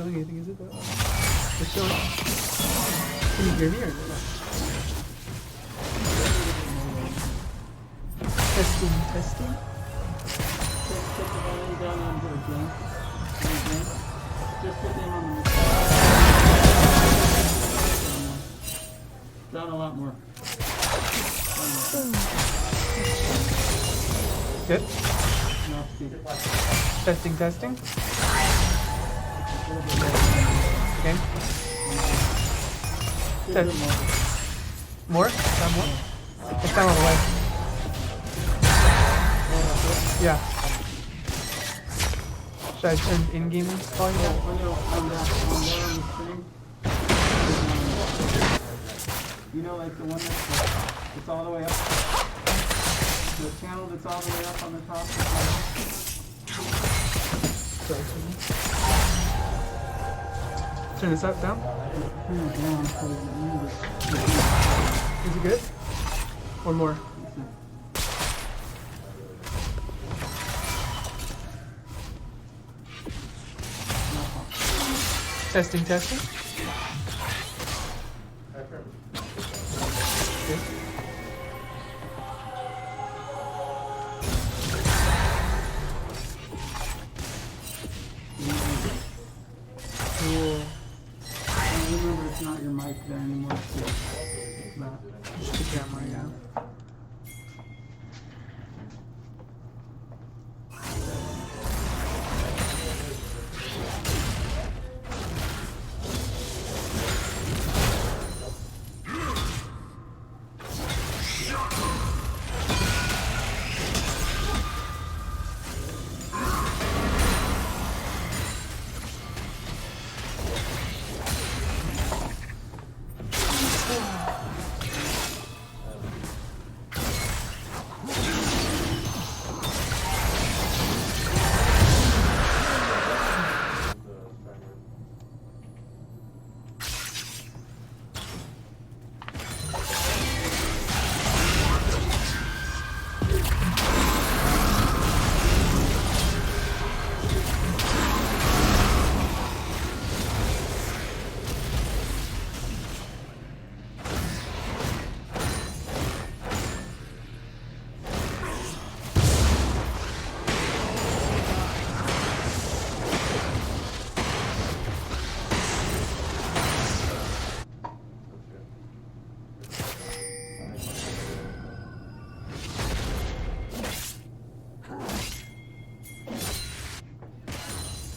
showing anything, is it? It's showing. Can you hear me or not? Testing, testing. Just put them on the down a lot more. Good. No, speed. Testing, testing. Okay. Test. More? Down more? It's down all the way. Yeah. Should I turn in-game volume down? You know, like the one that's all the way up? The channel that's all the way up on the top? Sorry, turn this up, down? Is it good? Or more? Testing, testing. Okay. Cool. Remember, it's not your mic there anymore. It's not. Just the camera, yeah.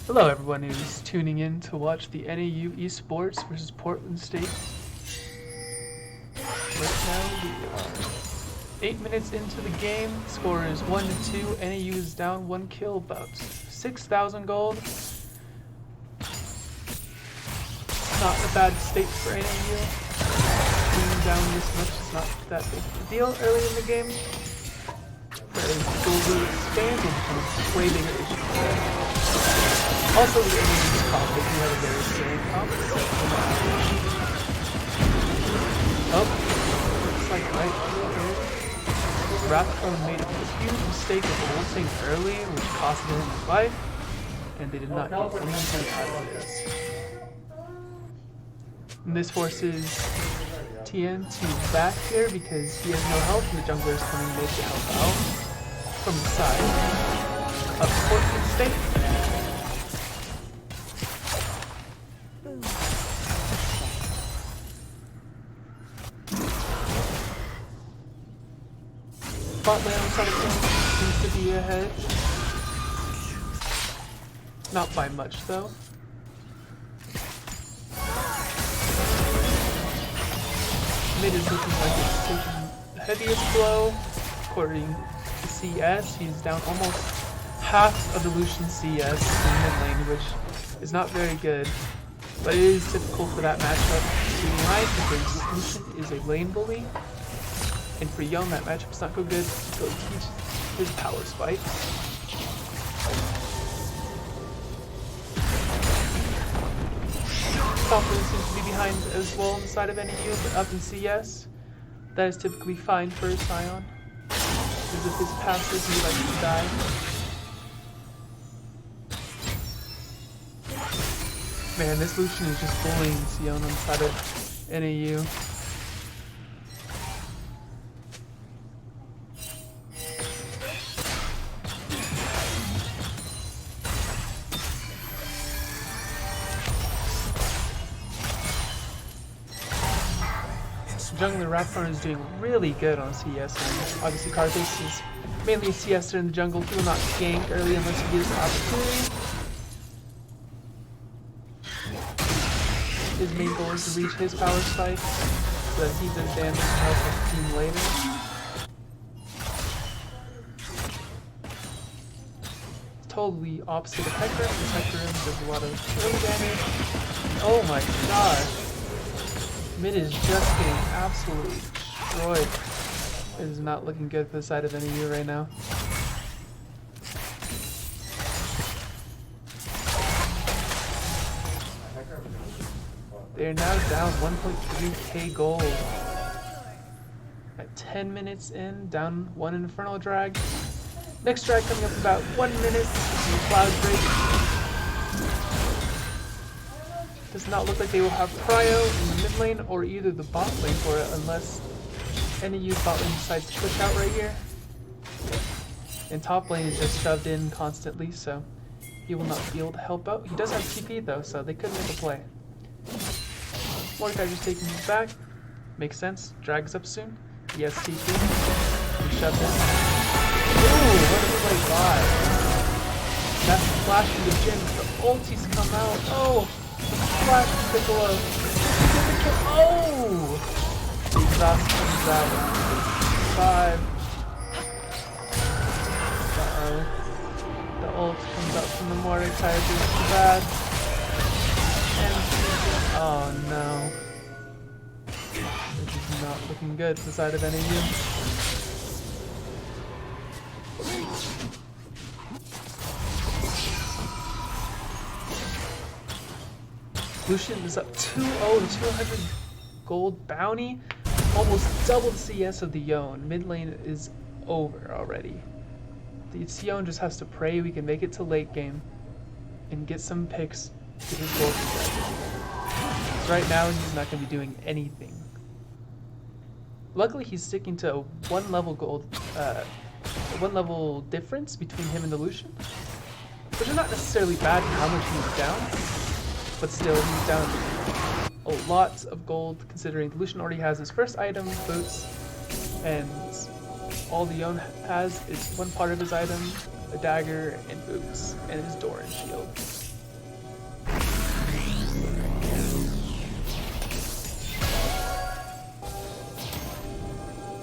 Hello everyone who's tuning in to watch the NAU Esports versus Portland State. Right now we are 8 minutes into the game. Score is 1-2. NAU is down 1 kill, about 6,000 gold. Not a bad state for NAU. Being down this much is not that big of a deal early in the game. Whereas gold will expand and become way bigger issues. Also, the enemy's comp, they do have a very scary comp. Oh, looks like right here. Wrathbone made a huge mistake of ulting early, which costed him his life, and they did not get anything out of this. And this forces Tien to back here because he has no health, and the jungler is coming mid to help out from the side of Portland State. Bot lane side of things seems to be ahead. Not by much though. Mid is looking like it's taking the heaviest blow. According to CS, he's down almost half of the Lucian CS in mid lane, which is not very good. But it is typical for that matchup to be right because Lucian is a lane bully. And for Young, that matchup's not go good, so he teaches his power spike. Confidence seems to be behind as well on the side of NAU, but up in CS, that is typically fine for a Scion. Because if his passes, he likes to die. Man, this Lucian is just bullying Sion on the side of NAU. Jungler Raptor is doing really good on CS. And obviously, Karthus is mainly a CSer in the jungle. He will not gank early unless he gives the opportunity. His main goal is to reach his power spike so that he does damage and help his team later. It's totally opposite of Hecarim, because Hecarim does a lot of early damage. Oh my gosh. Mid is just getting absolutely destroyed. It is not looking good for the side of NAU right now. They are now down 1.3k gold. At 10 minutes in, down 1 Infernal Drag. Next drag coming up in about 1 minute. Cloud Break. Does not look like they will have Cryo in the mid lane or either the bot lane for it unless NAU's bot lane decides to push out right here. And top lane is just shoved in constantly, so he will not be able to help out. He does have TP though, so they could make a play. Mordecai just taking his back. Makes sense. Drags up soon. He has TP. He shoved in. Ooh, what a play by. That's the flash from the gym. The ultis come out. Oh! Flash from Piccolo. Oh! The exhaust comes out. 5. Uh-oh. The ult comes out from the Mordecai. It's bad. And oh no. This is not looking good for the side of NAU. Lucian is up 2-0 to 200 gold bounty. Almost double the CS of the Yone. Mid lane is over already. The Sion just has to pray we can make it to late game and get some picks to his gold objective. Right now he's not going to be doing anything. Luckily he's sticking to a 1 level gold, 1 level difference between him and the Lucian, which is not necessarily bad for how much he's down. But still, he's down a lot of gold considering the Lucian already has his first item, boots, and all the Yone has is one part of his item, a dagger and boots, and his Doran shield.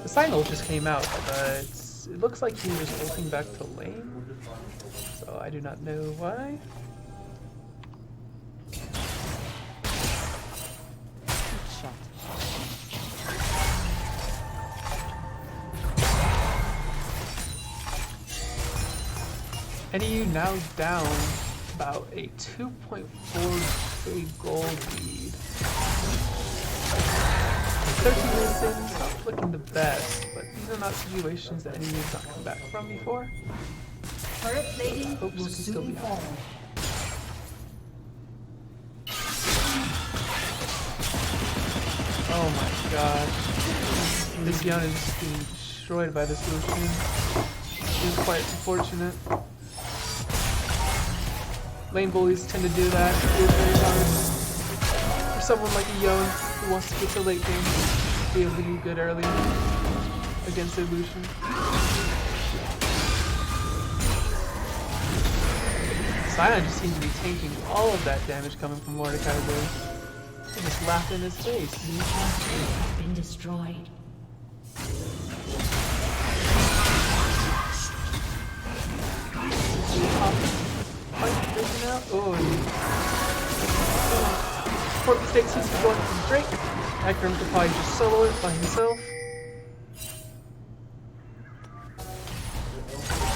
The Signal just came out, but it looks like he was ulting back to lane, so I do not know why. NAU now down about a 2.4k gold lead. 13 minutes in, it's not looking the best, but these are not situations that NAU has not come back from before. Hopes can still be home. Oh my god. This Yone is just being destroyed by this Lucian. It's quite unfortunate. Lane bullies tend to do that. It is very hard for someone like a Yone who wants to get to late game to be able to do good early against a Lucian. Sion just seems to be tanking all of that damage coming from Mordecai there. They just laugh in his face. Has been destroyed. Oh, Port Mistake seems to be going from Drake. Hecarim could probably just solo it by himself.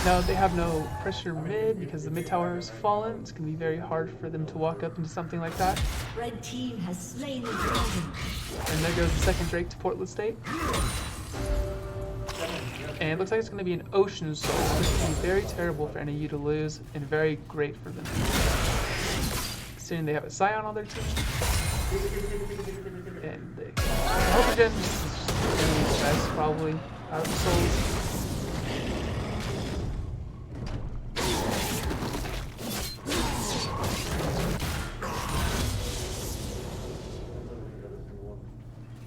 Now they have no pressure mid because the mid tower has fallen. It's going to be very hard for them to walk up into something like that. Red team has slain the dragon. And there goes the second Drake to Portland State. And it looks like it's going to be an Ocean Soul. This is going to be very terrible for NAU to lose and very great for them. considering they have a Scion on their team. And the Hokagen is just generally the best, probably, out of the souls.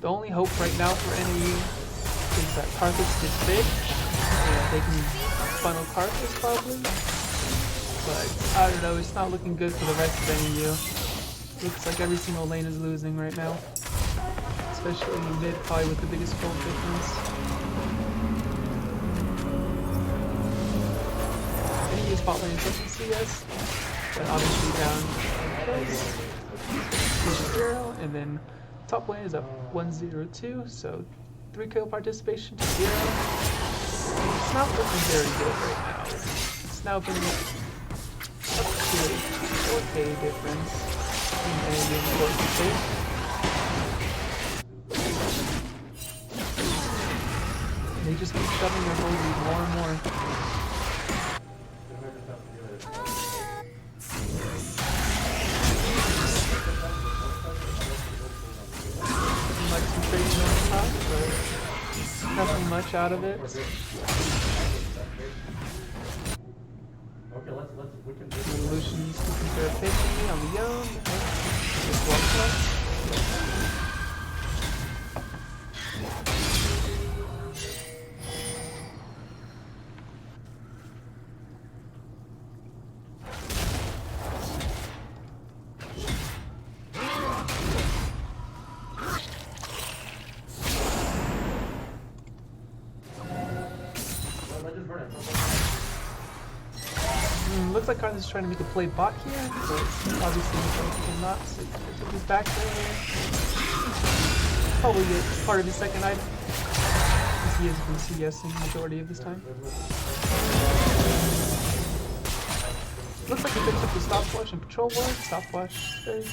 The only hope right now for NAU is that Karthus gets big, and they can funnel Karthus probably. But I don't know, it's not looking good for the rest of NAU. Looks like every single lane is losing right now. Especially in mid, probably with the biggest gold difference. NAU's bot lane is looking CS, but obviously down kills. 0, and then top lane is up 1-0-2, so 3 kill participation to 0. It's not looking very good right now. It's now been up to a 4K difference in NAU and Golden State. They just keep shoving their gold lead more and more. Like some trading on top, but nothing much out of it. Evolution's looking for a picking on the own. Just walks up. Looks like Karthus is trying to make a play bot here, but obviously he cannot, so he took his back there. Probably get part of his second item, because he has been CSing the majority of this time. Looks like he picks up the stopwatch and patrol ward. Stopwatch is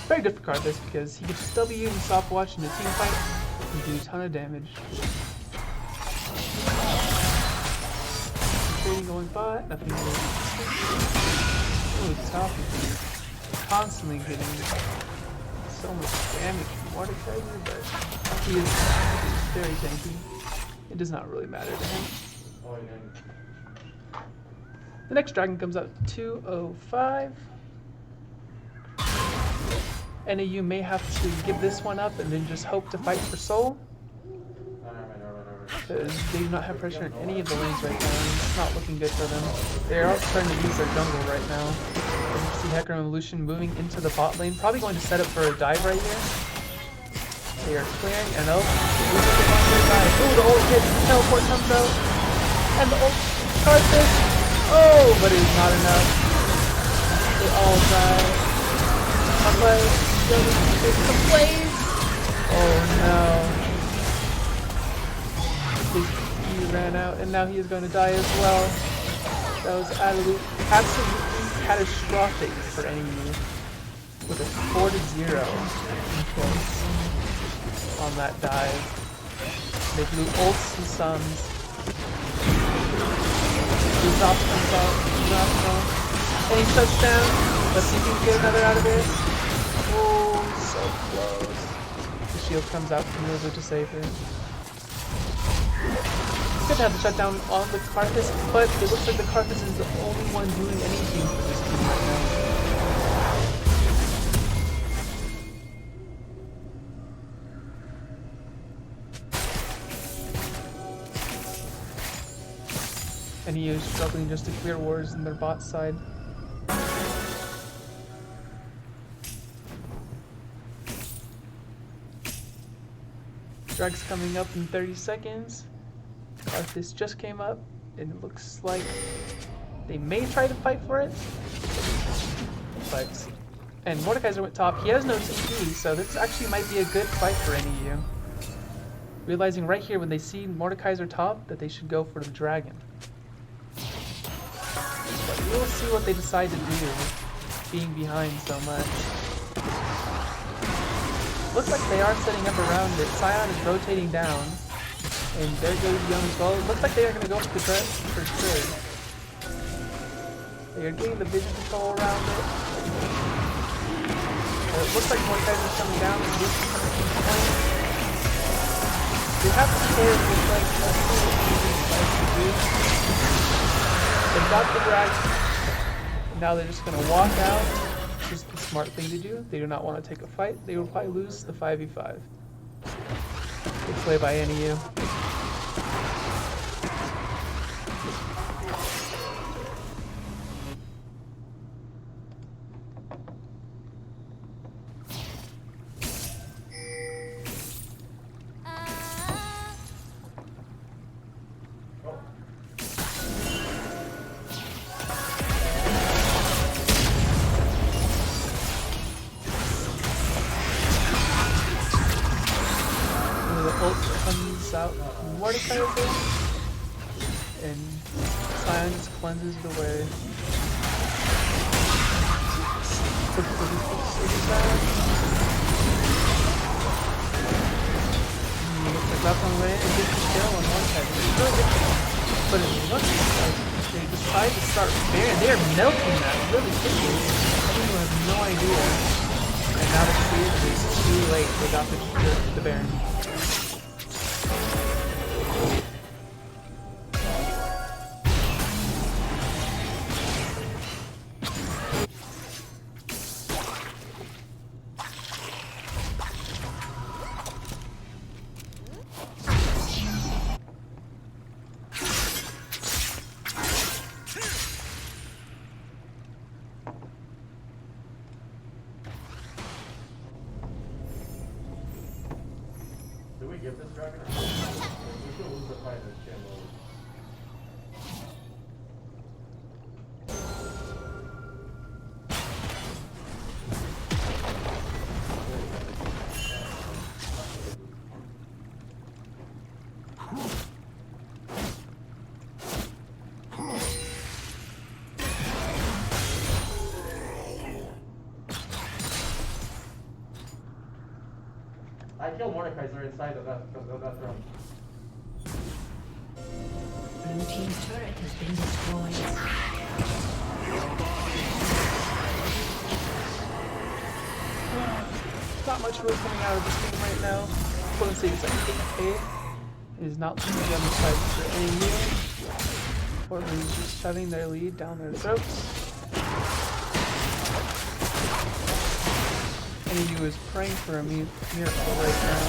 very good for Karthus because he gets W and stopwatch in a team fight and do a ton of damage. Going bot, nothing really. Ooh, top is constantly getting so much damage from Mordekaiser, but he is very tanky. It does not really matter to him. The next dragon comes out 205. NAU may have to give this one up and then just hope to fight for soul, because they do not have pressure in any of the lanes right now, and it's not looking good for them. They are starting to lose their jungle right now. You can see Hecarim and Evolution moving into the bot lane, probably going to set up for a dive right here. They are clearing, and oh, ooh, the ult hit, teleport comes out, and the ult Karthus. Oh, but it is not enough. They all die. There's some plays. Oh no. He ran out, and now he is going to die as well. That was absolutely catastrophic for NAU with a 4-0 on that dive. They blew ults and stuns. Usopp comes out, and he shuts down. Let's see if he can get another out of it. Oh, so close. The shield comes out from Milzo to save it. Good to have the shutdown on the Karthus, but it looks like the Karthus is the only one doing anything for this team right now. And he is struggling just to clear wars in their bot side. Drag's coming up in 30 seconds. Karthus just came up, and it looks like they may try to fight for it. And Mordekaiser went top. He has no TP, so this actually might be a good fight for NAU. Realizing right here when they see Mordekaiser top that they should go for the dragon. But we'll see what they decide to do, being behind so much. Looks like they are setting up around it. Scion is rotating down. And there goes Young as well. It looks like they are going to go for the threat for sure. They are getting the vision control around it. It looks like more guys are coming down. And this is coming from the point. They have to play it with like that's what they like to do. They got the drag. Now they're just gonna walk out. Which is the smart thing to do. They do not want to take a fight. They will probably lose the 5v5. Good play by NAU. Comes out Mordekaiser, and Sion just cleanses the way. Looks like left on the way and gets the kill on one side. But it looks like they decide to start Baron. They are milking that really quickly. People have no idea. And now they see it, it's too late. They got the Baron. Do we give this dragon or not? We should lose the fight in this chamber. I killed Mordekaiser inside of that room. Blue team's turret has been destroyed. Not much really coming out of this game right now. Potency is like 8k. It is not looking on the side for any meal. Or they're just shoving their lead down their throats. NAU is praying for a miracle right now.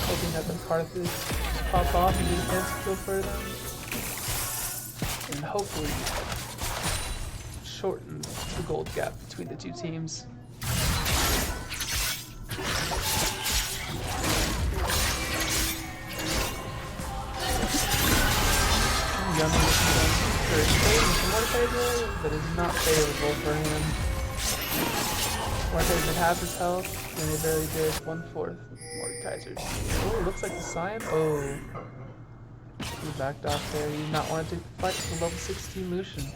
Hoping that the Carthage pop off and get a chance to kill for them. And hopefully shorten the gold gap between the two teams. Yummy for his trade with Mordekaiser, but is not favorable for him. Mordekaiser half his health, and they barely did 1/4 Mordekaiser's. Oh, it looks like the Sion. Oh. He backed off there. He did not want to fight the level 16 Lucian.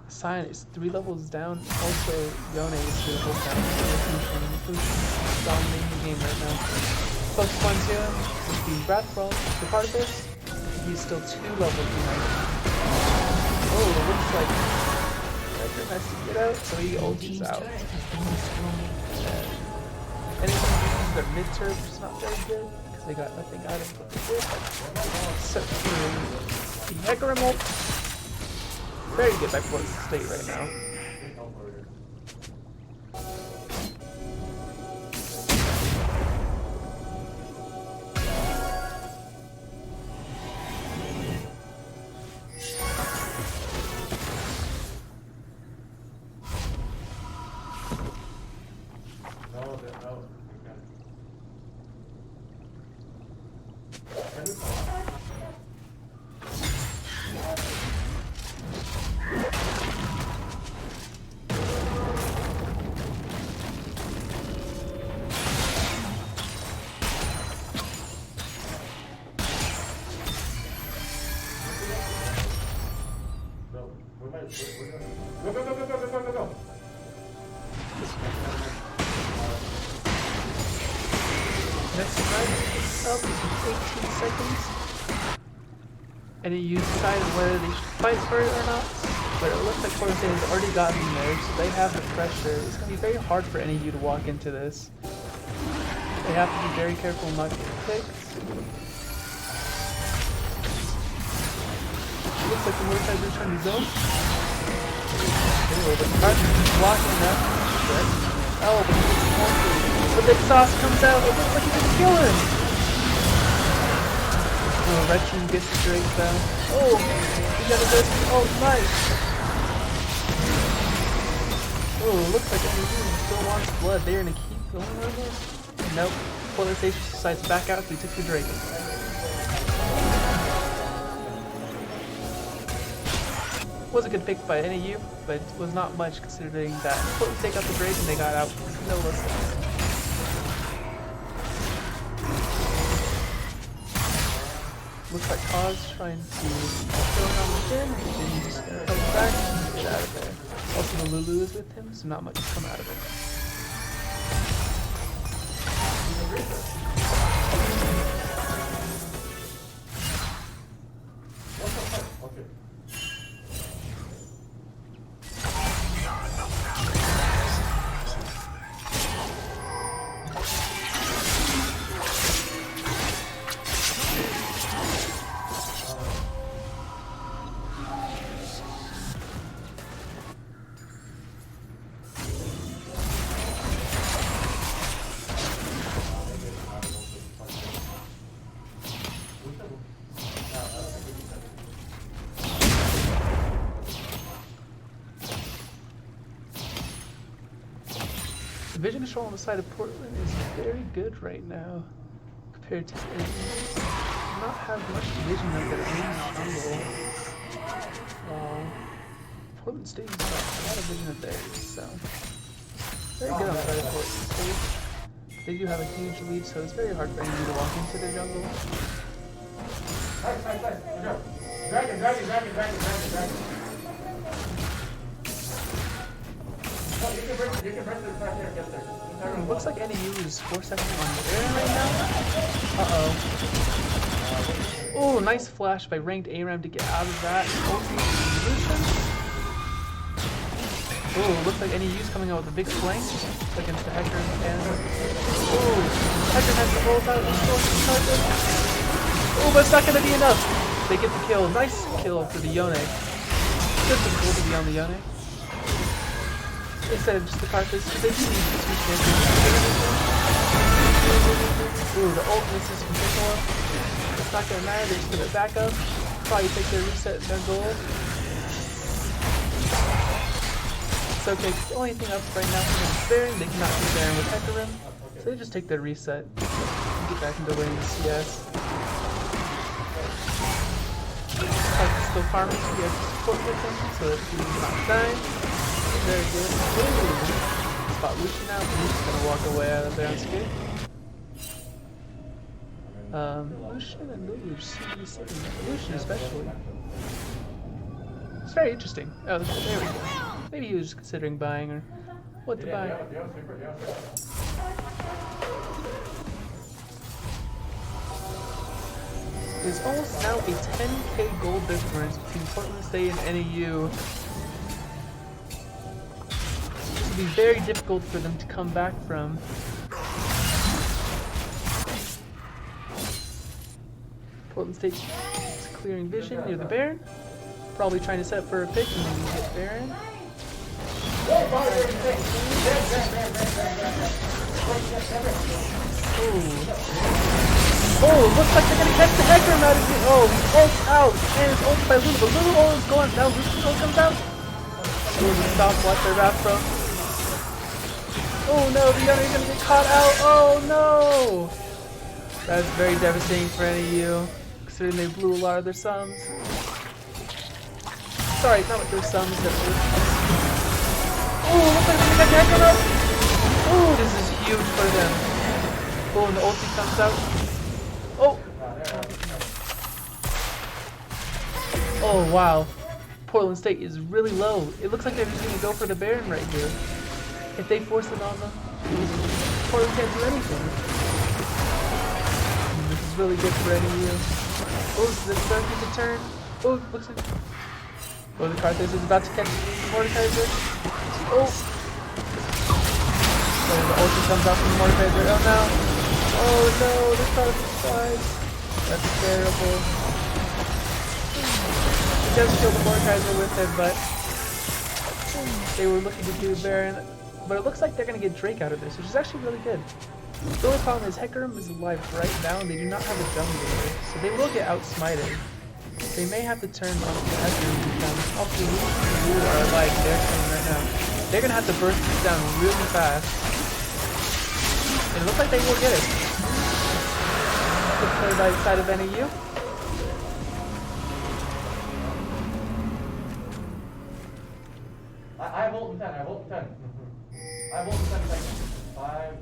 Sion is 3 levels down. Also, Yone is 3 levels down. Lucian dominating the game right now. Close points here with the Bradfall, the part of this. He's still 2 levels behind. Oh, it looks like Riker has to get out, so he ultis out. Anyone who uses their mid-turf is not very good, because they got nothing out of it. Except for the Hecarim ult. Very good by Florida State right now. Go. Next time up is 18 seconds. And you decide whether they should fight for it or not. But it looks like Portland State has already gotten there, so they have the pressure. It's going to be very hard for NAU to walk into this. They have to be very careful not to get picked. Looks like the Mordekaiser is trying to zone. Oh, but Carson is blocking that. Oh, but he's haunted. But the exhaust comes out. It looks like he can kill him. Oh, red team gets the Drake though. Oh, he got a good. Oh, nice. Oh, looks like NAU still wants blood. They're gonna keep going on this. Nope. Portland State decides to back out. So he took the Drake. Was a good pick by NAU, but it was not much considering that Portland State got the Drake and they got out no less. Looks like Cause trying to kill him on the fin, and he's just gonna come back and get out of there. Also the Lulu is with him, so not much has come out of it. Okay. The vision control on the side of Portland is very good right now compared to NAU. Not have much vision of their own jungle. Portland State has got a lot of vision of theirs, so very good on the side of Portland State. They do have a huge lead, so it's very hard for NAU to walk into their jungle. Nice. Good job. Dragon. No, you can bring this back here and get there. Looks like NAU is 4 seconds on the air right now. Uh-oh. Oh, nice flash by ranked ARAM to get out of that. Oh, looks like NAU's coming out with a big flank against the Hector and... Oh, Hector has the rolls out. Oh, but it's not going to be enough. They get the kill. Nice kill for the Yone. Good for cool to be on the Yone. Instead of just the carcass, because they do need to switch champions. Ooh, the ult misses from Piccolo. It's not gonna matter, they just put it back up. Probably take their reset and their goal. It's okay, because the only thing up right now for them is Baron. They cannot do Baron with Hecarim. So they just take their reset and get back into winning the CS. Carcass still farming, he has support with him, so that he's not dying. Very good. Ooh. Spot Lucian out, but he's gonna walk away out of there unscathed. Lucian and Lulu seem sitting there. Lucian especially. It's very interesting. Oh, there we go. Maybe he was considering buying or what to buy. There's almost now a 10k gold difference between Portland State and NAU. Be very difficult for them to come back from. Portland State is clearing vision near the Baron. Probably trying to set up for a pick and then get Baron. Oh, looks like they're gonna catch the Hecarim out of here. Oh, he's ult out. And it's ult by Lulu, but Lulu ult is gone. Now Lucian ult comes out. Lulu stops, watch their wrap from. Oh no, the Yone is gonna get caught out. Oh no! That's very devastating for NAU, considering they blew a lot of their sums. Sorry, not with their sums. Oh, looks like they're gonna get Hecarim out. Oh, this is huge for them. Oh, and the ulti comes out. Oh! Oh wow. Portland State is really low. It looks like they're just gonna go for the Baron right here. If they force it on them, Portland can't do anything. This is really good for NAU. Oh, does it start to turn? Oh, looks like... Oh, the Carthage is about to catch Mordekaiser. Oh! Oh, the ulti comes out from Mordekaiser. Oh no! Oh no, the Carthage dies. That's terrible. He does kill the Mordekaiser with it, but they were looking to do Baron. But it looks like they're going to get Drake out of this, which is actually really good. The only problem is Hecarim is alive right now and they do not have a jungler, so they will get outsmited. They may have to turn on the Hecarim defense. Also, Lu are alive, they're coming right now. They're going to have to burst this down really fast. And it looks like they will get it. Good play by the side of NAU. I have ult in 10, I have ult in 10. I have ult in 10 seconds. 5.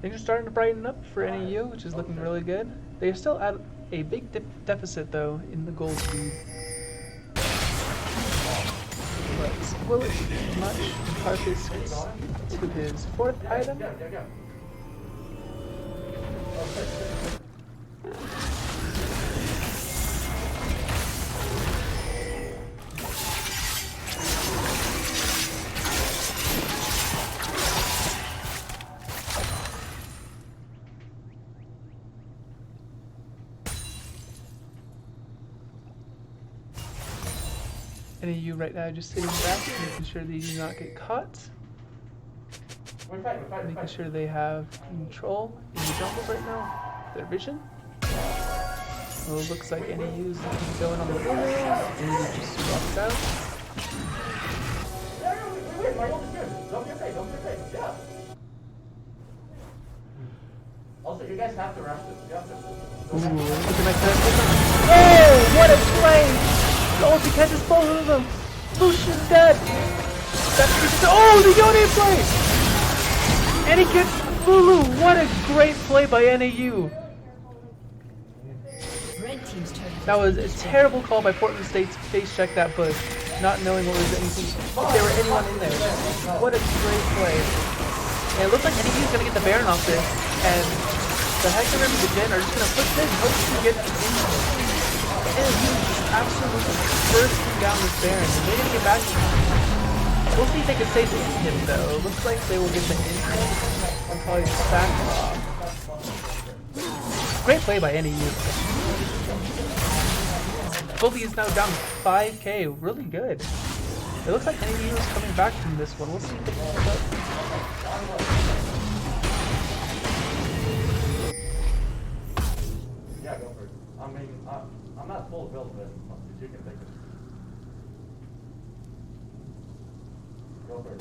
Things are starting to brighten up for NAU, which is looking really good. They are still at a big deficit, though, in the gold lead. But will it be much? Carthage gets to his 4th item. Go. NAU right now just sitting back, making sure they do not get caught. We're fighting. Making sure they have control in the jungle right now. Their vision. Well, it looks like NAU's going on the Lulu, and he just walks out. We win, my ult is good. Don't be afraid, yeah. Also, you guys have to rush this. You have to. Ooh, looking like that. Oh, what a play! The ulti catches both of them! Lucian's dead! Oh, the Yone play! And he gets Lulu! What a great play by NAU! Red team's turret. That was a terrible call by Portland State to face check that bush, not knowing what was anything, if there were anyone in there. What a great play. And it looks like NAU is going to get the Baron off this, and the Hecarim and the Jhin are just going to push this, hope to get in. And he was just absolutely bursting down this Baron, and they didn't get back to him. We'll see if they can save him though. Looks like they will get the instant and probably back off. Great play by NAU. Goldie is now down 5k, really good. It looks like NAU is coming back from this one. We'll see if they can hold up. Yeah, go for it. I mean, I'm not full build, but you can take it. Go for it.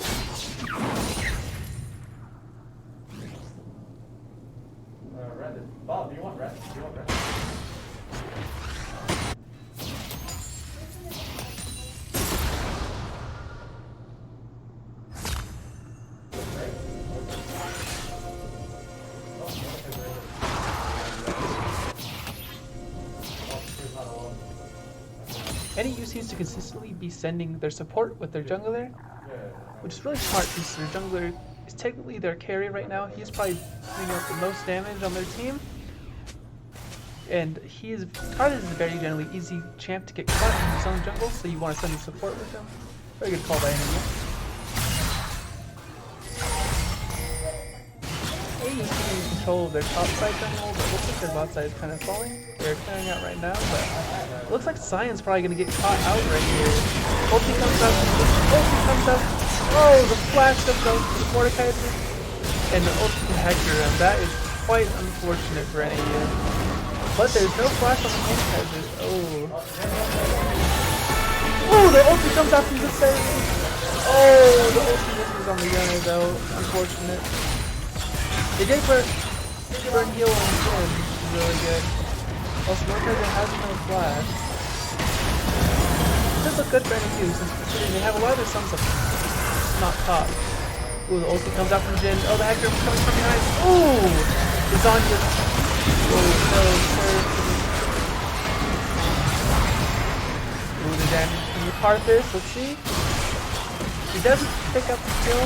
Red is... Bob, do you want red? NAU seems to consistently be sending their support with their jungler, which is really smart because their jungler is technically their carry right now. He's probably putting out the most damage on their team. And Carthage is a very generally easy champ to get caught in his own jungle, so you want to send the support with him. Very good call by NAU. AU's taking control of their top side jungle, but looks like their bot side is kind of falling. They're clearing out right now, but it looks like Sion's probably going to get caught out right here. Ulti comes up. Oh, the flash of the Mordekaiser. And the ulti to Hecarim. That is quite unfortunate for NAU. But there's no flash on the Mordekaiser. Oh, the ulti comes out from the side. Oh, the ulti misses on the Yone though. Unfortunate. They did burn heal on Jhin, which is really good. Also, Mordekaiser has no flash. It does look good for NAU since considering they have a lot of their sons up not top. Ooh, the ulti comes out from Jhin. Oh, the Hecarim's coming from behind. Ooh! The Zanya. Oh, no, sir. Ooh, the damage from the Carthage. Let's see. He doesn't pick up the kill.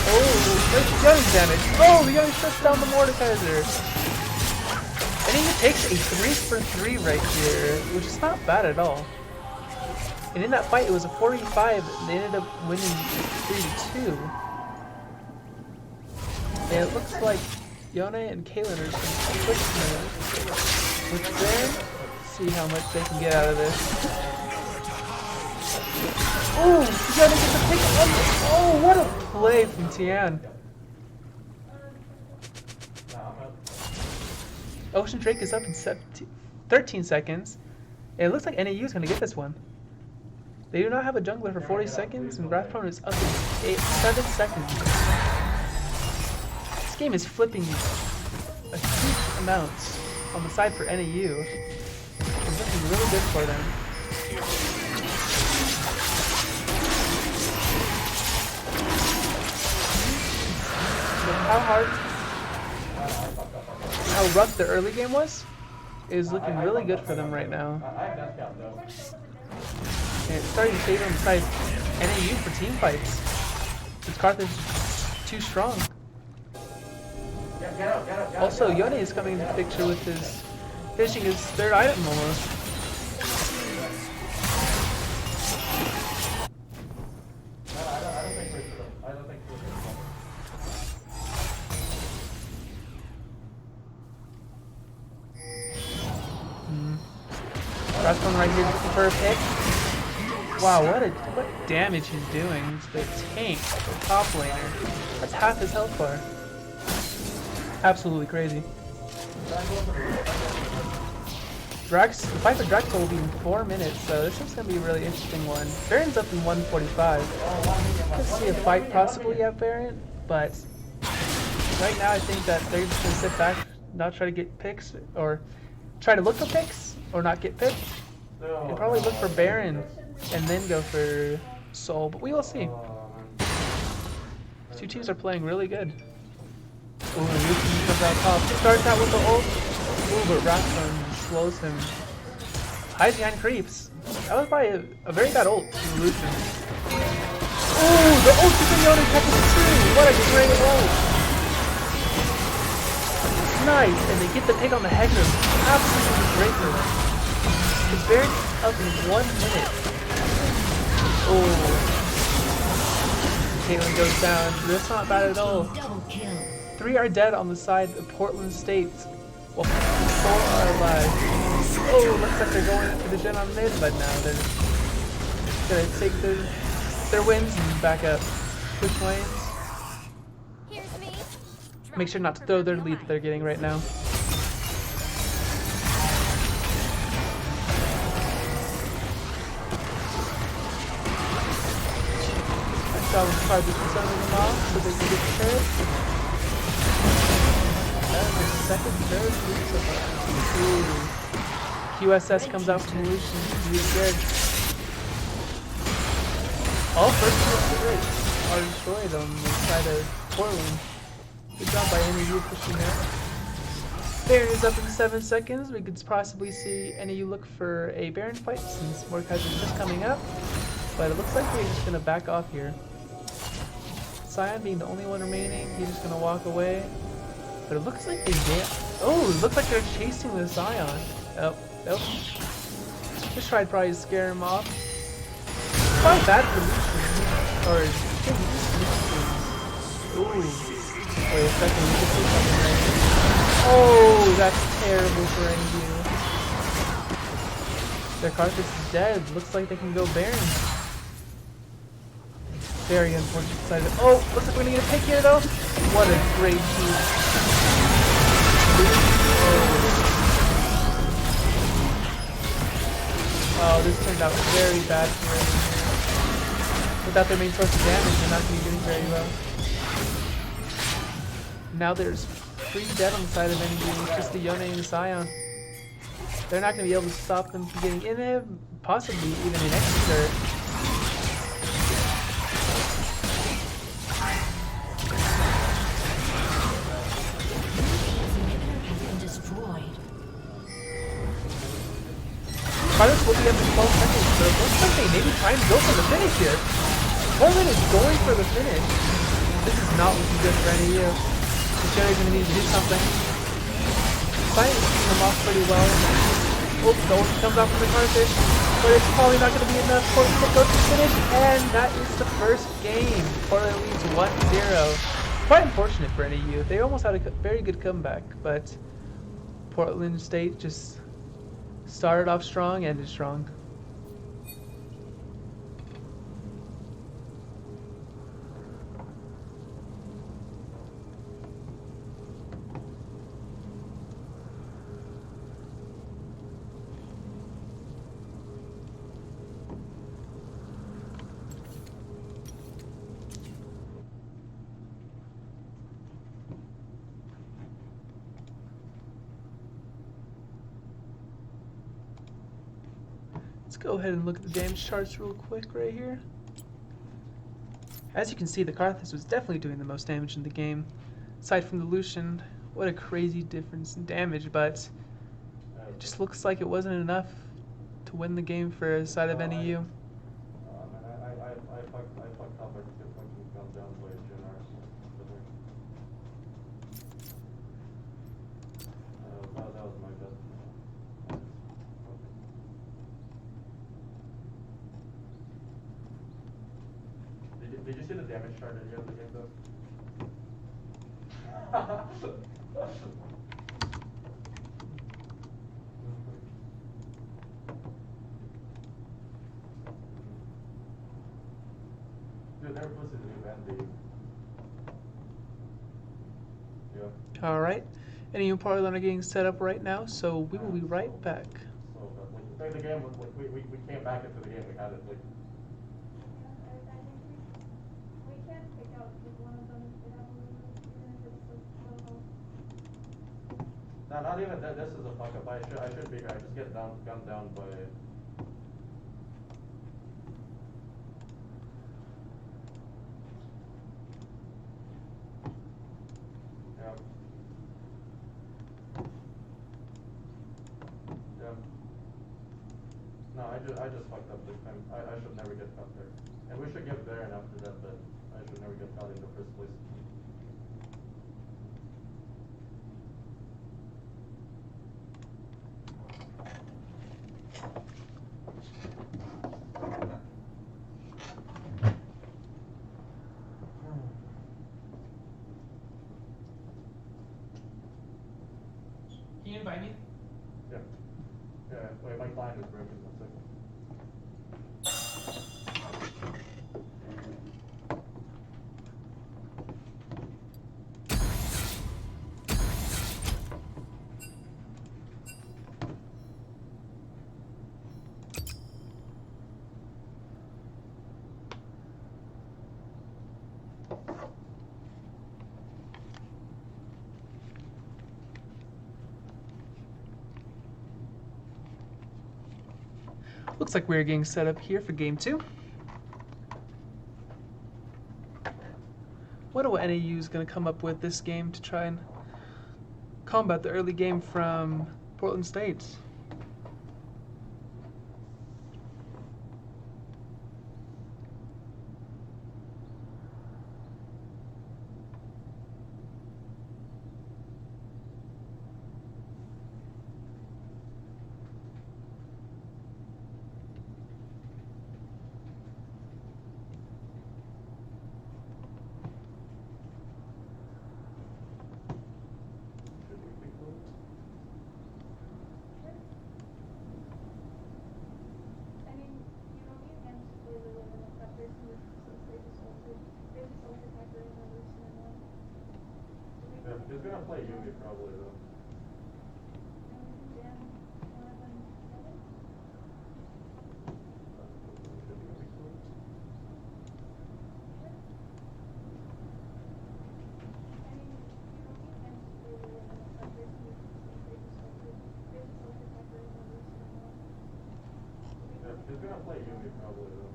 Oh, there's Yone damage. Oh, the Yone shuts down the Mordekaiser. And he takes a 3 for 3 right here, which is not bad at all. And in that fight, it was a 4v5. They ended up winning 3-2. And it looks like Yone and Kaylin are just going to push with Baron. See how much they can get out of this. Oh, you gotta get the pick on. Oh, what a play from Tian. Ocean Drake is up in 13 seconds. And it looks like NAU is going to get this one. They do not have a jungler for 40 seconds, and Rathbone is up in 7 seconds. This game is flipping a huge amount on the side for NAU. It's looking really good for them. How rough the early game was is looking really good for them right now. And it's starting to favor them besides NAU for team fights. This Carthage is too strong. Also, Yone is coming into the picture with his finishing his third item almost. Last one right here for a pick. Wow, what damage he's doing to the tank, the top laner. That's half his health bar. Absolutely crazy. The fight for Drax will be in 4 minutes, so this is going to be a really interesting one. Baron's up in 145. Let's see a fight possibly at Baron, but right now I think that they're just going to sit back, not try to get picks, or try to look for picks, or not get picked. They'll probably look for Baron and then go for Soul, but we will see. These two teams are playing really good. Ooh, Lucian comes out top. Starts out with the ult. Ooh, but Rathbone slows him. Hides behind creeps. That was probably a very bad ult from Lucian. Ooh, the ult to Yone catches too. What a great ult. Nice, and they get the pick on the Hector. Absolutely great for them. It's Baron up in 1 minute. Oh. Caitlyn goes down. That's not bad at all. 3 are dead on the side of Portland State. Well, 4 are alive. Oh, looks like they're going for the gen on mid, but now they're gonna take their wins and back up. Push lanes. Make sure not to throw their lead that they're getting right now. I saw them try to send them off so they can get the turret. That is the second turret so far. QSS comes out from Lucian. He's scared. All first are destroyed on the side of Portland. Good job by NAU pushing out. Baron is up in 7 seconds. We could possibly see NAU look for a Baron fight since Mordekaiser is just coming up. But it looks like they're just going to back off here. Sion being the only one remaining, he's just going to walk away. But it looks like they did. Oh, it looks like they're chasing the Sion. Oh, nope. Just tried probably to scare him off. Probably bad for Lucian. Or, ooh. Wait a second, we can see something right here. Oh, that's terrible for NAU. Their Carthage is dead. Looks like they can go Baron. Very unfortunate side. Oh, looks like we're gonna get a pick here though. What a great shoot. Oh, this turned out very bad for NAU. Without their main source of damage, they're not gonna be doing very well. Now there's 3 dead on the side of NAU, just the Yone and the Sion. They're not going to be able to stop them from getting in there, possibly even an extra turret. Carlos will be up in 12 seconds, so it looks like they may be trying to go for the finish here. Portland is going for the finish. This is not looking good for NAU. Jerry's gonna need to do something. Sion is keeping them off pretty well. Oh, the ult comes out from the Carthage, but it's probably not going to be enough. Portland will go to finish, and that is the first game. Portland leads 1-0. Quite unfortunate for NAU. They almost had a very good comeback, but Portland State just started off strong, ended strong. Let's go ahead and look at the damage charts real quick right here. As you can see, the Carthus was definitely doing the most damage in the game. Aside from the Lucian, what a crazy difference in damage, but it just looks like it wasn't enough to win the game for the side of NAU. I fucked up. I just get fucking gunned down by a Gen R. That was my best. Did you see the damage chart at the end of the game though? Dude, they're pussy the new band. Yeah. Alright, NAU and Portland are getting set up right now, so we will be right back. So, like the game, like we came back into the game. We had it like. No, not even that. This is a fuck up. I should be here. I just get gunned down by. Yeah. Yeah. No, I just fucked up this time. I should never get caught there. And we should get there and after that, but I should never get caught in the first place. Can you invite me? Yeah. Yeah. Wait, my client is broken. One second. Looks like we're getting set up here for game 2. Wonder what NAU is going to come up with this game to try and combat the early game from Portland State. Yeah, he's gonna play Yugi probably though. Yeah, he's gonna play Yugi probably though.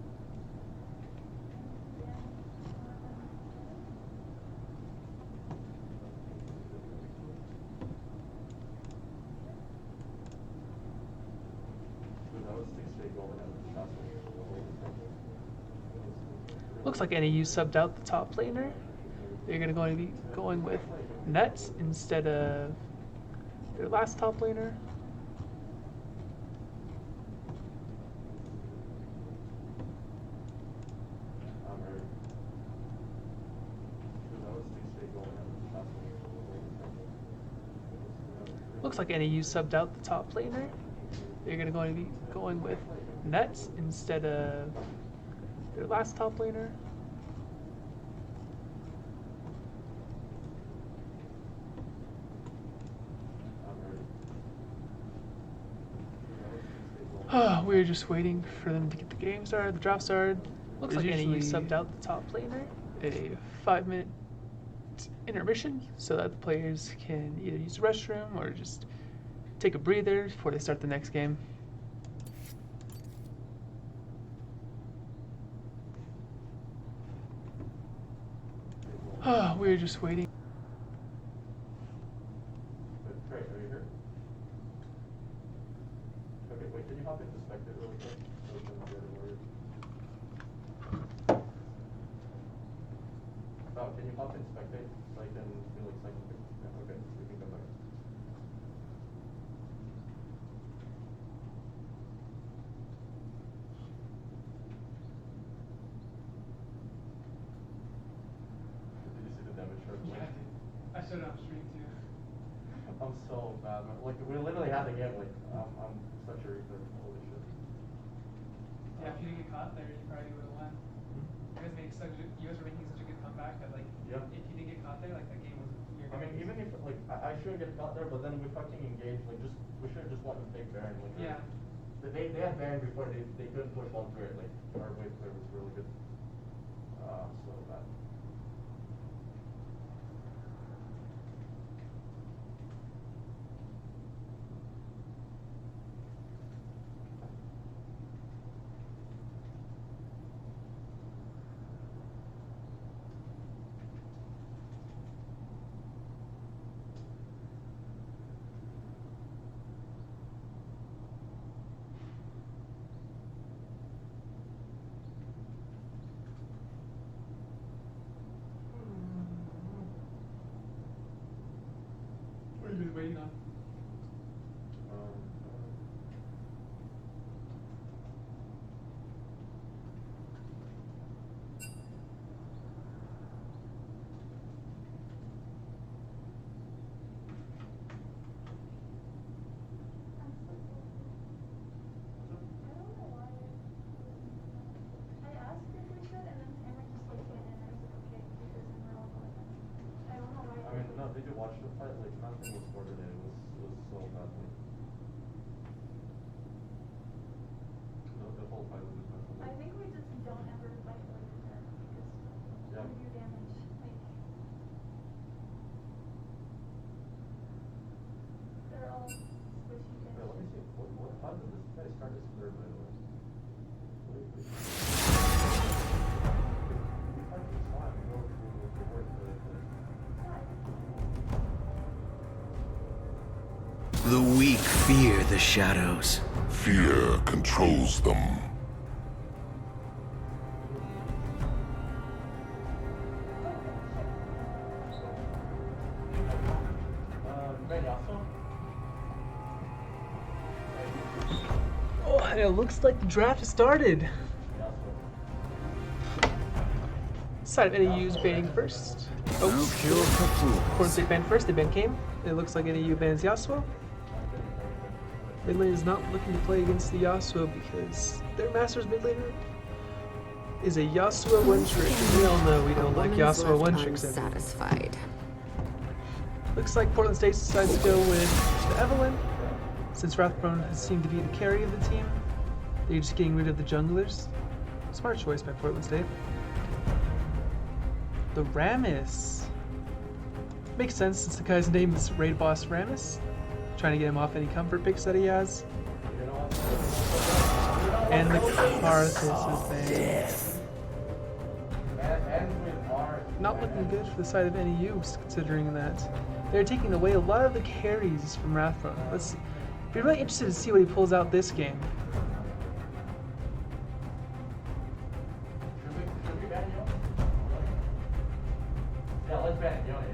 Looks like NAU subbed out the top laner. They're going to be going with Nets instead of their last top laner. Looks like NAU subbed out the top laner. They're going to be going with Nets instead of their last top laner. We're just waiting for them to get the game started, the draft started. Looks like NAU subbed out the top laner. A 5-minute intermission so that the players can either use the restroom or just take a breather before they start the next game. We're just waiting. Great, are you here? Okay, wait, can you hop into spectate really quick? So we can get it ordered. Oh, can you hop in spectate so I can do like second pick? Yeah, okay, we can come back. Did you see the damage chart? Yeah, I showed it on stream too. I'm so bad, man. Like, we literally had the game, like, I'm such a retard. Holy shit. Yeah, if you didn't get caught there, you probably would have won. You guys were making such a good comeback that like, Yeah. if you didn't get caught there, like that game was your I mean, even if, like, I shouldn't get caught there, but then we fucking engaged, like, we should have just wanted to take Baron, like, Yeah. They had Baron before, they couldn't push one through it, like, our wave player was really good. So bad. What have you been waiting on? I mean, no, did you watch the fight? Like, nothing was scored in it. It was so bad. Like, the whole fight was just messed up. I think we just don't ever fight like that because Yeah. we do damage. Like they're all squishy Yeah, let me see. How did this guy start his third, by the way? Wait. We fucking saw him go through the work for it. The weak fear the shadows. Fear controls them. Oh, and it looks like the draft has started. Side of NAU's banning first. Of course they banned first, they banned Kame. It looks like NAU bans Yasuo. Mid lane is not looking to play against the Yasuo because their Master's mid laner is a Yasuo one trick. And we all know we don't like Yasuo one tricks. Satisfied. Looks like Portland State decides to go with the Evelyn. Since Wrathbone has seemed to be the carry of the team, they're just getting rid of the junglers. Smart choice by Portland State. The Rammus. Makes sense since the guy's name is Raid Boss Rammus. Trying to get him off any comfort picks that he has. And the Karthus is banned. Not looking good for the side of NAU, considering that they're taking away a lot of the carries from Wrathbone. Let's be really interested to see what he pulls out this game. Should we ban Yone? Yeah, let's ban Yone.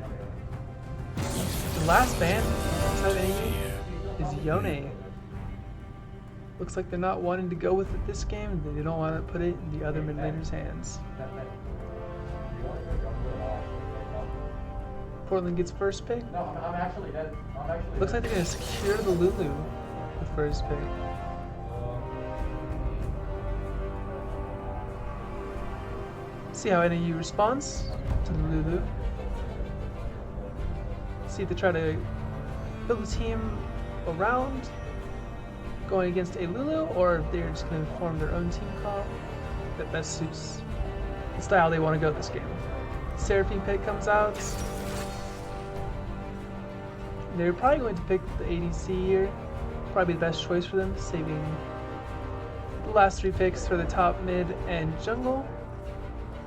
The last ban outside NAU is Yone. Looks like they're not wanting to go with it this game, and they don't want to put it in the other mid laner's hands. Portland gets first pick. No, I'm actually dead. I'm actually Looks like dead. they're gonna secure the Lulu with first pick. See how NAU responds to the Lulu. See if they try to build a team around going against a Lulu, or if they're just going to form their own team comp that best suits the style they want to go this game. Seraphine pick comes out. They're probably going to pick the ADC here. Probably the best choice for them, saving the last 3 picks for the top, mid, and jungle.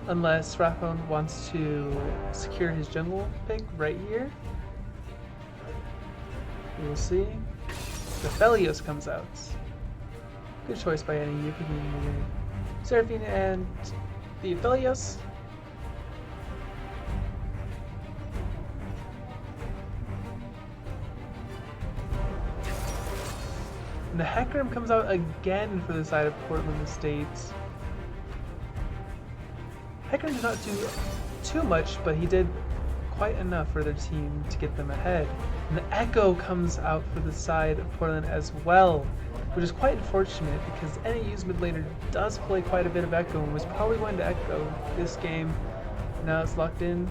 Unless Rathbone wants to secure his jungle pick right here. We'll see. The Felios comes out. Good choice by NAU picking the Seraphine and the Felios. And the Hecarim comes out again for the side of Portland Estates. Hecarim did not do too much, but he did quite enough for their team to get them ahead. And the Echo comes out for the side of Portland as well, which is quite unfortunate because NAU's mid laner does play quite a bit of Echo and was probably going to Echo this game. Now it's locked in.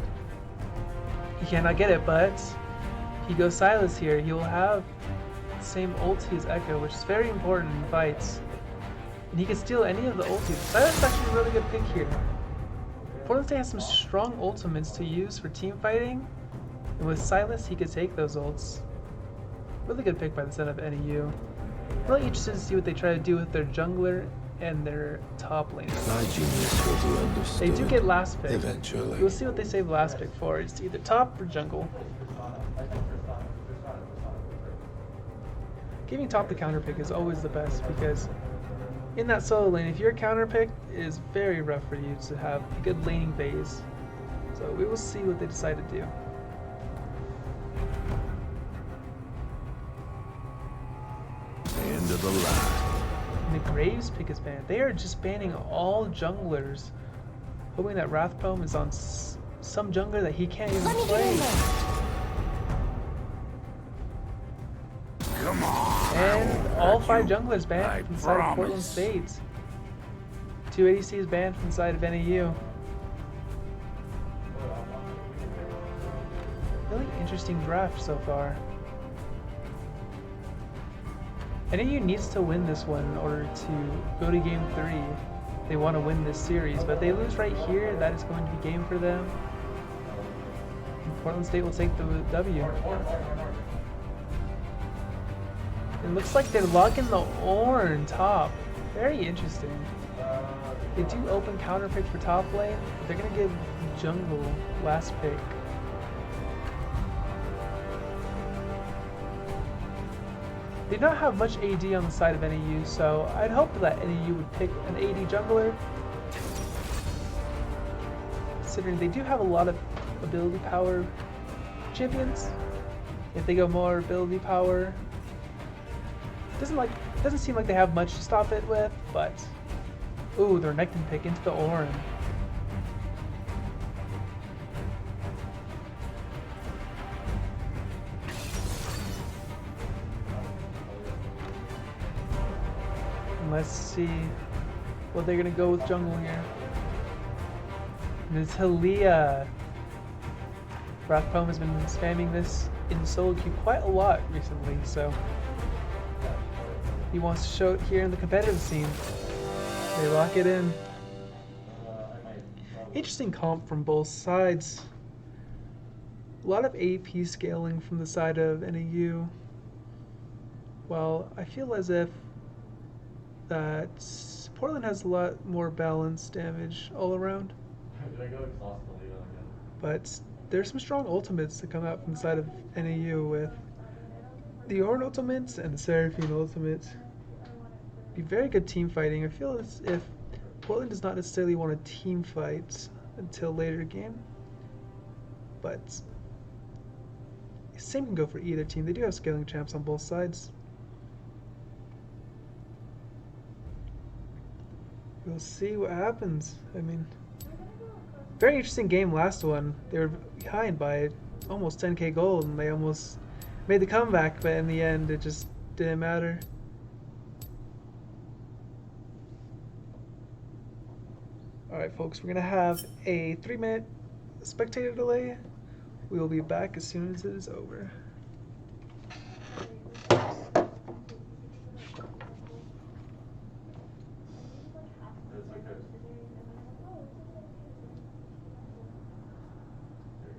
He cannot get it, but he goes Silas here. He will have the same ulti as Echo, which is very important in fights. And he can steal any of the ultis. Silas is actually a really good pick here. Portland State has some strong ultimates to use for team fighting, and with Silas he could take those ults. Really good pick by the set of NAU. Really interested to see what they try to do with their jungler and their top lane. My genius will be understood. They do get last pick. Eventually. We'll see what they save the last pick for. It's either top or jungle. Giving top the counter pick is always the best because in that solo lane, if you're counter picked, it is very rough for you to have a good laning phase. So we will see what they decide to do. End of the line. And the Graves pick is banned. They are just banning all junglers, hoping that Wrathpoem is on some jungler that he can't even play. Come on. And all 5 junglers I banned from the side of Portland promise. State. 2 ADCs banned from the side of NAU. Really interesting draft so far. NAU needs to win this one in order to go to game 3. They want to win this series, but they lose right here. That is going to be game for them. And Portland State will take the W. It looks like they're locking the Ornn top. Very interesting. They do open counter pick for top lane, but they're going to give jungle last pick. They don't have much AD on the side of NAU, so I'd hope that NAU would pick an AD jungler. Considering they do have a lot of ability power champions. If they go more ability power, doesn't seem like they have much to stop it with, but ooh, their Nectin pick into the Ornn. Let's see what they're gonna go with jungle here. Natalia. Rathbone has been spamming this in solo queue quite a lot recently, so he wants to show it here in the competitive scene. They lock it in. Interesting comp from both sides. A lot of AP scaling from the side of NAU. Well, I feel as if that Portland has a lot more balanced damage all around. Did I go exhaust the lead again? But there's some strong ultimates that come out from the side of NAU with the Ornn ultimate and the Seraphine ultimate. Be very good team fighting. I feel as if Portland does not necessarily want to team fight until later game, but same can go for either team. They do have scaling champs on both sides. We'll see what happens. I mean, very interesting game last one. They were behind by almost 10k gold, and they almost made the comeback, but in the end, it just didn't matter. Alright, folks, we're gonna have a 3-minute spectator delay. We will be back as soon as it is over. It's okay. There you go.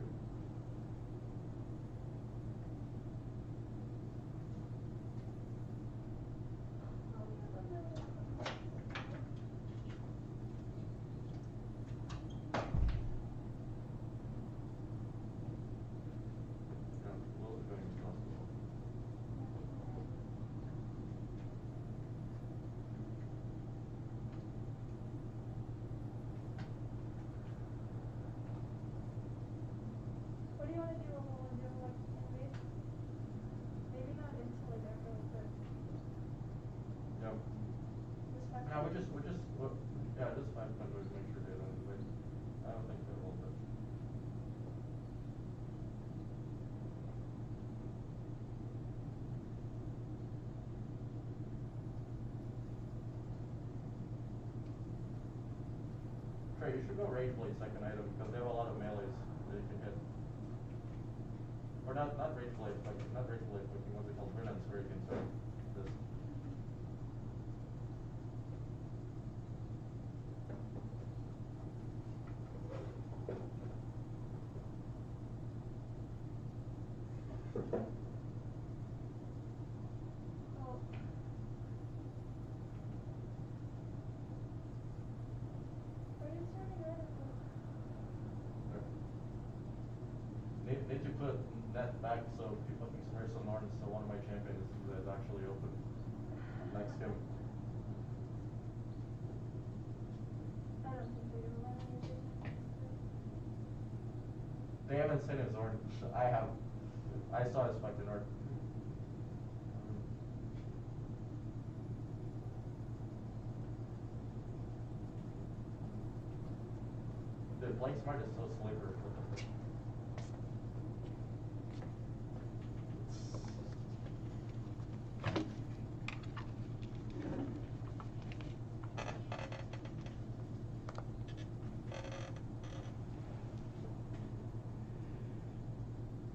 Yeah, LoL is going impossible. What do you want to do? Want to do like wait? Maybe not into like that really quick. Yep. Just back Yeah, yeah, just 5 minutes to make sure they don't wait. I don't think they will, but. Trey, you should go Rage Blade second item because they have a lot of melees that you can hit. Or not Rage Blade, but not Rage Blade, but what's it called? Runems where you can turn this. Oh. Are you turning red? Need to put net back so people can Harrison Lawrence, so one of my champions is actually open next game. I don't think they're gonna let me do that. They haven't seen his Zorn. I saw his fucking art. Dude, Blake Smart is so slippery. What the fuck?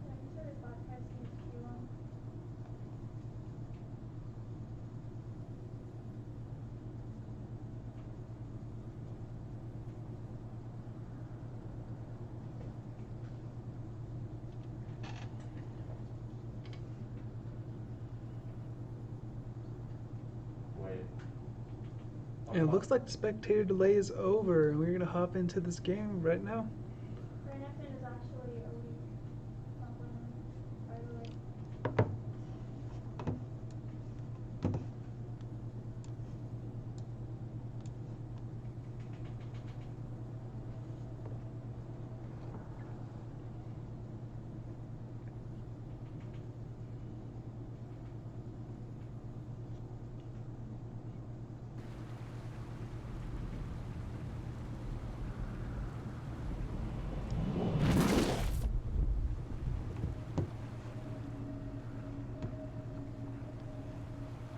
Yeah, he said his podcast seems too long. Wait. And it looks like the spectator delay is over, and we're gonna hop into this game right now. Renekton is actually a weak component, by the way.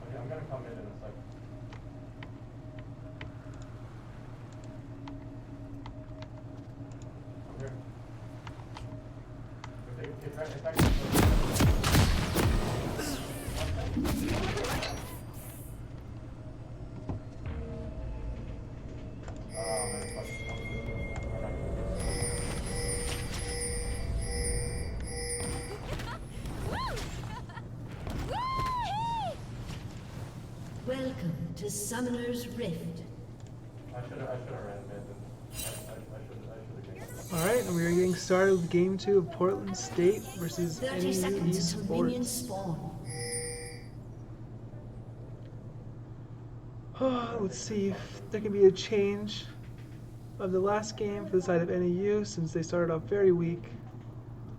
Okay, I'm gonna come in a sec. I'm here. If I Welcome to Summoner's Rift. I should have ran mid. I should have gained. Alright, and we are getting started with Game 2 of Portland State versus 30 NAU seconds until minions Esports. spawn. Let's see if there can be a change of the last game for the side of NAU, since they started off very weak.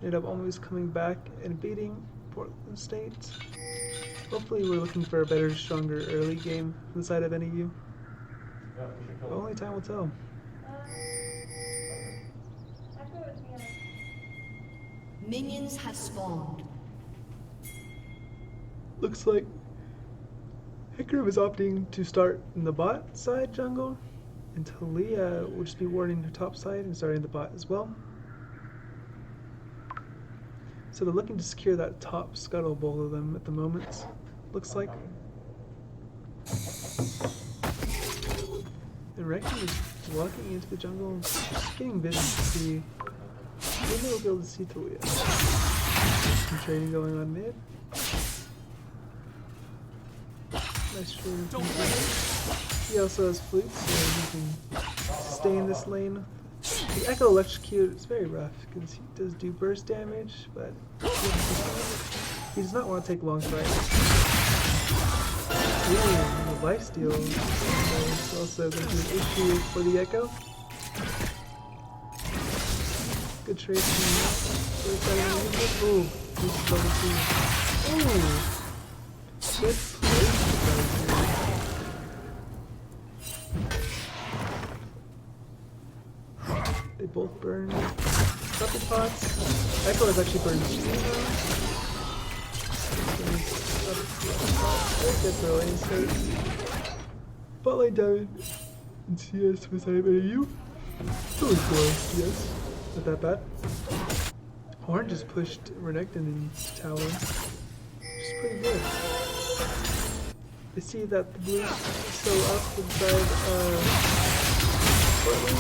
Ended up almost coming back and beating Portland State. Hopefully we're looking for a better, stronger early game for the side of NAU. Yeah, we should kill But only time will tell. I go with Vienna. Minions have spawned. Looks like Hecarim is opting to start in the bot side jungle, and Talia will just be warding her top side and starting the bot as well. So they're looking to secure that top scuttle, both of them at the moment, looks like. And Reckon is walking into the jungle, just getting vision to see. Maybe we'll be able to see Talia. Some trading going on mid. Nice trading from him. He also has flutes, so he can stay in this lane. The Echo Electrocute is very rough because he does do burst damage, but he does not want to take long fights. Ooh, the lifesteal is also going to be an issue for the Echo. Good trade from that. Ooh, he's level 2. Ooh, good play. They both burn couple pots. Echo has actually burned 2 now. Very good for lane state. Bot lane damage and CS with NAU. Really close, yes. Not that bad. Horn just pushed Renekton in tower. Which is pretty good. I see that the blues are still up inside Portland.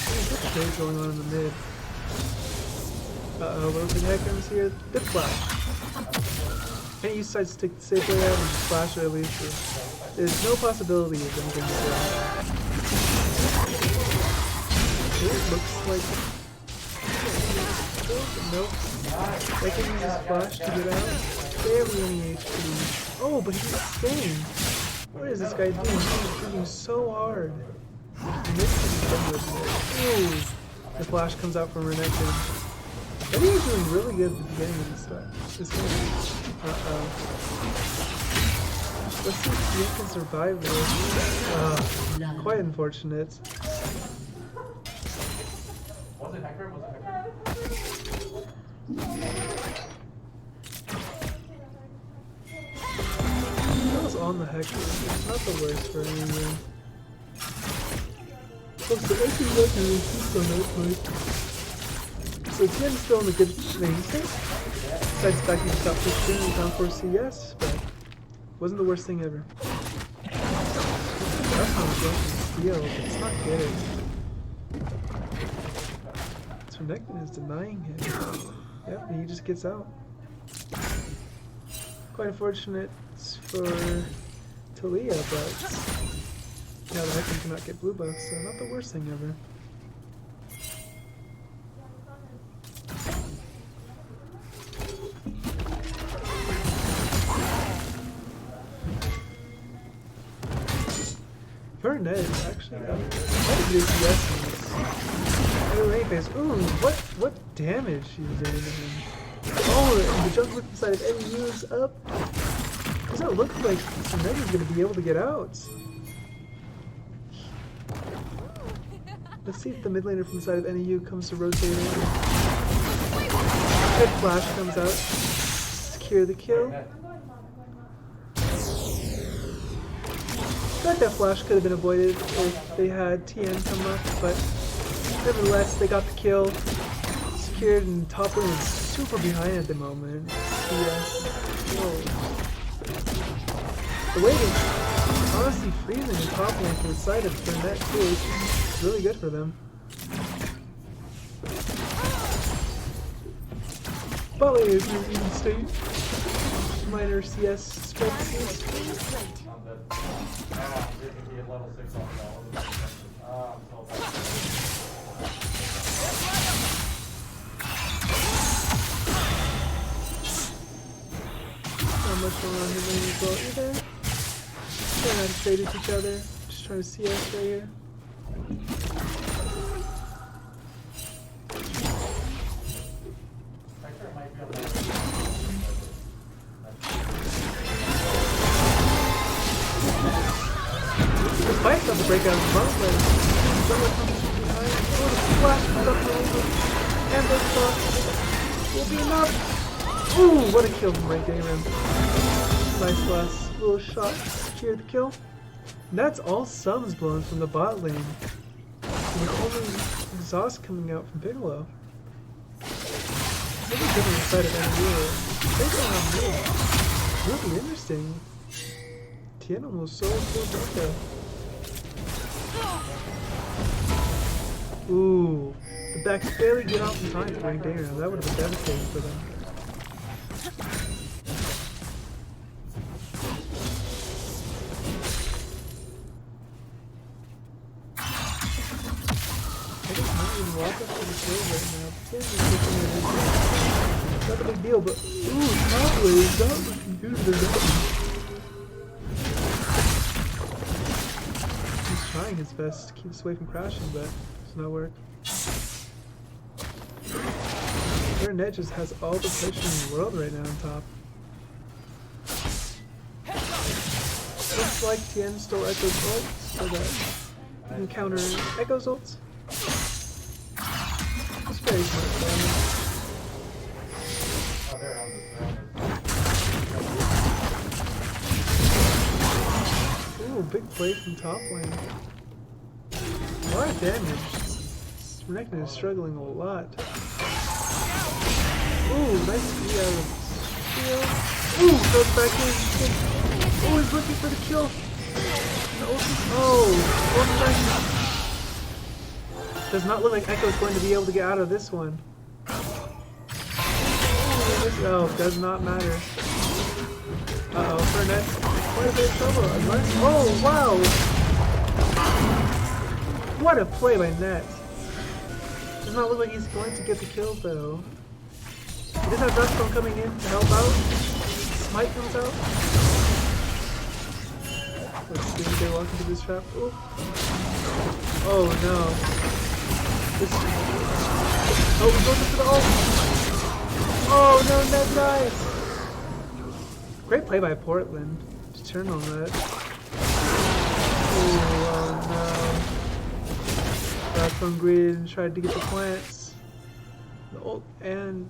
There's a trade going on in the mid. Uh-oh, what the heck comes here? Good flash. And you decide to take the safe way out and just flash early, so there's no possibility of them getting down. It looks like... Nope. I can use his flash to get out. Barely any HP. Oh, but he's staying. What is this guy doing? He's shooting so hard. Ooh, the flash comes out from Renekton. I think he's doing really good at the beginning of this game. Let's see if he can survive this. Quite unfortunate. Was it Hecarim? Was it Hecarim? That was on the Hecarim. It's not the worst for anyone. So actually lucky is on that point. So Tien's still in a good lane state. Besides the fact he just got pushed in and down for CS, but wasn't the worst thing ever. That's how it's going to steal, but it's not good. So Renekton is denying him. Yep, and he just gets out. Quite unfortunate for Talia, but yeah, the Hecarim cannot get blue buffs, so not the worst thing ever. Burnett is actually quite a good CS in this. New lane phase. Ooh, what damage she's doing to him. Oh, and the jump look inside of NAU's up. Does that look like Renekton's gonna be able to get out? Let's see if the mid laner from the side of NAU comes to rotate in. Good flash comes out. Secure the kill. I feel like that flash could have been avoided if they had TN come up, but nevertheless, they got the kill. Secured, and top lane is super behind at the moment. Yes. The wave is honestly freezing the top lane for the side of Burnett too. It's really good for them. Bot lane is in even state. Minor CS discrepancies. Level 6 on the I'm so bad. Not much going on here as well either. Trying not to trade with each other. Just trying to see us right here. Hector might be on the Spike's on the breakout of the front, but someone comes behind. Oh, the flash comes up the over. And the will be enough. Ooh, what a kill from right there. Nice last little shot to secure the kill. And that's all subs blown from the bot lane. With only exhaust coming out from Piccolo. Maybe different side of NAU. Based on me. Will be interesting. Tien almost so cool. Ooh, the backs barely get off in time to bring down. That would have been devastating for them. I just might even walk up to the kill right now. Tien is looking at it. Not a big deal, but ooh, top lane is not looking good for them. He's trying his best to keep us away from crashing, but it's not work. Their net just has all the pressure in the world right now on top. Looks like Tien stole Echo's ult so that he can counter Echo's ults. It's very smart. Ooh, big play from top lane. A lot of damage. Renekton is struggling a lot. Ooh, nice speed out of shield. Ooh, goes back in. Oh, he's looking for the kill. Oh, does not look like Echo's going to be able to get out of this one. Oh, does not matter. Uh-oh, Fernet's quite a bit of trouble. Unless, oh, wow! What a play by Net. Does not look like he's going to get the kill, though. He does have Duststone coming in to help out. Smite comes out. Let's see if they walk into this trap. Ooh. Oh, no. This... Oh, we're going for the ult! Oh no, Ned dies! Great play by Portland to turn on that. Ooh, oh no. Back from Grid and tried to get the plants. The ult and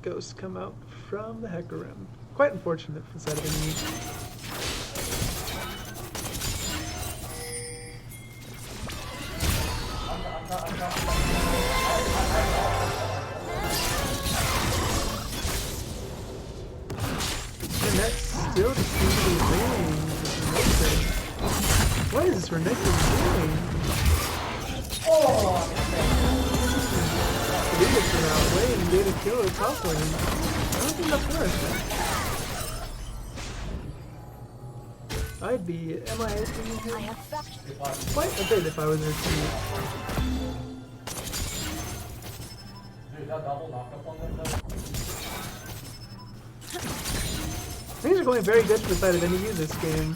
Ghost come out from the Hecker Rim. Quite unfortunate for the side of enemy. Still just seems to be winning. What is this Renekton doing? Oh! Leaders are out way and get a kill at top lane. I don't think that's worth. I'd be MIA here quite a bit if I was their team. Dude, that double knockup on them though? Things are going very good for the side of NAU this game.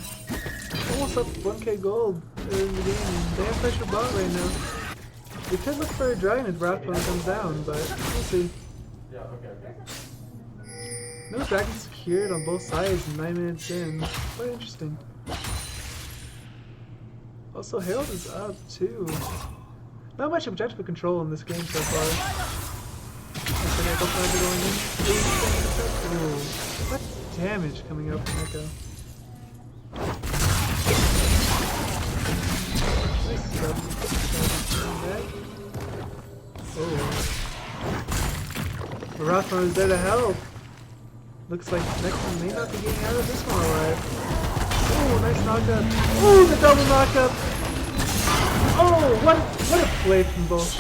Almost up 1k gold in the game. They have pressure bot right now. We could look for a dragon if Wrathbone comes down, but we'll see. Yeah, okay. No dragon secured on both sides 9 minutes in. Quite interesting. Also, Herald is up too. Not much objective control in this game so far. Ooh, what damage coming out from Echo? Oh. Wrathbone is there to help. Looks like next one may not be getting out of this one alive. Oh, nice knockup. Oh, the double knockup. Oh, what a play from both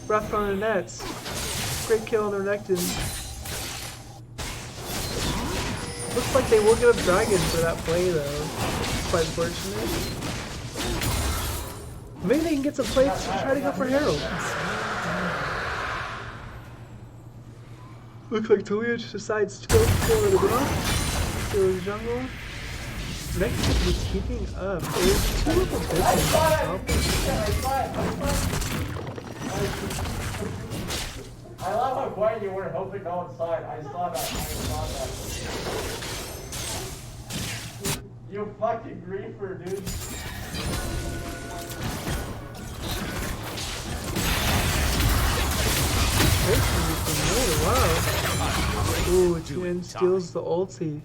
Wrathbone and Nets. Great kill on the Renekton. Looks like they will get a dragon for that play though. Quite fortunate. Maybe they can get some plays to try to go for Herald. Looks like Talia decides to go for the block. To the jungle. Renekton is keeping up. There's two little bits. I love how quiet you were hoping no inside. I saw that. You fucking griefer, dude. Wow. Ooh, Tien steals the ulti.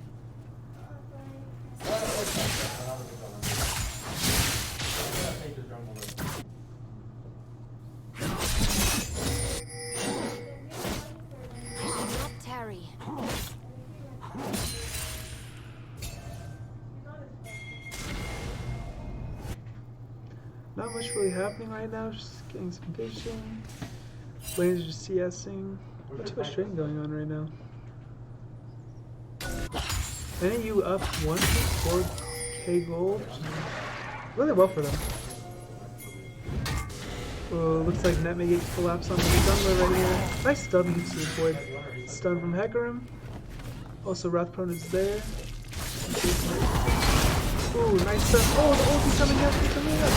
Not tarry. Not much really happening right now, just getting some vision. Lanes are just CSing. Not too much trading going on right now. NAU up 1.4k gold. Really well for them. Oh, looks like Net may get collapse on the jungler right here. Nice W to avoid stun from Hecarim. Also Wrath Prone is there. Ooh, nice stun. Oh, the ulti's coming up, it's coming up.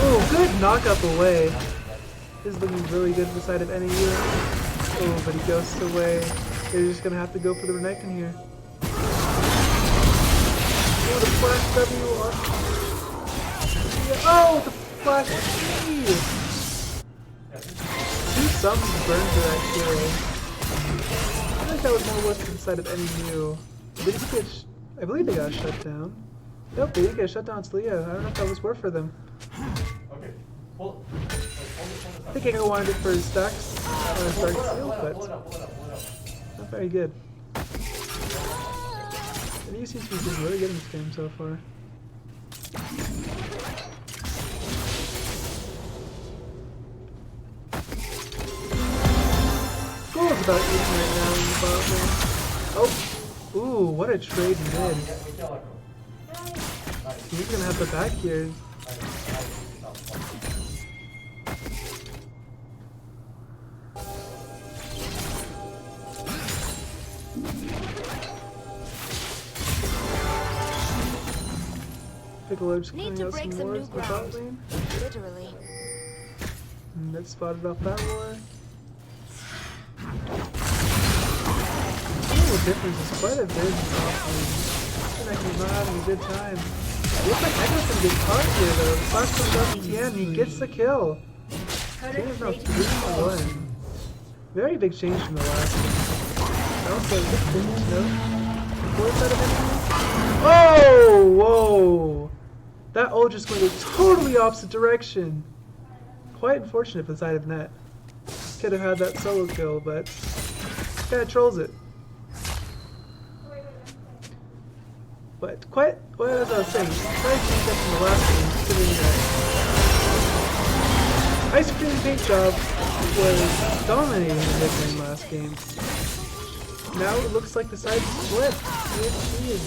Oh, good knock up away. This is looking really good for the side of NAU. Oh, but he goes away. They're just gonna have to go for the Renekton here. Oh, the flash W on. Oh, the flash E! Two summons burned for that kill. I think that was more worth for the side of NAU. Did he get I believe they got shut down. Nope, they didn't get shut down. It's Leo. I don't know if that was worth for them. Okay. Hold I think I wanted it for his stacks on his dark seal, but not very good. And he seems to be doing really good in this game so far. Gold's about even right now in the bot lane. Oh! Ooh, what a trade mid. He's gonna have the back here. Piccolo just Need cleaning to out break some some new wards in the bot ground. lane. Literally. And that's spotted off that war. The difference is quite a bit in the offlane. He's not having a good time. It looks like Echo's gonna get caught here though. The flash comes out to Tien, he gets the kill. Tien's now 3-1. Very big change from the last one. Also, good thing to note. Fourth side of enemy. Oh! Whoa! That ult just went a totally opposite direction. Quite unfortunate for the side of Net. Could have had that solo kill, but kinda trolls it. But quite, well, as I was saying, quite changed up from the last game, considering that Ice Cream Paint Job was dominating the mid lane last game. Now it looks like the sides split. EHG is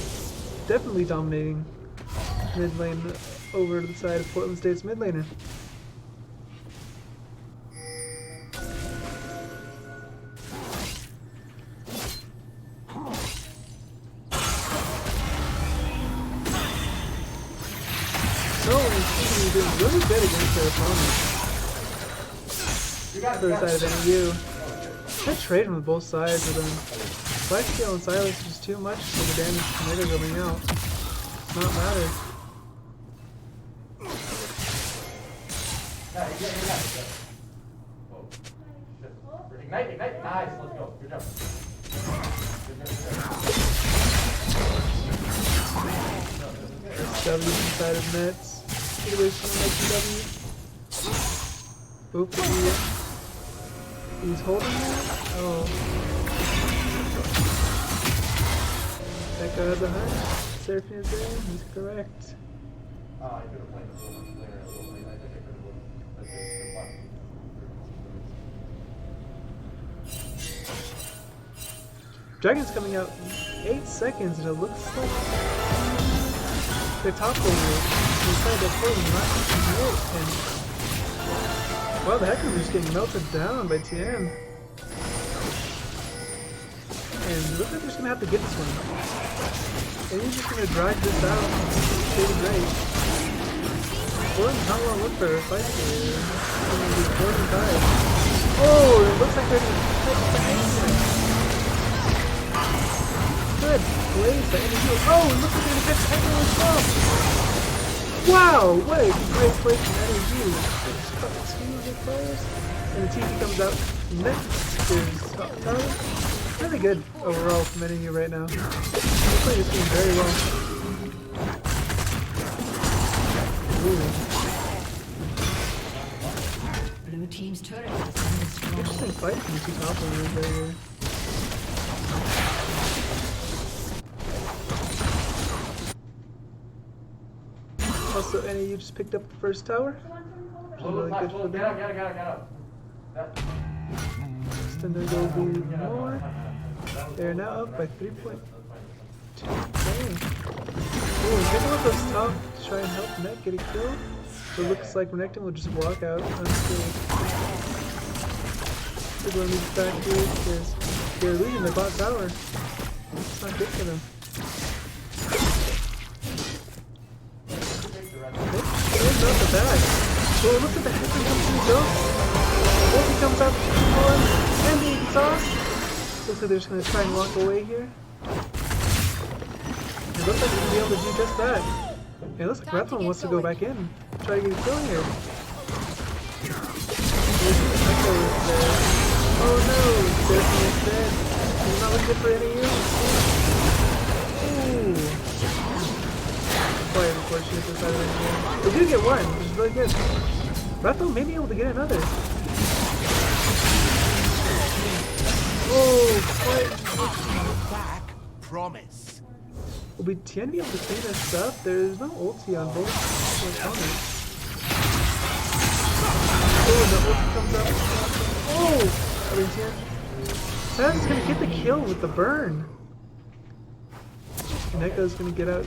definitely dominating mid lane over to the side of Portland State's mid laner. Doing really good against their opponents. For the side of NAU. Good trade from both sides of them. Lifesteal and Silas is just too much for the damage from Nigga going out. Does not matter. Ignite, ignite, nice, let's go. Good job. W inside of Nets. Get away from the W. Oop, he's holding it? Oh. Echo has a hunch. Seraphine is there. He's correct. I could have played the full player a little late. I think I could have looked at this. Dragon's coming out in 8 seconds, and it looks like their top laner inside the Portland not taking it, and wow, the Hecarim is just getting melted down by Tien. And it looks like they're just gonna have to get this one. And he's just gonna drag this out. It's great. Portland's not gonna look for a fight here. It's gonna be Portland died. Oh, it looks like they're gonna fight the Hecarim. Good plays by NAU. Oh, it looks like they're gonna catch Echo as well. Wow, what a great play from NAU. Two good players. And the TP comes out. Next is top tower. Really good overall from NAU right now. They're playing this game very well. Blue team's turret has been destroyed. Interesting fight from the two top laners right here. Also, NAU just picked up the first tower. Which is really good for them. Get out. Then there will be more. They're now up by 3.2. Ooh, take a look at those top to try and help Net get a kill. So it looks like Renekton will just walk out unscathed. People are moving back here because they're losing their bot tower. It's not good for them. There's not the back. Oh, look at the head that comes through Ghost. Ulti comes out and the exhaust. Looks like they're just going to try and walk away here. It looks like they're going to be able to do just that. It looks like Rathlon wants to go back in. Try to get a kill here. Echo is there. Oh no! Desmond is dead. He's not looking good for NAU. Ooh. Quite unfortunate this side of NAU. They do get one, which is really good. Rathlon may be able to get another. Oh, quite. Back, promise. Will be Tien be able to clean this up? There's no ulti on both opponents. Oh, the ulti comes up. Oh! I mean, Tien. Taz's gonna get the kill with the burn. And Echo's gonna get out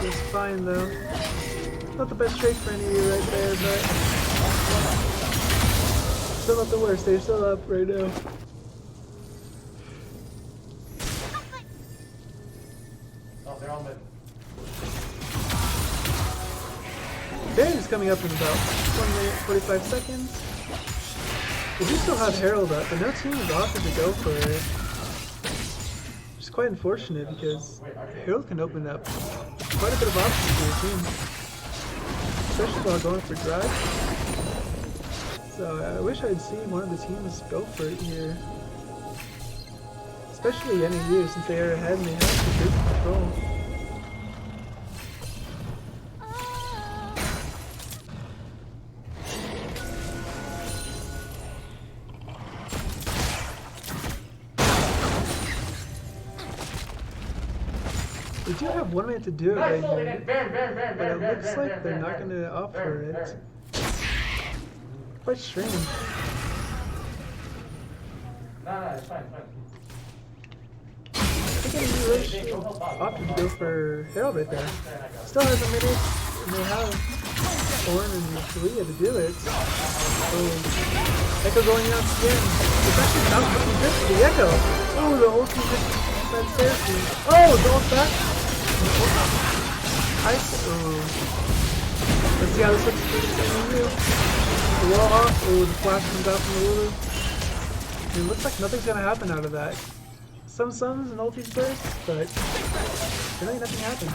just fine though. Not the best trade for any of you right there, but still not the worst. They're still up right now. They're all mid. Baron is coming up in about 1 minute, 45 seconds. We do still have Herald up, but no team is offered to go for it. Which is quite unfortunate because Herald can open up quite a bit of options for your team. Especially while going for drag. So I wish I'd seen one of the teams go for it here. Especially NAU since they are ahead and they have some good control. We do have 1 minute to do it right here, but it looks like they're not going to offer it. Quite strange. No, it's fine. I think NAU really should opted to go for Herald right there. Still has a minute, and they have Ornn and Talia to do it. Oh, Echo going out again. It's actually not looking good for the Echo. Oh, the ulti just inside Cersei. Oh, the ult back. Let's see how this looks for NAU. The wall off. Oh, the flash comes out from the Lulu. It looks like nothing's gonna happen out of that. Some suns and ultis burst, but really nothing happened.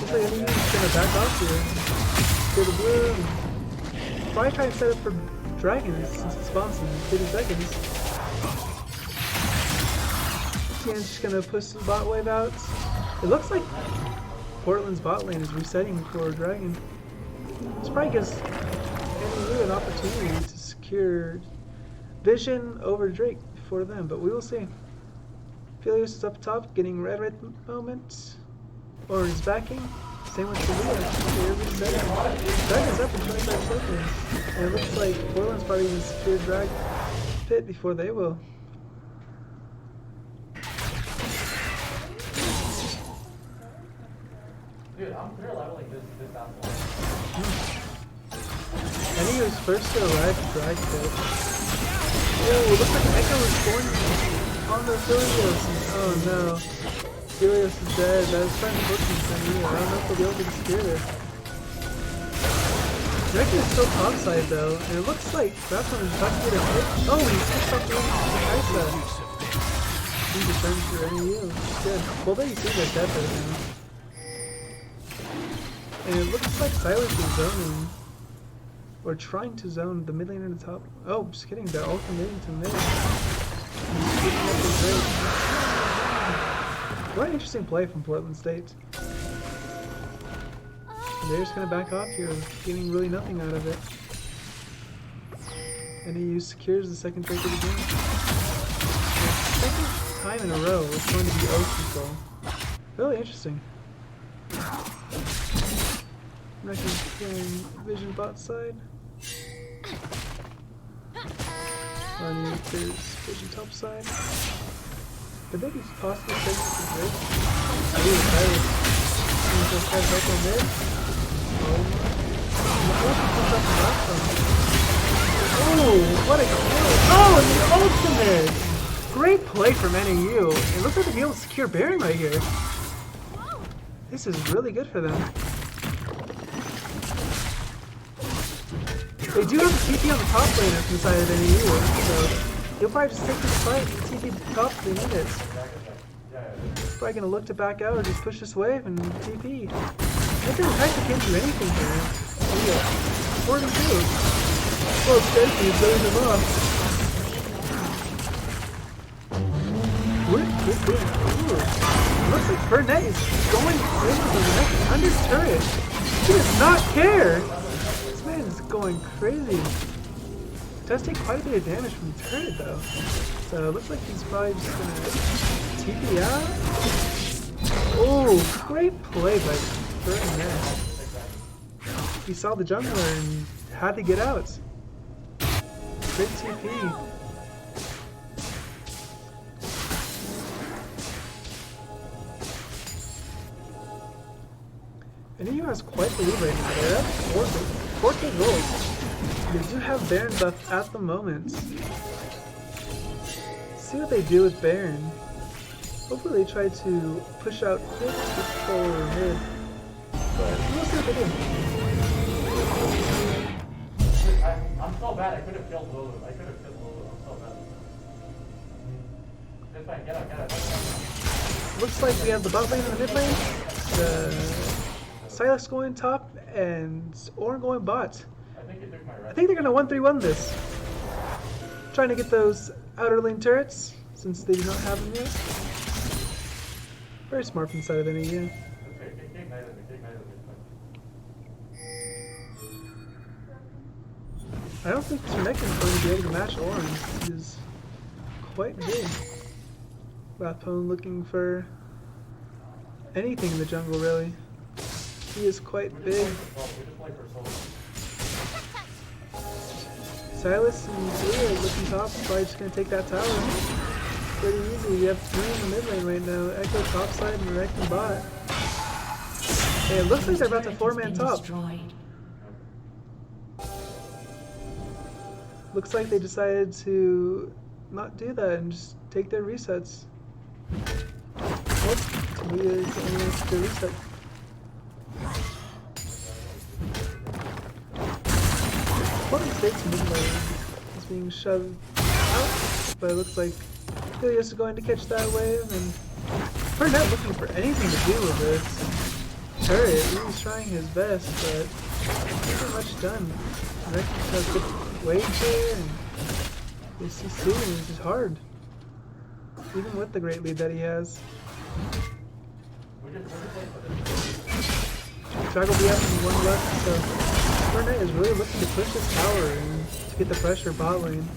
Looks like NAU's gonna back off here. Go to blue. Probably try and set up for dragons since it spawns in 30 seconds. Tien's just gonna push the bot wave out. It looks like Portland's bot lane is resetting for dragon. This probably gives NAU an opportunity to secure Vision over Drake for them, but we will see. Philios is up top, getting red right moment. Or is backing. Same with Talia. They're resetting. Dragon's up in 25 seconds. And it looks like Portland's probably going to secure Drag Pit before they will. Dude, I'm clear leveling this basketball. NAU was first to arrive at Drag Pit. Oh, it looks like Echo is born on the Philios. Oh no. Philios is dead. That was trying to book him for NAU. I don't know if they'll be able to secure it. Dragon is still topside though, and it looks like Rathlon is about to get a hit. Oh, he switched off the Kaisa. He returns for NAU. Good. Well, they see they're dead right now. And it looks like Silas is zoning. Or trying to zone the mid lane and the top. Oh, just kidding. They're all committing to mid. What an interesting play from Portland State. And they're just going to back off here, getting really nothing out of it. NAU secures the second break of the game. Second time in a row, it's going to be O control. Really interesting. Reckon clearing vision bot side. Running clears vision top side. Could they be possibly taking some break? Ooh, nice. Just head back on mid. Oh what a kill! Oh, and the ultimate! Great play from NAU. It looks like they'll be able to secure Baron right here. This is really good for them. They do have a TP on the top laner from the side of NAU, so he'll probably just take this fight and TP top if they need it. He's probably going to look to back out or just push this wave and TP. I think the Titan can't do anything here. Yeah. 42. Oh, Stacy is blowing them off. What? Looks like Burnett is going into the next under turret. He does not care. This man is going crazy. Does take quite a bit of damage from the turret though. So it looks like he's probably just gonna TP out. Oh, great play by Burnett. He saw the jungler and had to get out. Great TP. NAU has quite the lead right now. They're at 4K gold. They do have Baron buff at the moment. See what they do with Baron. Hopefully they try to push out quick for mid. But we'll see what they do. I'm so bad. I could have killed Lulu. I'm so bad. It's fine. Get out. Looks like we have the bot lane and the mid lane. Silas going top and Ornn going bot. I think he took my red. I think they're going to 1-3-1 this. Trying to get those outer lane turrets since they do not have them yet. Very smart from the side of NAU. Okay, ignite him. I don't think Renekton is going to be able to match Ornn. He is quite big. Rathbone looking for anything in the jungle, really. He is quite big. Silas and Blue are looking top. Probably just going to take that tower. Pretty easy. We have 3 in the mid lane right now. Echo top side and Renekton bot. Hey, it looks like they're about to 4-man top. Looks like they decided to not do that and just take their resets. What? Talia is only the reset. Portland State's mid lane is being shoved out, but it looks like Helios is going to catch that wave, and we're not looking for anything to do with this turret. He's trying his best, but not much done. Rex has good waves here, and this CC is just hard, even with the great lead that he has. Drag will be up in 1 left, so Burnett is really looking to push this tower and to get the pressure bot lane.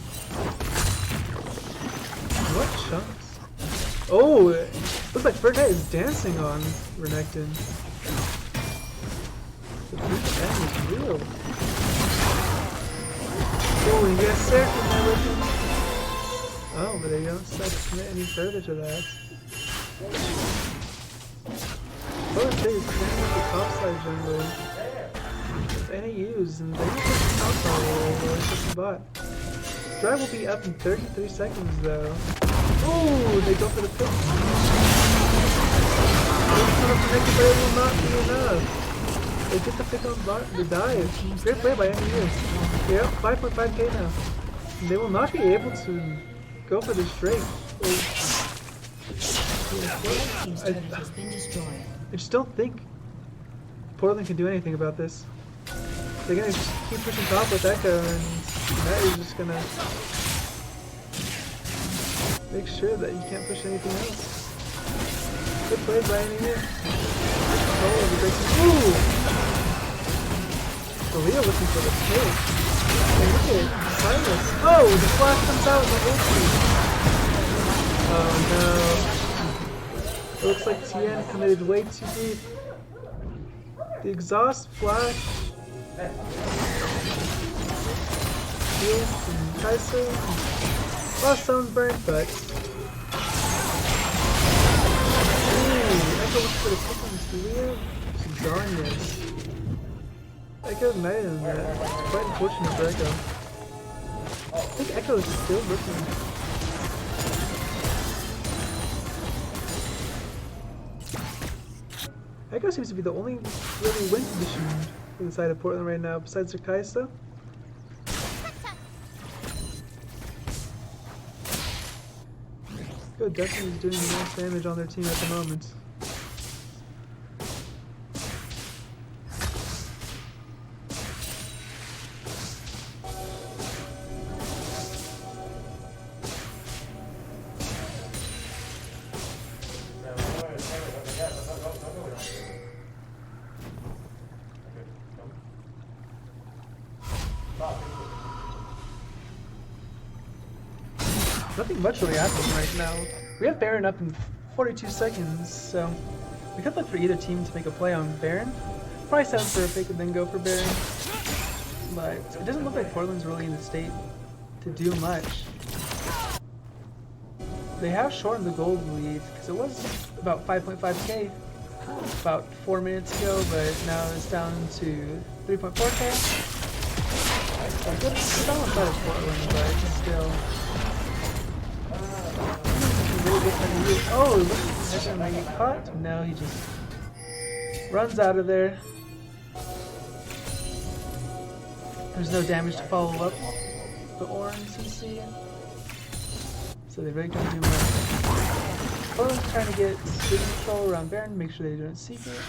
What chunks? Oh, it looks like Burnett is dancing on Renekton. The deep end is real. Oh, yes sir, can I listen? Oh, but they don't decide to commit any further to that. Portland State is clearing up the top side jungle. With NAUs, and they don't take the top side or just the bot. Drive will be up in 33 seconds though. Oh, they go for the pick. But it will not be enough. They get the pick on bot, the dive. Great play by NAU. They're up 5.5k now. And they will not be able to go for this Drake. I just don't think Portland can do anything about this. They're gonna just keep pushing top with Echo, and that is just gonna make sure that you can't push anything else. Good play by NAU. Control of the breaking. Ooh! So Leo looking for the kill. And look at Silas. Oh, the flash comes out with the ulti. Oh no. It looks like Tien committed way too deep. The exhaust flash. Heal from Kai'Sa. Lost Sunburn, but. Ooh, Echo looks for the kick on Leo. Zarnias. Echo's knighted in that. It's quite unfortunate for Echo. I think Echo is still looking. Echo seems to be the only really win condition for the side of Portland right now, besides their Kai'Sa. Echo definitely is doing the most damage on their team at the moment. Nothing much really happening right now. We have Baron up in 42 seconds, so we could look for either team to make a play on Baron. Probably settle for a pick and then go for Baron. But it doesn't look like Portland's really in the state to do much. They have shortened the gold lead, because it was about 5.5k about 4 minutes ago, but now it's down to 3.4k. So good on the side of Portland, but still. Really good time to use. Oh, look, he's gonna get caught. No, he just runs out of there. There's no damage to follow up the orange CC. So they really don't do much. Portland's trying to get good control around Baron, make sure they don't seek it.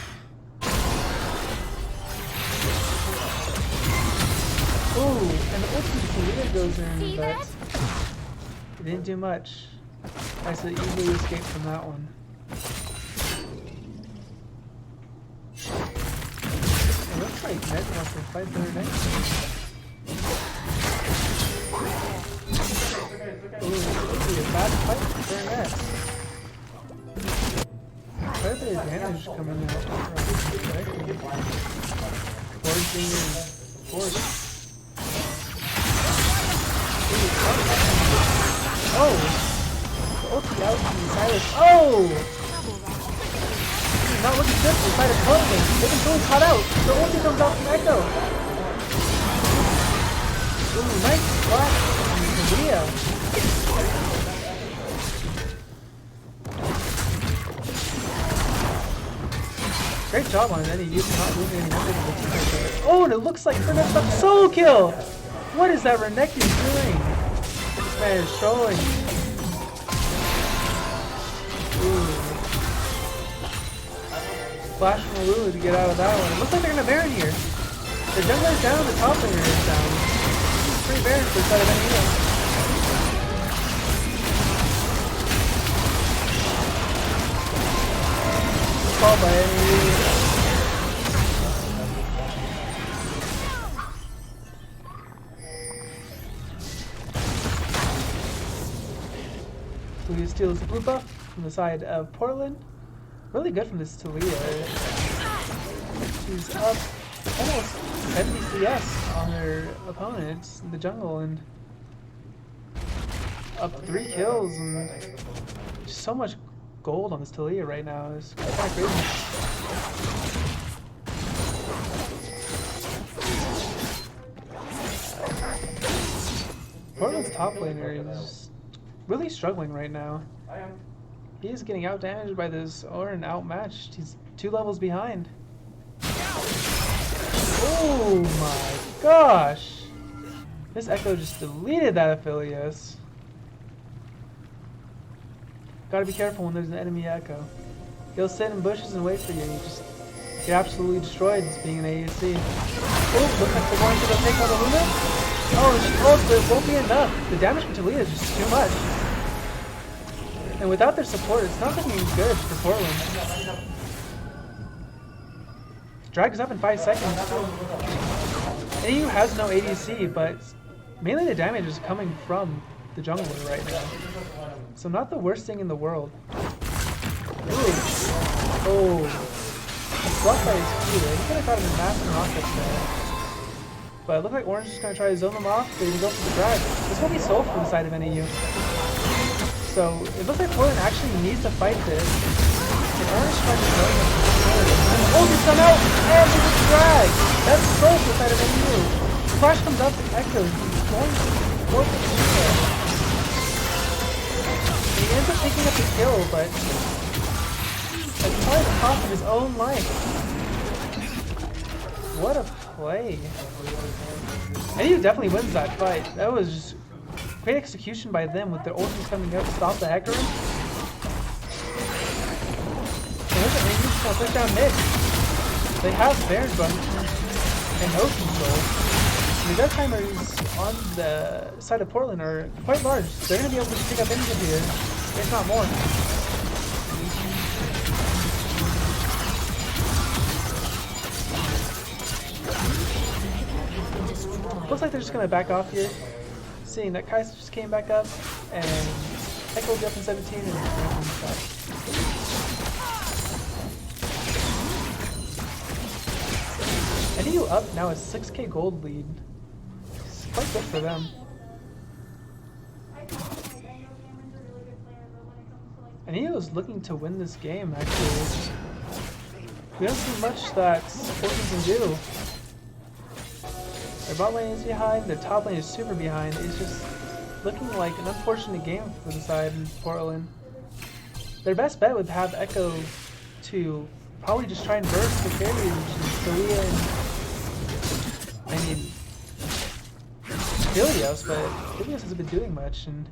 Oh, and the ultimate Kalita goes in, but it didn't do much. I so easily escaped from that one. It looks like Ned wants to fight their next. Ooh, this could be a bad fight for Ned. Quite a bit of damage coming out from forging and force. Oh! Ulti out from Silas. Oh! Not looking good for the side of Portland. They've been totally caught out. The ulti comes out from Echo. Ooh, nice flash from Leo. Great job on NAU not losing any numbers of the team. Oh, and it looks like Fernand's up solo kill! What is that Renekton doing? This man is trolling. Flash from Lulu to get out of that one. It looks like they're gonna Baron here. The jungler's down, the top laner is down. Pretty Baron for the side of NAU. Called by NAU. Talia steals the blue buff from the side of Portland. Really good from this Talia. She's up almost 70 CS on her opponent in the jungle and up 3 kills and just so much gold on this Talia right now. It's kind of crazy. Portland's top laner is really struggling right now. He is getting out damaged by this Orin outmatched. He's 2 levels behind. Oh my gosh! This Echo just deleted that Aphelios. Gotta be careful when there's an enemy Echo. He'll sit in bushes and wait for you. You just get absolutely destroyed as being an AUC. Oh, looks like they're going to go take out Luna. Oh, she ults, but it won't be enough. The damage from Talia is just too much. And without their support, it's not looking good for Portland. Drags up in 5 seconds. NAU has no ADC, but mainly the damage is coming from the jungler right now. So not the worst thing in the world. Ooh. Oh. He's blocked by his Q. He could have got him a massive knockup there. But it looks like Orange is going to try to zone them off. They're going to go for the drag. This will be sold from the side of NAU. So it looks like Portland actually needs to fight this. And Orange is trying to zone them. And the ult is come out! And there's a drag! That's sold from the side of NAU. Flash comes up to Echo. He's going to go for the kill. He ends up picking up the kill, but at probably the cost of his own life. What a play. NAU definitely wins that fight. That was just great execution by them with their ultimates coming up to stop the Hecarim. And look at NAU just gonna push down mid. They have Baron Bun and no control. The death timers on the side of Portland are quite large. They're going to be able to pick up anything here, if not more. Looks like they're just going to back off here, seeing that Kai'Sa just came back up, and Echo will be up in 17 and Brandon back. NAU up now is 6k gold lead. It's quite good for them. I know Cameron's a really good player, but when it comes to like NAU is looking to win this game, actually. We don't see much that Portland can do. Their bot lane is behind, their top lane is super behind. It's just looking like an unfortunate game for the side in Portland. Their best bet would have Echo to probably just try and burst the carries, which is Talia and Helios, but Helios hasn't been doing much, and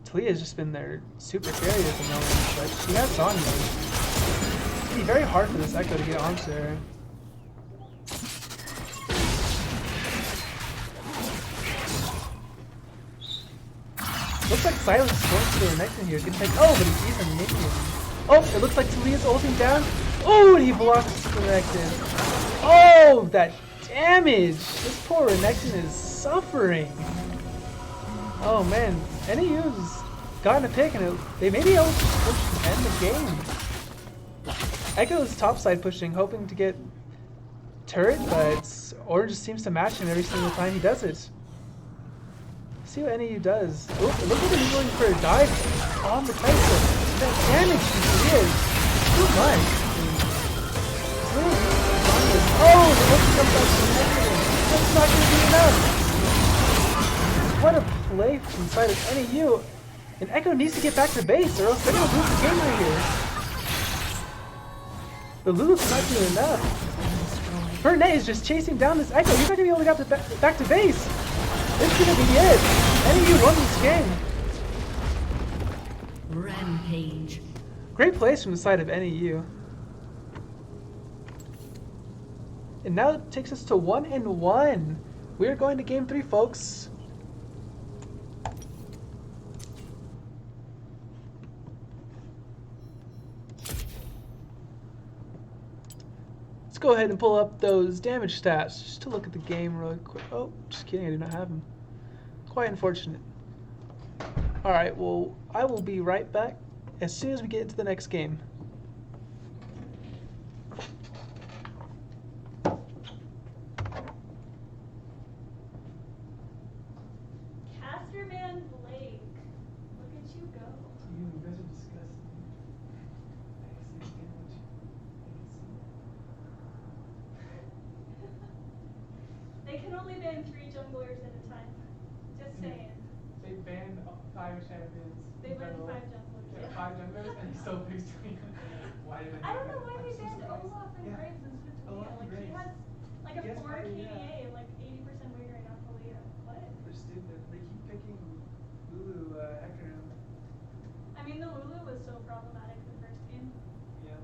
Talia has just been their super carry at the moment, but she has Sonya. It's going to be very hard for this Echo to get onto her. Looks like Silas is going to the next one here. Gonna take, oh, but he's a minion. Oh, it looks like Talia's ulting down. Oh, and he blocks the Renekton. Oh, that damage! This poor Renekton is suffering. Oh man, NAU's gotten a pick, and they may be able to end the game. Echo's topside pushing, hoping to get turret, but Orange just seems to match him every single time he does it. See what NAU does. Oh, it looks like he's going for a dive on the Kai'Sa. That damage he is too much. Oh, the ult comes out to the Hecarim. That's not going to be enough. What a play from the side of NAU. And Echo needs to get back to base, or else they're going to lose the game right here. The Lulu's not doing enough. Fernet is just chasing down this Echo. He's not going to be able to get back to base. This is gonna be it! NAU won this game! Rampage. Great plays from the side of NAU. And now it takes us to 1-1. We are going to game 3, folks. Let's go ahead and pull up those damage stats just to look at the game really quick. Oh, just kidding, I do not have them. Quite unfortunate. Alright, well, I will be right back as soon as we get into the next game. Casterman Blake. Look at you go. You guys are disgusting. They can only ban 3 junglers at a time. Just saying. They banned 5 champions. They banned 5 junglers. Yeah, 5 junglers, and he still picks me. Why did I don't know why they banned Olaf and Graves instead of Talia. Olaf and Like, he Graves. has like a He has 4 high, KDA yeah. and like 80% win rate on Talia. What? They're stupid. They keep picking Lulu Hecarim. I mean, the Lulu was so problematic the first game. Yeah.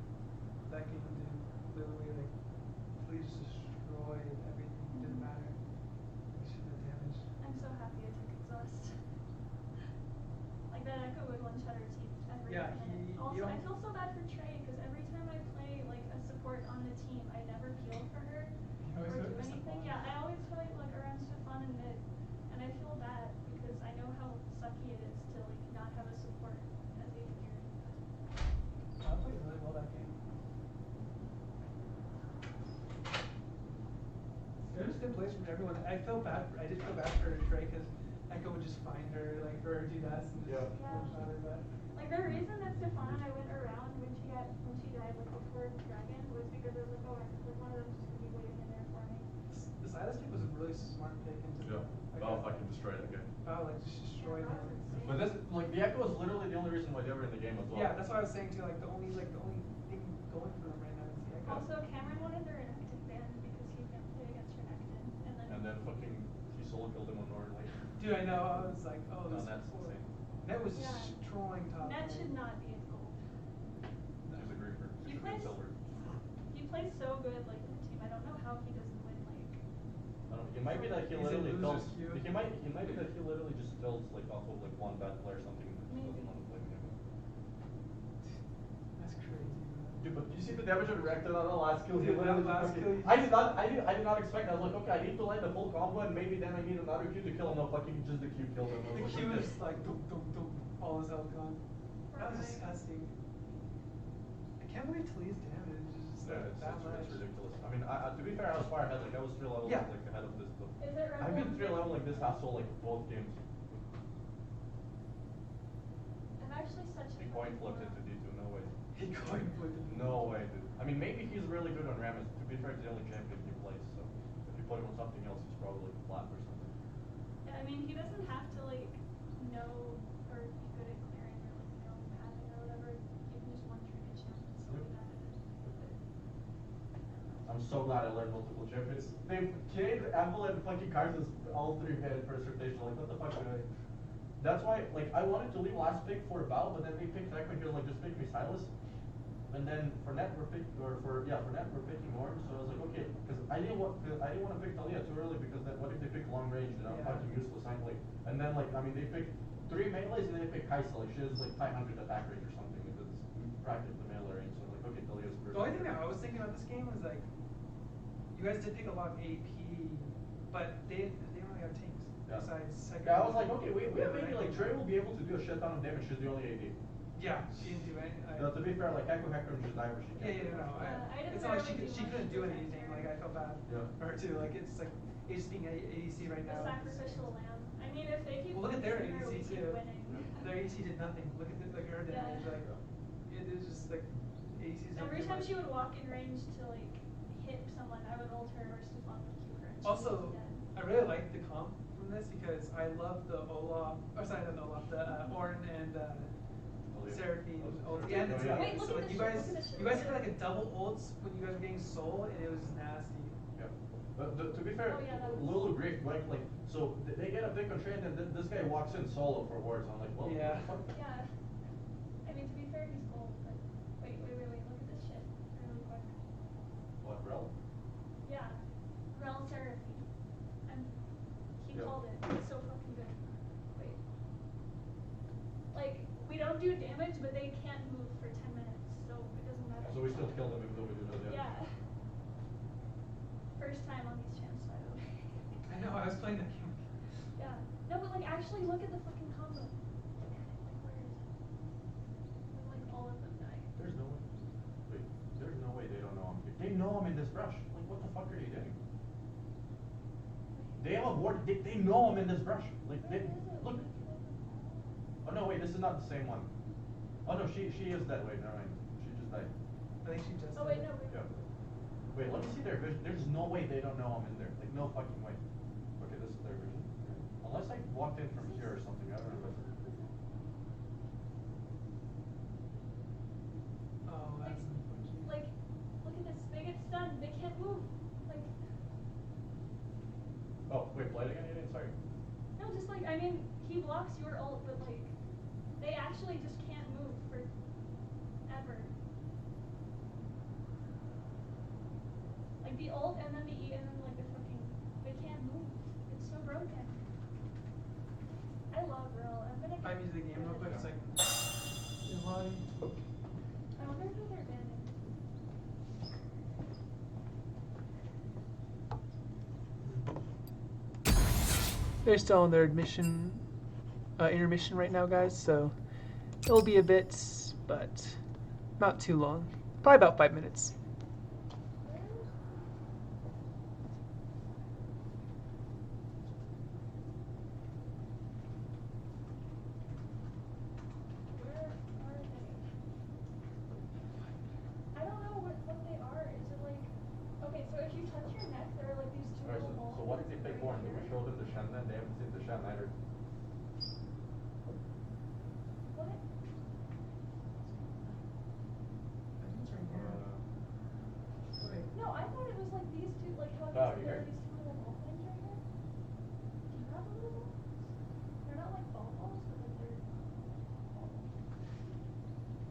That game did Lulu completely just destroyed everything. It didn't matter. He should have damage. I'm so happy I took exhaust. Like that echo would one-shot our team every Yeah, minute. you Also, I don't- feel so bad for Trey because every time I play like a support on the team, I never heal for her You always or go do for anything. Stefan. Yeah, I always play like around Stefan and mid, and I feel bad because I know how sucky it is to like not have a support as a carry. I played really well that game. It was a good place for everyone. I did feel bad for Trey because Echo would just find her, like, for her DDS and just Yeah. one-shot her back. Like the reason that Stefan and I went around when she died like before Dragon was because I was like, oh, like one of them's just gonna be waiting in there for me. The Silas pick was a really smart pick into Yeah. Val fucking destroyed that game. Val, like, just destroyed Yeah, that was him. insane. But this, like, the Echo is literally the only reason why they were in the game as well. Yeah, that's what I was saying too. Like the only thing going for them right now is the Echo. Also, Cameron wanted their Renekton banned because he can't play against Renekton, And then fucking he solo killed him on Northern Light. Dude, I know. I was like, oh, No, this that's poor- insane. That was Yeah. destroying top. Net lane. should not be in gold. He's a griefer. He He's a plays- silver. He plays so good like in the team. I don't know how he doesn't win like. I don't know. It might be that he He's a literally loser tilts. queue. It might be that he literally just tilts like off of like one bad player or something and just Maybe. doesn't want to play with him. That's crazy. Man. Dude, but did you see the damage of Rector on the last kill? He Dude, literally that last fucking- kill, you I did not expect that. I was like, okay, I need to land a full combo and maybe then I need another Q to kill him. No, fucking just the Q killed him. I The was Q like, was like, dum, dum, dum, all his health gone. That was Right. disgusting. I can't believe Talia's damage is just Yeah, like that much. it's ridiculous. I mean, to be fair, I was far ahead. Like I was 3 levels Yeah. like ahead of this. But Is it I've been Red 3 Bull? level like this hassle like both games. I'm actually such a. He coin fucking flipped moron. into D2. No way. He coin flipped him. No way, dude. I mean, maybe he's really good on Rammus. To be fair, he's the only champion he plays. So if you put him on something else, he's probably like flat or something. Yeah, I mean, he doesn't have to like know or be good at clearing or like know pathing or whatever. He can just one trick a champ and still be bad at it. I'm so glad I learned multiple champions. They Cade, Apple, and fucking Karsus all 3 made first rotation. Like, what the fuck am I doing? That's why, like, I wanted to leave last pick for Bao, but then they picked Echo and he was like, just pick me Silas. And then for Net we're picking, for Net we're picking Orm. So I was like, okay, because I didn't want to pick Talia too early because then what if they pick long range and I'm Yeah. fucking useless. I'm like, and then like, I mean, they picked 3 melees and then they picked Kaisa. Like, she has like 500 attack rate or something. Like, it's practically melee range. So I'm like, okay, Talia's The only thing that I was thinking about this game was like, you guys did pick a lot of AP, but they didn't really have tanks Yeah. besides second. Yeah, I was like, okay, we have maybe like Trey will be able to do a shit ton of damage. She's the only AD. Yeah, she didn't do any. No, to be fair, like Echo Hector just died where she Yeah, can't. no. I didn't It's not like really she do couldn't much do defense anything. there. Like I felt bad Yeah. for her too. Like it's like Ace being ADC right The now. sacrificial lamb. I mean, if they keep Well, look at their picking her, we ADC keep too. winning. Their ADC did nothing. Look at like her damage. Yeah. Like it is just like ADC's don't Every do time much. she would walk in range to like hit someone, I would ult her or Stefan would Q her. And she Also, would be dead. I really like the comp from this because I love the Olaf, or sorry, not the Olaf, the Ornn and Seraphine ult. Yeah, and the Oh, yeah. Wait, Talia. look So at like this you shit, guys, look at this shit, you guys look had at like a double ults when you guys were getting soul, and it was just nasty. Yeah. But to be fair, Oh, yeah, that was- Lulu Grief, like, so they get a pick on Trey and then this guy walks in solo for wards. I'm like, well, Yeah. what the fuck? Yeah. I mean, to be fair, he's gold, but wait. Look at this shit really quick. What, Rel? Yeah. Rel Seraphine. He Yeah. called it. It's so fucking good. Wait. Like, we don't do damage, but they can't move for 10 minutes, so it doesn't matter. So we still kill them even though we do no damage. Yeah. First time on these champs, by the way. I know. I was playing that game. Yeah. No, but like, actually, look at the fucking combo. Like, where is it? And, like, all of them die. There's no way. Wait, there's no way they don't know I'm here. They know I'm in this brush. Like, what the fuck are they doing? They have a ward. They know I'm in this brush. Like, Where they, is it? look. Oh no, wait, this is not the same one. Oh no, she is dead. Wait, never mind. She just died. I think she just. Oh wait, no, wait. Yeah. Wait, let me see their vision. There's no way they don't know I'm in there. Like, no fucking way. Okay, this is their vision. Unless I walked in from here or something. I don't know. Oh, that's unfortunate. Like, look at this. They get stunned. They can't move. Like, Oh, wait, play it again, Aiden? Sorry. no, just like, I mean, he blocks your ult, but like, they actually just can't move for ever. Like, the ult They're still in their intermission right now, guys, so it'll be a bit, but not too long. Probably about 5 minutes. Where are they? I don't know what they are. Is it like, okay, so if you touch your neck, there are like these two Alright, little so balls. what did they pick right one? Did we here. show them the Shen then? They haven't seen the Shen either. What? No, I thought it was like these two, like how Oh, there are here. these two little ball things right here. Do you have a little balls? They're not like ball balls, but like they're.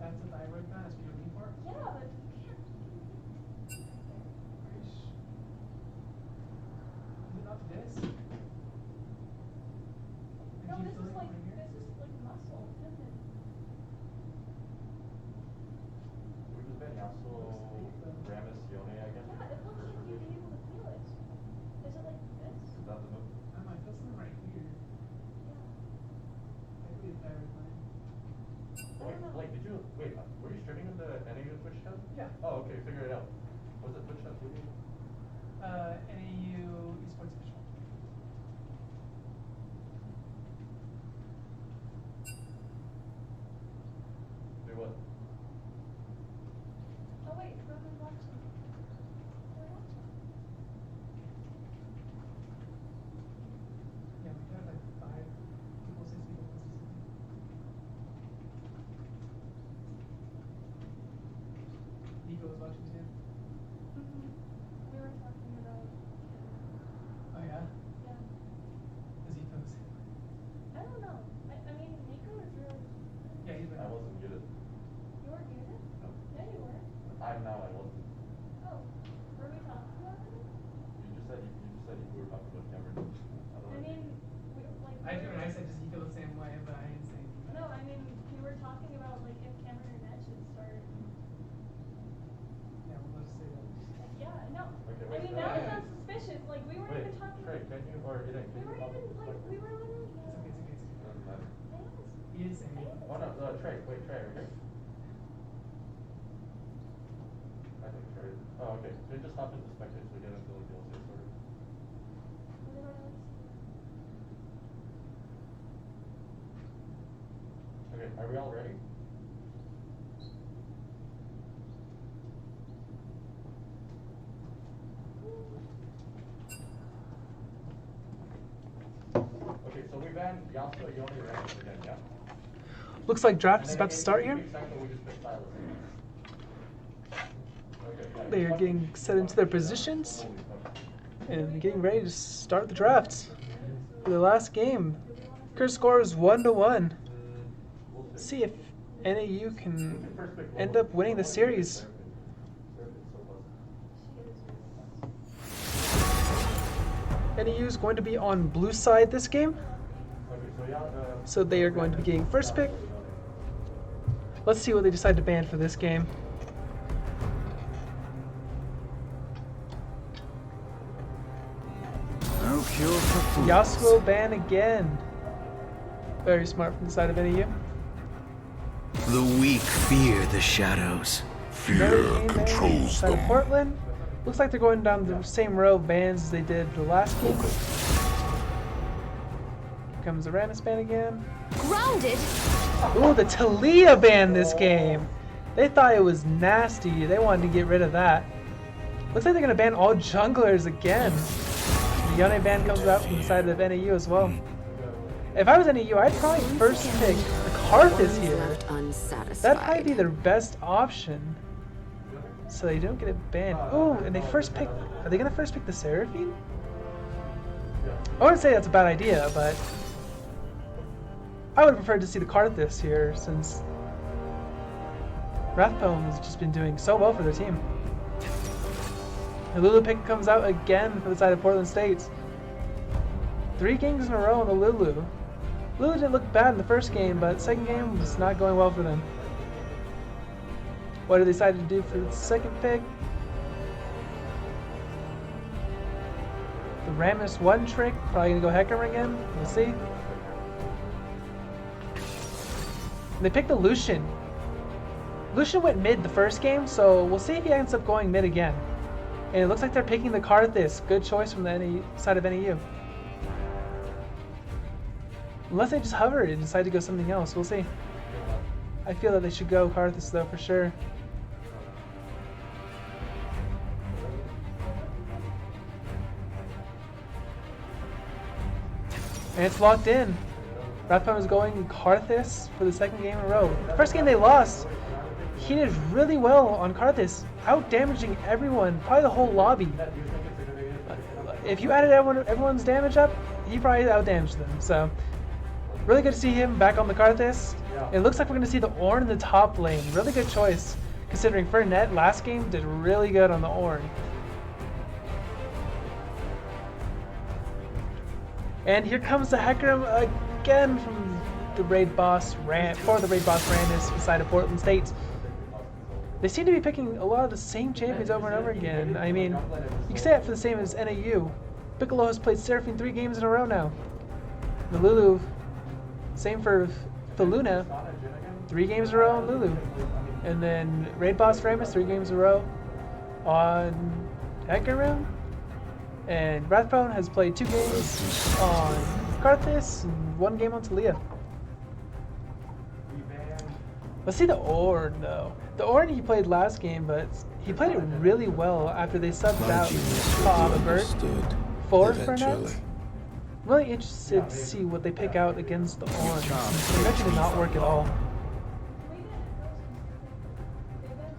That's a thyroid fan, that's what you're looking for? Yeah, but you can't. Is it not this? No, this is like muscle, tendon. We just been Yasuo, Rammus, Yone, I guess. Yeah, it looks like you'd be able to feel it. Is it like this? Is that the move? I might feel something right here. Yeah. That could be a thyroid gland. Wait, like, did you, wait, were you streaming on the NAU Twitch channel? Yeah. Oh, okay, figure it out. Was it Twitch channel? NAU Esports official. Do what? Oh wait, Roman's watching. They're watching. Yeah, we have like 5 people, 6 people, 6 people. Nico was watching too. We were talking about. Oh yeah? Yeah. Does he feel the same? I don't know. I mean, Nico is really. Yeah, he's I wasn't muted. You weren't muted? No. Yeah, you were. I'm now, I wasn't. Oh, were we talking about it? You just said you were talking about Cameron. I mean, we like. I do, and I said, does he feel the same way? But I didn't say anything. No, I mean, we were talking about like if Cameron or Ned should start. Yeah, well, let's say that. Yeah, no. Okay, I wait, mean, no, now it I- sounds suspicious. Like we weren't Wait, even talking. Trey, can you, or Eden, We can you weren't talk? even like we were literally. It's okay, it's okay, it's okay. Doesn't matter. I am. He is saying I it. am. Oh no, Trey, wait, Trey, are you here? I think Trey. Oh, okay. So you just hop into spectate so we get into like the LCS order. What did I like Okay, are we all ready? Okay, so we banned Yasuo, Yone, Rammus again, yeah? Looks like draft And is then about to in start 2 here. weeks after, we just picked Silas. Okay, yeah, They are fuck- getting set into their positions and getting ready to start the draft. For the last game, current score is 1-1. We'll see. See if NAU can First pick, end up winning the series. NAU is going to be on blue side this game, Okay, so yeah, so they are going to be getting first pick. Let's see what they decide to ban for this game. No cure for fools. Yasuo ban again. Very smart from the side of NAU. The weak fear the shadows. Another Fear game controls side of them. Portland. Looks like they're going down the same row of bans as they did the last game. Here comes the Rammus ban again. Grounded. Ooh, the Talia ban this game. They thought it was nasty. They wanted to get rid of that. Looks like they're gonna ban all junglers again. The Yone ban comes out from the side of NAU as well. If I was NAU, I'd probably first pick the Karthus here. Left unsatisfied. That'd probably be their best option. So they don't get it banned. Ooh, and they first pick. Are they gonna first pick the Seraphine? I wouldn't say that's a bad idea, but I would have preferred to see the Karthus here since Rathbone has just been doing so well for their team. The Lulu pick comes out again for the side of Portland State. 3 games in a row on the Lulu. Lulu didn't look bad in the first game, but second game was not going well for them. What do they decide to do for the second pick? The Rammus one trick, probably gonna go Hecarim again. We'll see. And they picked the Lucian. Lucian went mid the first game, so we'll see if he ends up going mid again. And it looks like they're picking the Karthus. Good choice from the side of NAU. Unless they just hovered and decide to go something else. We'll see. I feel that they should go Karthus though for sure. And it's locked in. Rathbone is going Karthus for the second game in a row. The first game they lost, he did really well on Karthus, out damaging everyone, probably the whole lobby. If you added everyone's damage up, he probably out damaged them. So really good to see him back on the Karthus. It looks like we're going to see the Ornn in the top lane. Really good choice, considering Fernet last game did really good on the Ornn. And here comes the Hecarim again from the raid boss Rammus beside of Portland State. They seem to be picking a lot of the same champions over and over again. I mean, you can say that for the same as NAU. Piccolo has played Seraphine 3 games in a row now. The Lulu, same for Luna, 3 games in a row on Lulu. And then raid boss Rammus 3 games in a row on Hecarim. And Rathbone has played 2 games on Karthus and 1 game on Talia. Let's see the Ornn though. The Ornn he played last game, but he played it really well after they subbed out Bert for Fernet. Really interested to see what they pick out against the Ornn. They mentioned did not work at all.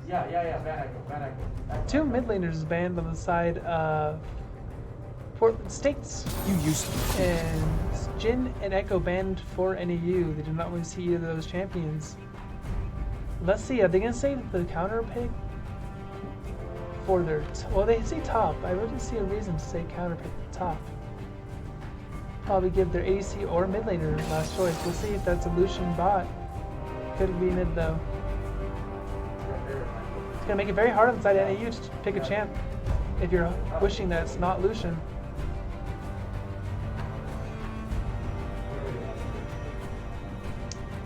Yeah, Van Echo. 2 mid laners banned on the side of Portland States. You used to. And Jin and Echo banned for NAU. They do not want to see either of those champions. Let's see, are they going to save the counter pick for their... well, they say top. I wouldn't see a reason to say counter pick top. Probably give their ADC or mid laner last choice. We'll see if that's a Lucian bot. Could be mid though. It's going to make it very hard on the side of NAU to pick a champ if you're wishing that it's not Lucian.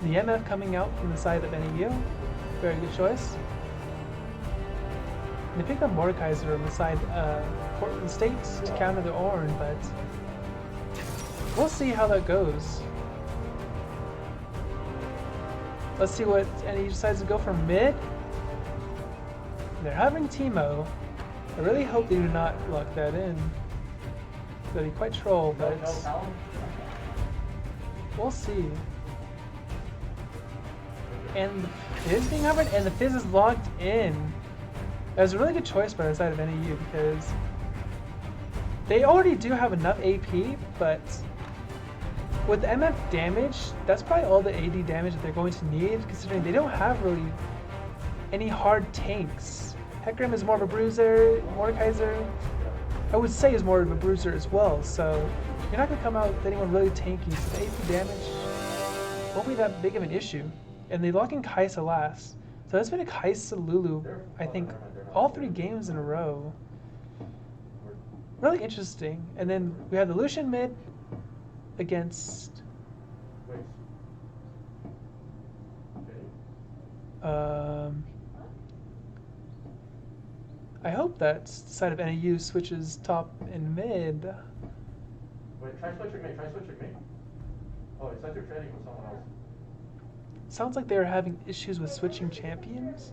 The MF coming out from the side of NAU. Very good choice. And they picked up Mordekaiser on the side of Portland State to counter the Ornn, but we'll see how that goes. Let's see what NAU decides to go for mid. They're having Teemo. I really hope they do not lock that in. That'd be quite troll, but we'll see. And the Fizz being covered, and the Fizz is locked in. That was a really good choice by the side of NAU because they already do have enough AP, but with MF damage, that's probably all the AD damage that they're going to need, considering they don't have really any hard tanks. Hecarim is more of a bruiser, Mordekaiser, I would say is more of a bruiser as well, so you're not going to come out with anyone really tanky, so the AP damage won't be that big of an issue. And they lock in Kai'Sa last. So that's been a Kai'Sa Lulu, I think, all 3 games in a row. Really interesting. And then we have the Lucian mid against... I hope that the side of NAU switches top and mid. Wait, try switching me. Oh, it's like you're trading with someone else. Sounds like they're having issues with switching champions.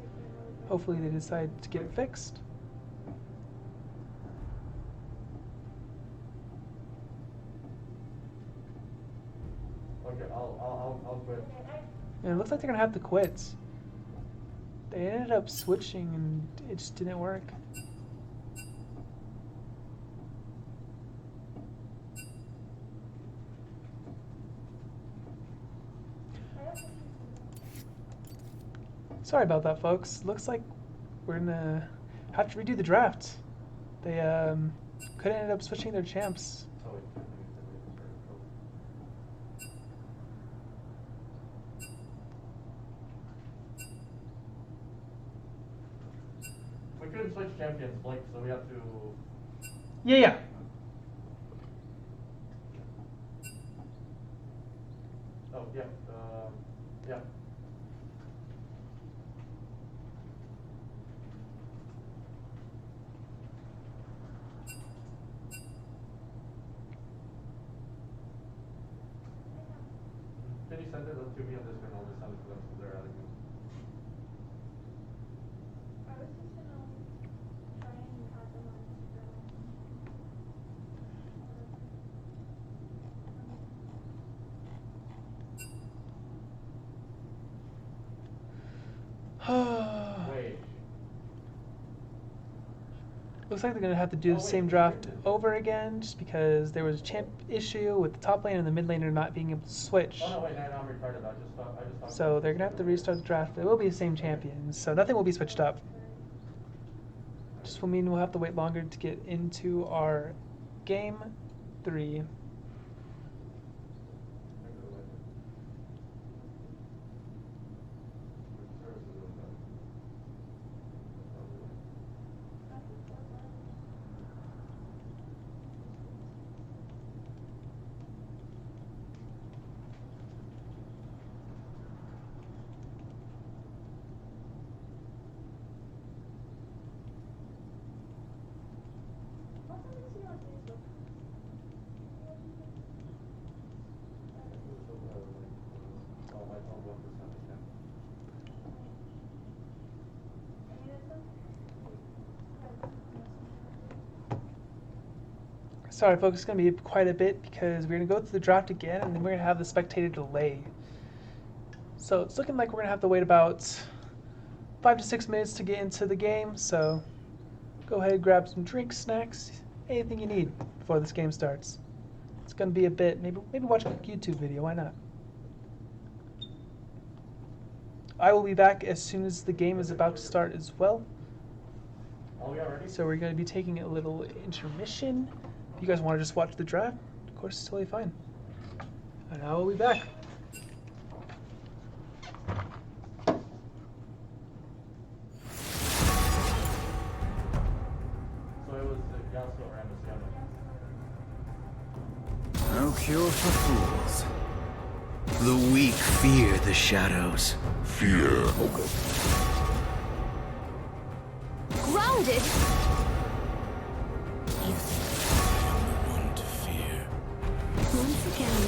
Hopefully they decide to get it fixed. Okay, I'll quit. And it looks like they're gonna have to quit. They ended up switching and it just didn't work. Sorry about that, folks. Looks like we're gonna have to redo the draft. They could end up switching their champs. We couldn't switch champions, Blake, so we have to... Yeah. Yeah. Can you send it to me on Discord and I'll just send it to them so they're adding it? I was just gonna try and add them on Instagram. Wait. Looks like they're gonna have to do the same draft over again, just because there was a champ issue with the top lane and the mid laner not being able to switch. Oh no, wait, no, I'm retarded. I just thought. So they're gonna have to restart the draft. It will be the same champions, so nothing will be switched up. Just will mean we'll have to wait longer to get into our game 3. What time is he on Facebook? Sorry folks, it's going to be quite a bit because we're going to go through the draft again and then we're going to have the spectator delay. So it's looking like we're going to have to wait about 5 to 6 minutes to get into the game, so go ahead, grab some drinks, snacks, anything you need before this game starts. It's going to be a bit, maybe watch a YouTube video, why not? I will be back as soon as the game is about to start as well. Are we already? So we're going to be taking a little intermission. If you guys want to just watch the draft, of course it's totally fine. And I will be back. So it was Yasuo or Amasiano. No cure for fools. The weak fear the shadows. Fear. Grounded. You think I am the one to fear? Once again,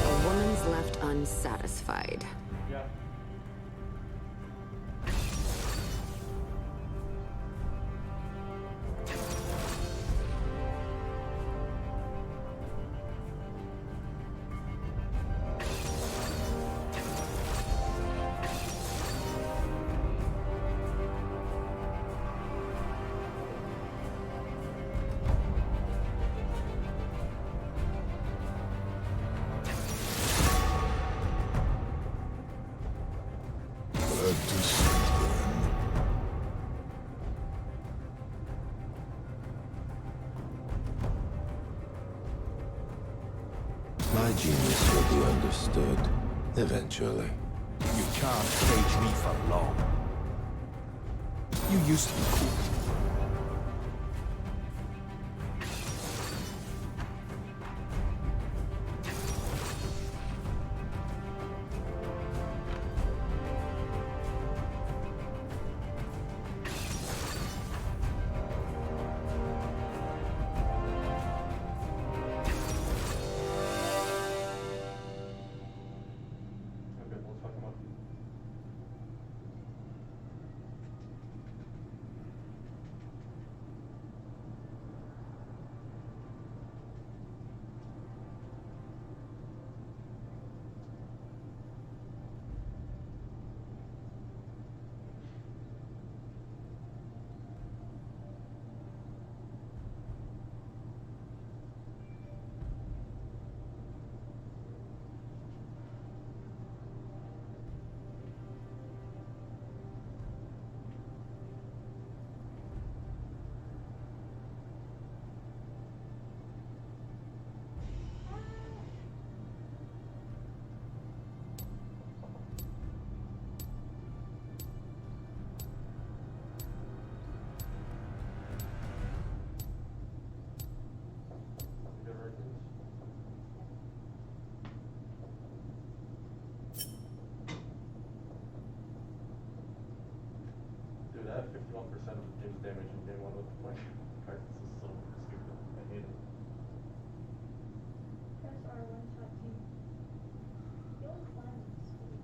a woman's left unsatisfied. Yeah. Glad to see them. My genius will be understood, eventually. You can't cage me for long. You used to be cool. Okay, let's fuck him up. dead, 51% of the team's damage in game 1 with the flank card. This is so stupid. I hate it. That's our one-shot team. The only plan is sweet.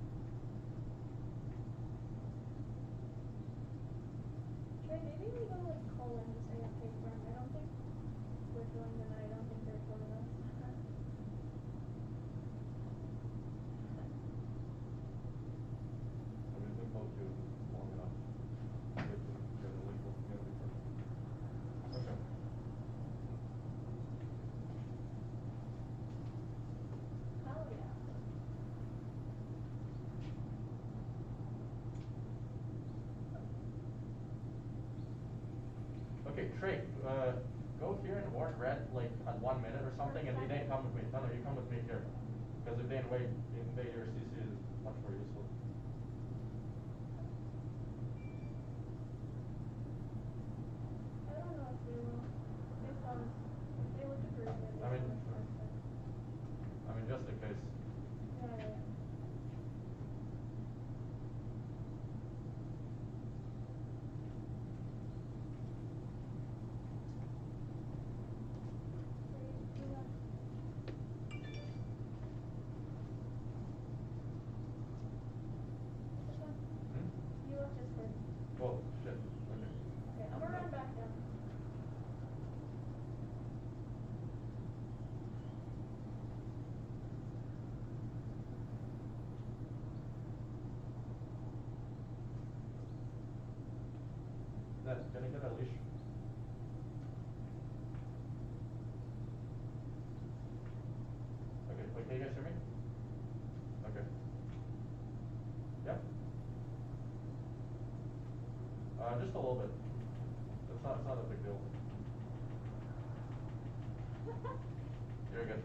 Trey, maybe we go like Colin to say a fake run. I don't think we're killing them, and I don't think they're killing us. I mean, we both do long enough. We can get a legal community first. Okay. Hell yeah. Okay, Trey, go here and warn red like at 1 minute or something, and they come with me. No, you come with me here. Because if they invade your CC is much more useful. I don't know if they will. They look aggressive. I mean, just in case. Yeah. Hmm? You look just good. Oh, shit. Okay. Okay, I'm gonna run back down. Then, can I get a leash? Okay, wait, can you guys hear me? Okay. Yeah? Just a little bit. It's not a big deal. You're good.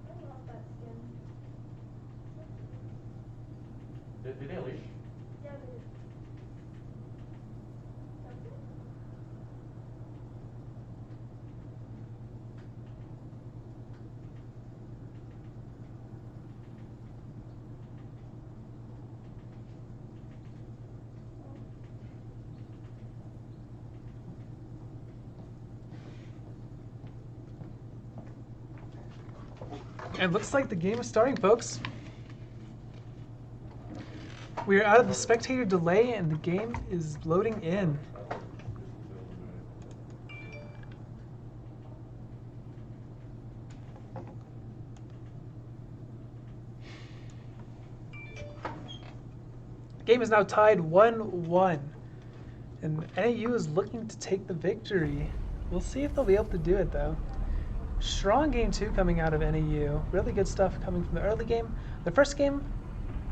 I love that skin. Did they leash? Yeah, they did. That's it? And looks like the game is starting, folks. We are out of the spectator delay and the game is loading in. The game is now tied 1-1. And NAU is looking to take the victory. We'll see if they'll be able to do it though. Strong game 2 coming out of NAU. Really good stuff coming from the early game. The first game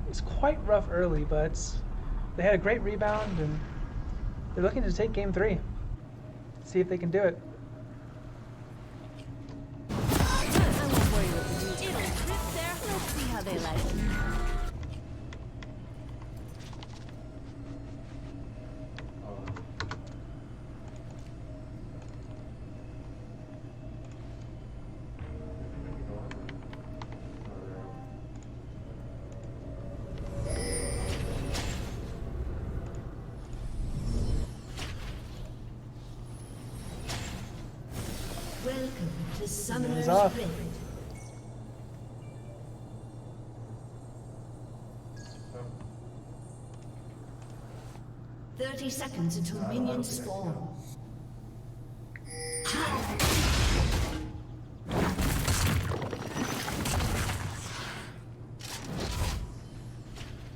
was quite rough early, but they had a great rebound and they're looking to take game 3. See if they can do it. I won't worry with you. It'll trip there. Let's see how they like it. Welcome to Summoner's off. Rift. 30 seconds until minions spawn.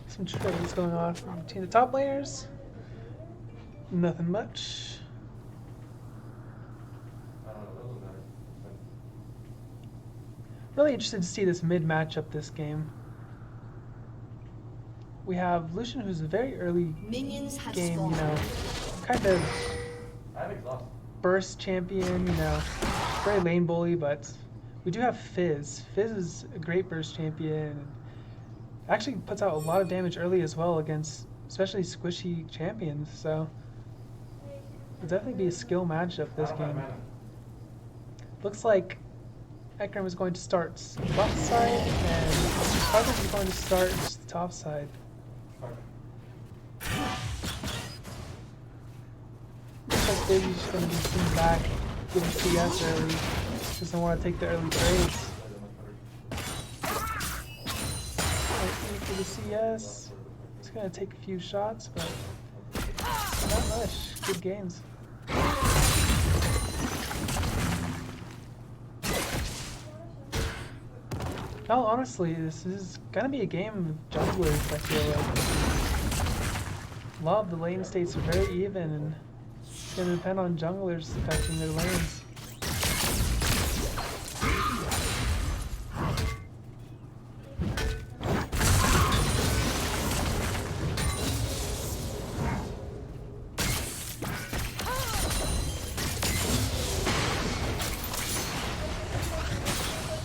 Some trades going on between the top layers. Nothing much. Really interested to see this mid matchup this game. We have Lucian, who's a very early Minions have game, spawned. kind of I have exhaust. burst champion, very lane bully, but we do have Fizz. Fizz is a great burst champion. Actually puts out a lot of damage early as well against especially squishy champions. So it'll definitely be a skill matchup this game. Looks like Ekram is going to start left side, and Carthage is going to start just the top side. Looks like Baby's just going to be sitting back, giving CS early. Doesn't want to take the early trades. For the CS, it's going to take a few shots, but not much. Good games. No, honestly, this is gonna be a game of junglers, I feel like. A lot of the lane states are very even, and it's gonna depend on junglers affecting their lanes.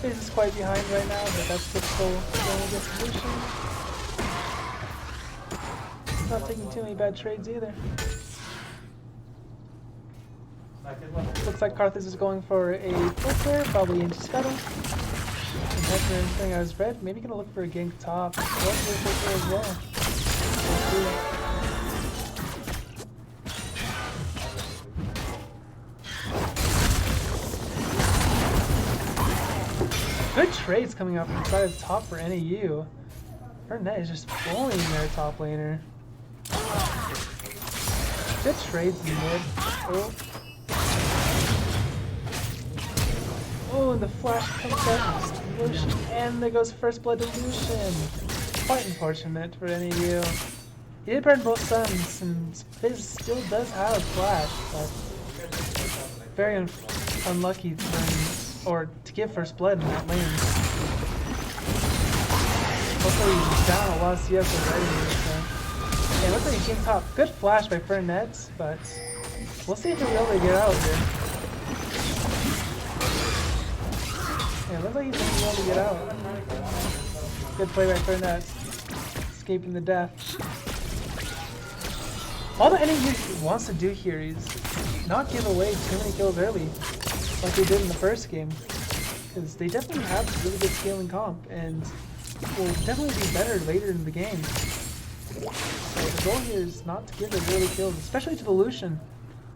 FaZe is quite behind right now, but that's typical going against Lucian. He's not taking too many bad trades either. Looks like Karthus is going for a filter, probably into Scuttle. And Hector is saying I was red, maybe gonna look for a gank top. Or for a filter as well. We'll see. Good trades coming out from the side of top for NAU. Her net is just bullying their top laner. Good trades in mid. Oh. Oh, and the flash comes up. Lucian, and there goes first blood to Lucian. Quite unfortunate for NAU. He did burn both suns, and FaZe still does have flash, but very unlucky to burn, or to give first blood in that lane. Hopefully he's down a lot of CS already. So. Yeah, looks like he's getting top. Good flash by Fernet, but we'll see if he'll be able to get out here. Yeah, looks like he's going to be able to get out. Good play by Fernet. Escaping the death. All the NAU wants to do here is not give away too many kills early, like they did in the first game. Because they definitely have really good scaling comp, and will definitely be better later in the game. So the goal here is not to give it early kills, especially to the Lucian.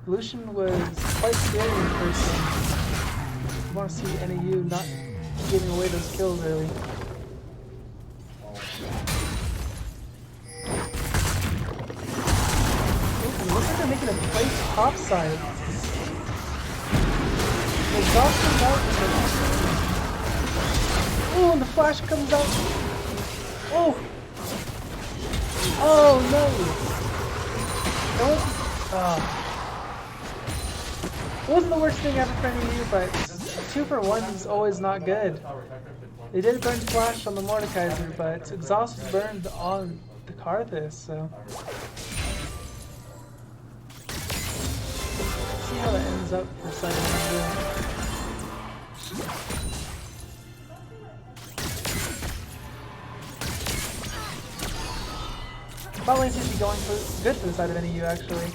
Lucian was quite scary in the first game. You want to see NAU not giving away those kills early. Looks like they're making a play top side. The exhaust comes out. Oh, and the flash comes out. Oh! Oh no! It wasn't the worst thing ever for NAU, but 2 for 1 is always not good. They did burn flash on the Mordekaiser, but exhaust was burned on the Karthus, so. See how that ends up for second. Bot lane seems to be going good for the side of NAU actually.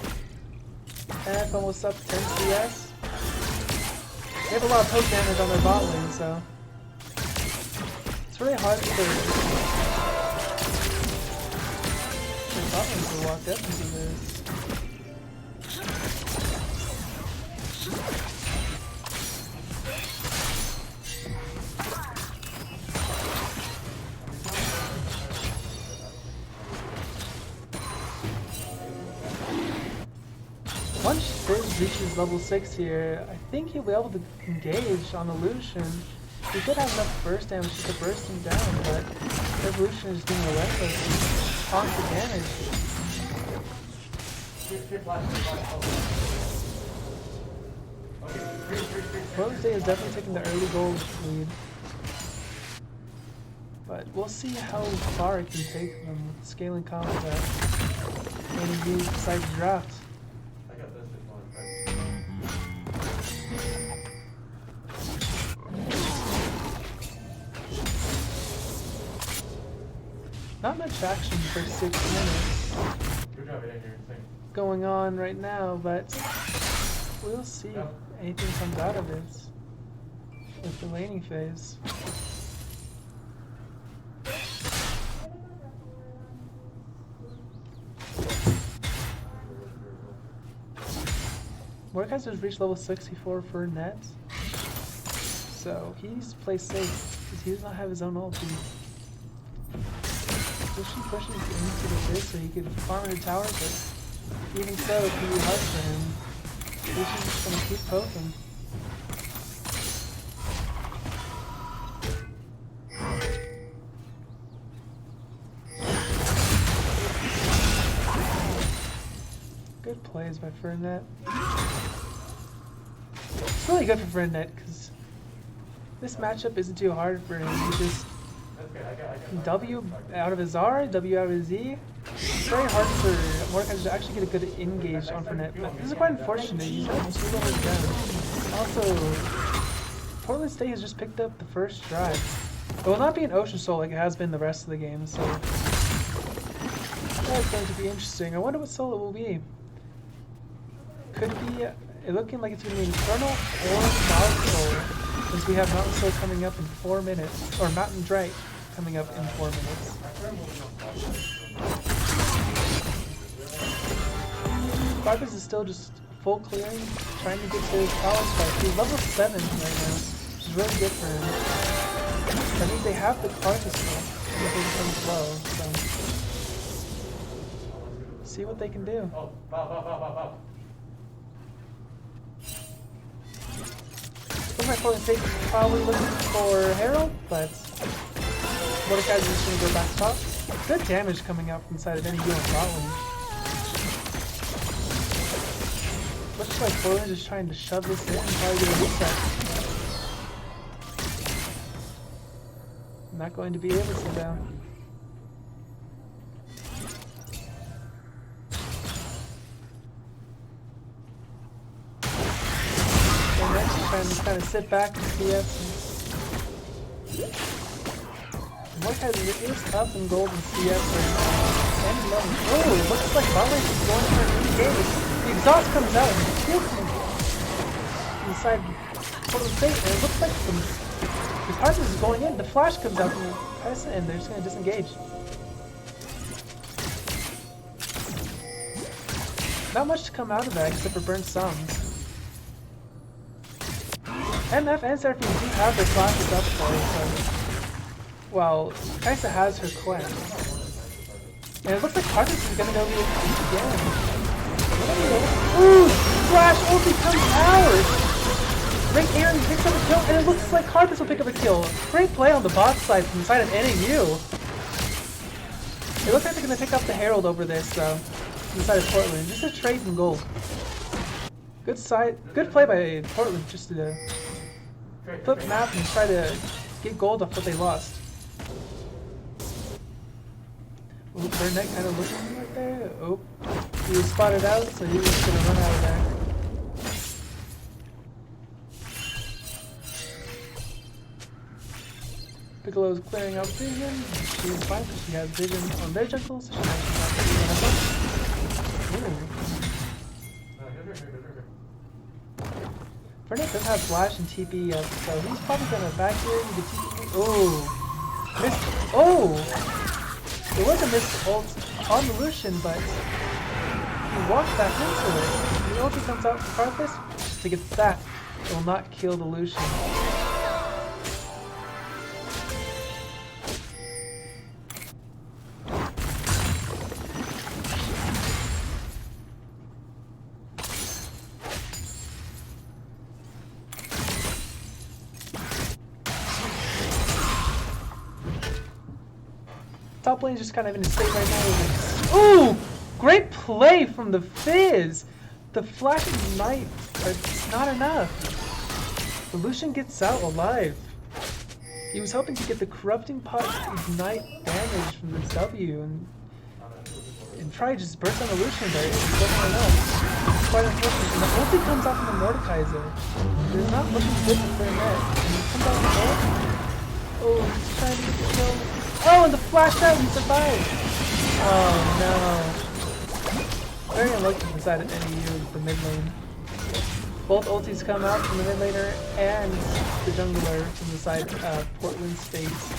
And almost up 10 CS. They have a lot of poke damage on their bot lane, so it's really hard for the bot lane to walk up into this. Once FaZe reaches level 6 here, I think he'll be able to engage on the Lucian. He did have enough burst damage to burst him down, but his Lucian is doing relentless constant damage. Rose Day is definitely taking the early gold lead. But we'll see how far it can take them with scaling combat when you decide to draft. Not much action for 6 minutes Good job hitting your thing. going on right now, but we'll see if anything comes out of this with the laning phase. Mordekaiser's reached level 64 for nets, so he's played safe because he does not have his own ulti. Lucian pushes into the base so he could farm the tower, but even so, it's gonna be hard for him. Lucian's just gonna keep poking. Good plays by Fernet. It's really good for Fernet because this matchup isn't too hard for him. He just W out of his R, W out of his E. It's very hard for Mordekaiser to actually get a good engage on Fernet, but this is quite unfortunate. He's got 2 levels down. Also, Portland State has just picked up the first drive. It will not be an Ocean Soul like it has been the rest of the game, so that's going to be interesting. I wonder what soul it will be. Could it be looking like it's going to be Infernal or Mountain Soul, since we have Mountain Soul coming up in 4 minutes, or Mountain Drake coming up in 4 minutes. Barbas is still just full clearing, trying to get to his power spike. He's level 7 right now, which is really good for him. I think they have the Carthus still, if it becomes low, so see what they can do. Looks like Portland State is probably looking for Herald, but Mordekaiser is just going to go back top. Good damage coming out from inside of any heal on bot lane. Looks like Portland is trying to shove this in and probably get a reset. Not going to be able to down. And then she's trying to kind of sit back and CS. Mordekaiser is up in gold and CS right now. And 11. Oh, it looks like bot lane is going for an engage. The exhaust comes out and the shield comes inside Portland State, and it looks like the Carthus is going in. The flash comes out from the Tyson, and they're just going to disengage. Not much to come out of that except for burnt suns. MF and Seraphine do have their flashes up though, so well, Kaisa has her cleanse. And it looks like Carthus is going to go again. Ooh! Flash ulti comes out! Great Aaron picks up a kill, and it looks like Carthus will pick up a kill. Great play on the bot side from the side of NAU. It looks like they're going to pick up the Herald over this, from the side of Portland. Just a trade in gold. Good play by Portland just to flip map and try to get gold off what they lost. Ooh, Burnett kind of looking right there. Oh, he was spotted out, so he was going to run out of there. Piccolo is clearing out vision. She's fine because she has vision on their jungle, so she might not be able to. Burnett does have flash and TP up, so he's probably going to back here and get TP. Oh! Missed. Oh! It was a missed ult on the Lucian, but he walked back into it. The ulti comes out for Carthus just to get that. It will not kill the Lucian. Top lane is just kind of in a state right now. Ooh! Great play from the Fizz! The flash ignite, but it's not enough. The Lucian gets out alive. He was hoping to get the Corrupting Pot ignite damage from this W and try to just burst on the Lucian, but it wasn't enough. It's quite unfortunate. And the ulti comes out from the Mordekaiser. It is not looking good for Burnett. And he comes out from the ult. Oh, he's trying to get the kill. Oh, and the flash out, he survived! Oh no. Very unlucky from the side of NAU, the mid lane. Both ultis come out from the mid laner and the jungler from the side of Portland's face.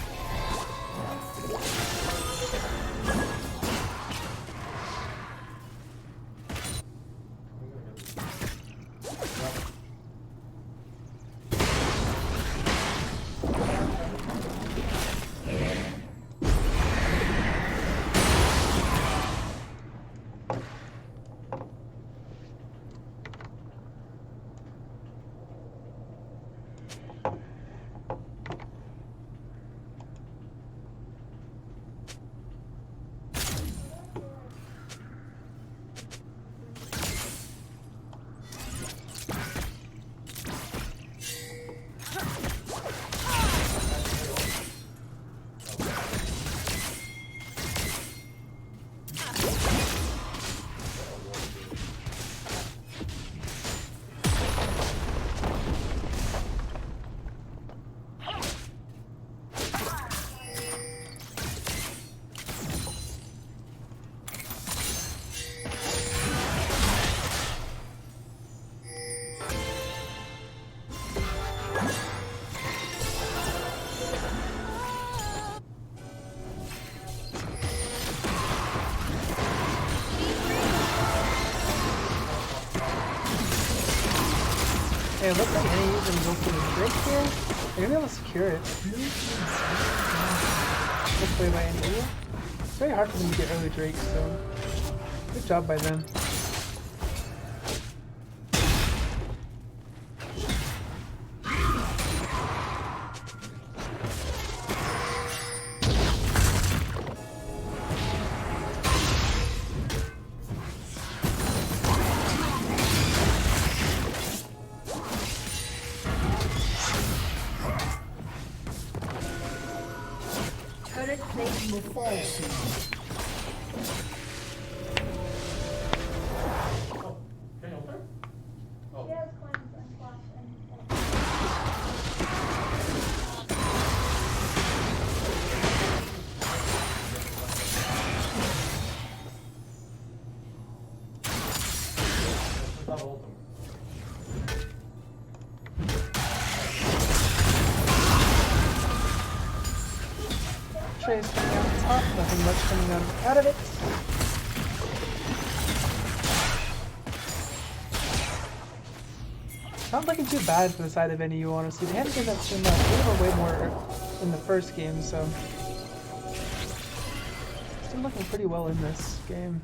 Hey, it looks like NAU's gonna go for the Drake here. They're gonna be able to secure it. Good play by NAU. It's very hard for them to get early Drake, so good job by them. Turret plate will fall soon. Can you open? Oh. She has coins and flash and Trace coming out top, nothing much coming out of it. Not looking too bad for the side of NAU, honestly. They haven't given up too much. They were way more in the first game, so still looking pretty well in this game.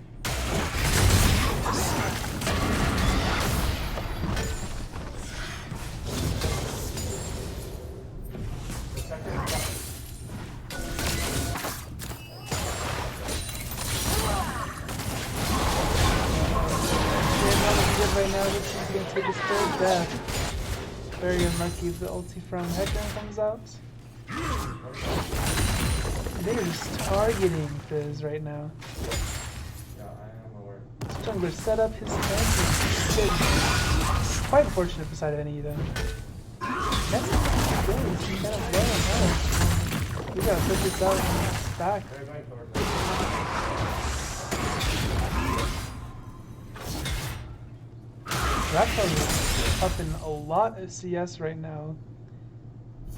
Right now, this is going to take his third death. Very unlucky if the ulti from Headgun comes out. They're just targeting Fizz right now. Yeah, I am aware. This jungler set up his tank. It's quite fortunate for side of NAU though. That's good. He's kind of low on health. We gotta put this out and back. They're going for it. Raptor is up in a lot of CS right now.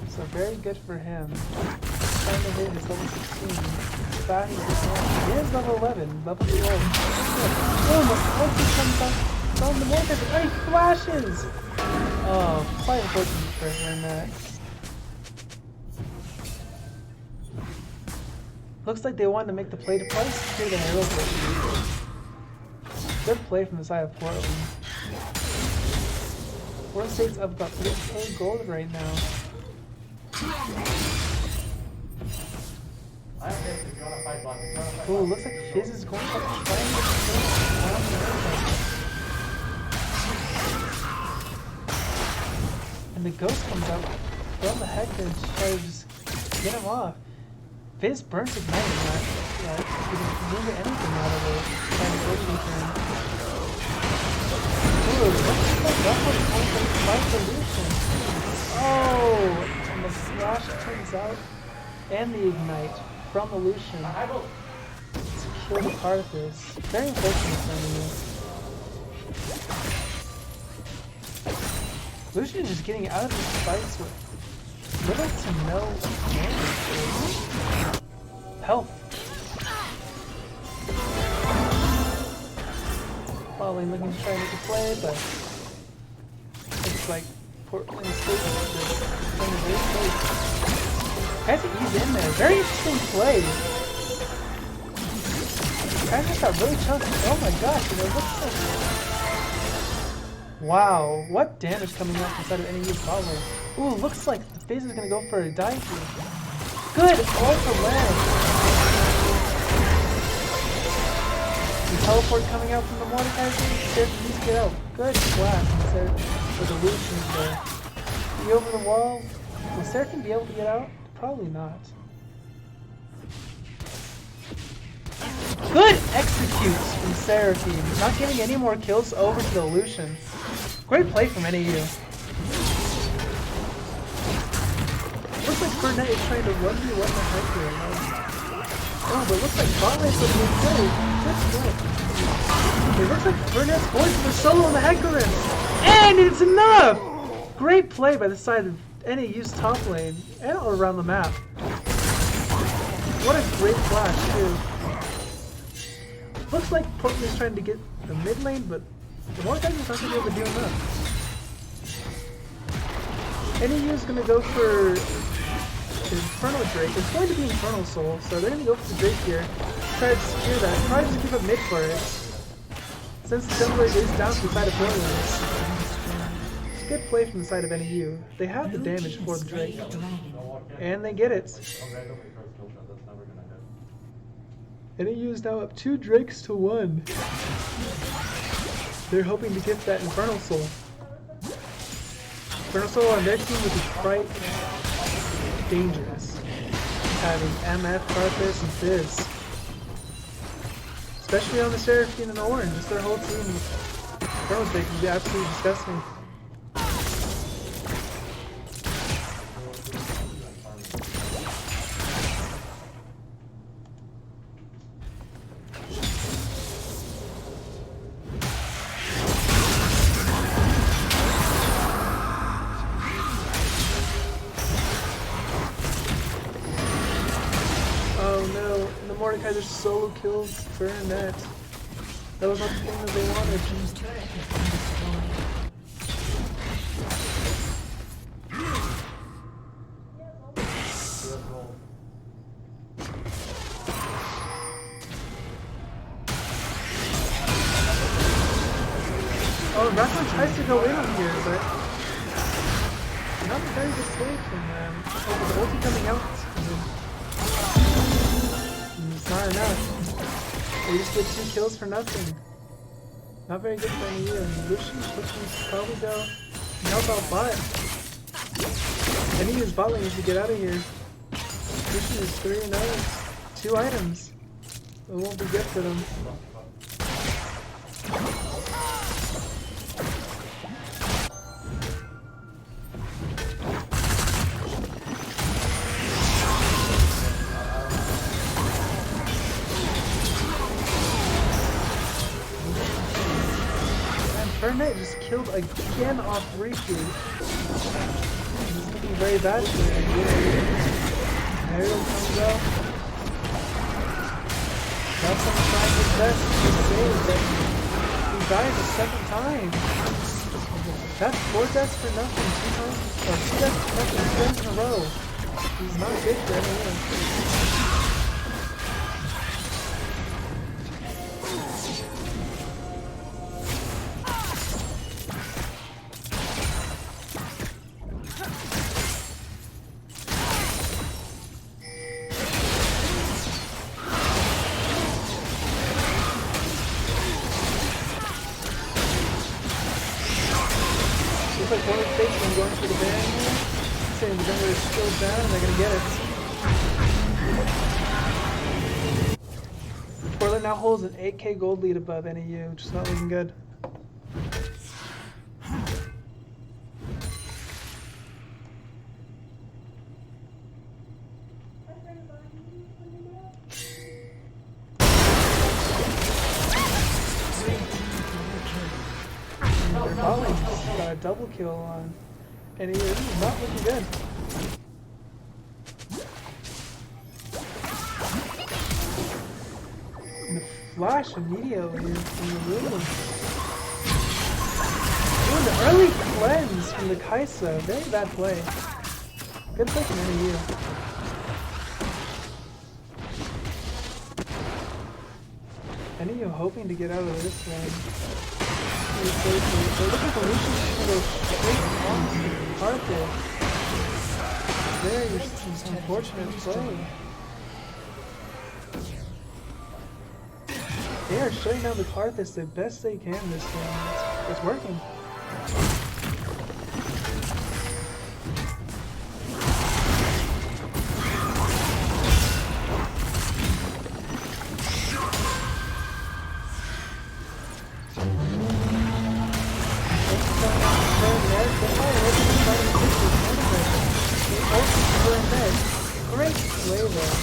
So very good for him. Trying to hit his level 16. Back he is level 11, level 12. Oh, the ulti comes up from the Morpheus and he flashes! Oh, quite unfortunate for him that. Looks like they wanted to make the play to probably secure the Herald Blade. Good play from the side of Portland. Portland State's up about 3k gold right now. Ooh, looks like Fizz is going to try and get the down the and the ghost comes out from the head and tries to get him off. Fizz burns his knife and that he didn't get anything out of it. Trying to go to him. Ooh, that was my solution. Oh, and the slash turns out, and the ignite. from the Lucian I don't. to kill the Karthus. Very unfortunate for NAU. Lucian is just getting out of these fights with little to no damage. Health. Probably looking to try to make a play, but it's like Portland State is playing a very safe. Has to ease in there. Very interesting play. Guys just got really chunky. Oh my gosh, you know, what's this? Wow, what damage coming up inside of NAU's bot lane. Ooh, looks like the FaZe is gonna go for a dive here. Good, all for land. The teleport coming out from the Mordekaiser. Seraphim needs to get out. Good blast instead of the Lucian there. Be over the wall. Will Seraphim be able to get out? Probably not. Good executes from Seraphim. Not getting any more kills over to the Lucian. Great play from NAU. Looks like Burnett is trying to 1v1 the Hyper. Oh, but it looks like Botlane's looking good play. Good play. It looks like Burnett's going for the solo on the Hecarim. And it's enough! Great play by the side of NAU's top lane and all around the map. What a great flash, too. Looks like Portland is trying to get the mid lane, but the Mordekaiser's not going to be able to do enough. NAU is going to go for the Infernal Drake. It's going to be Infernal Soul, so they're going to go for the Drake here. Try to secure that. Probably just keep up mid for it. Since the jungler is down to the side of Portland. Good play from the side of NAU. They have the damage for the Drake. And they get it. NAU is now up 2 Drakes to 1. They're hoping to get that Infernal Soul. Infernal Soul on their team would be quite dangerous. Having MF, Karthus, and Fizz. Especially on the Seraphim and the Orange. Just their whole team. Infernal Drake would be absolutely disgusting. Mordekaiser solo killed Burnett. That was not the thing that they wanted. Oh, Rathmon tries to go in on here, but not a very good play from them. Oh, the ulti coming out. It's not enough. They just get 2 kills for nothing. Not very good for NAU. And Lucian's pushing to probably go and help out bot. NAU's bot lane needs to get out of here. Lucian is 3-0. 2 items. It won't be good for them. Burnett just killed again off Riku. He's looking very bad for him. Ariel comes out. Nelson trying his best to save, but he dies a 2nd time. That's 4 deaths for nothing, 2 times, or 2 deaths for nothing, 2 times in a row. He's not good for anyone. Looks like one of the fakes is going for the ban here. Saying the jungler is still down and they're going to get it. Portland now holds an 8k gold lead above NAU, which is not looking good. bot lane got a double kill on, and he is not looking good. And the flash immediately from the room. Ooh, the early cleanse from the Kaisa. Very bad play. Good play from NAU. NAU hoping to get out of this one. They're looking for Lucian to go straight onto Carthage. Very unfortunate play. They are shutting down the Karthus the best they can this game. It's working. Great play though.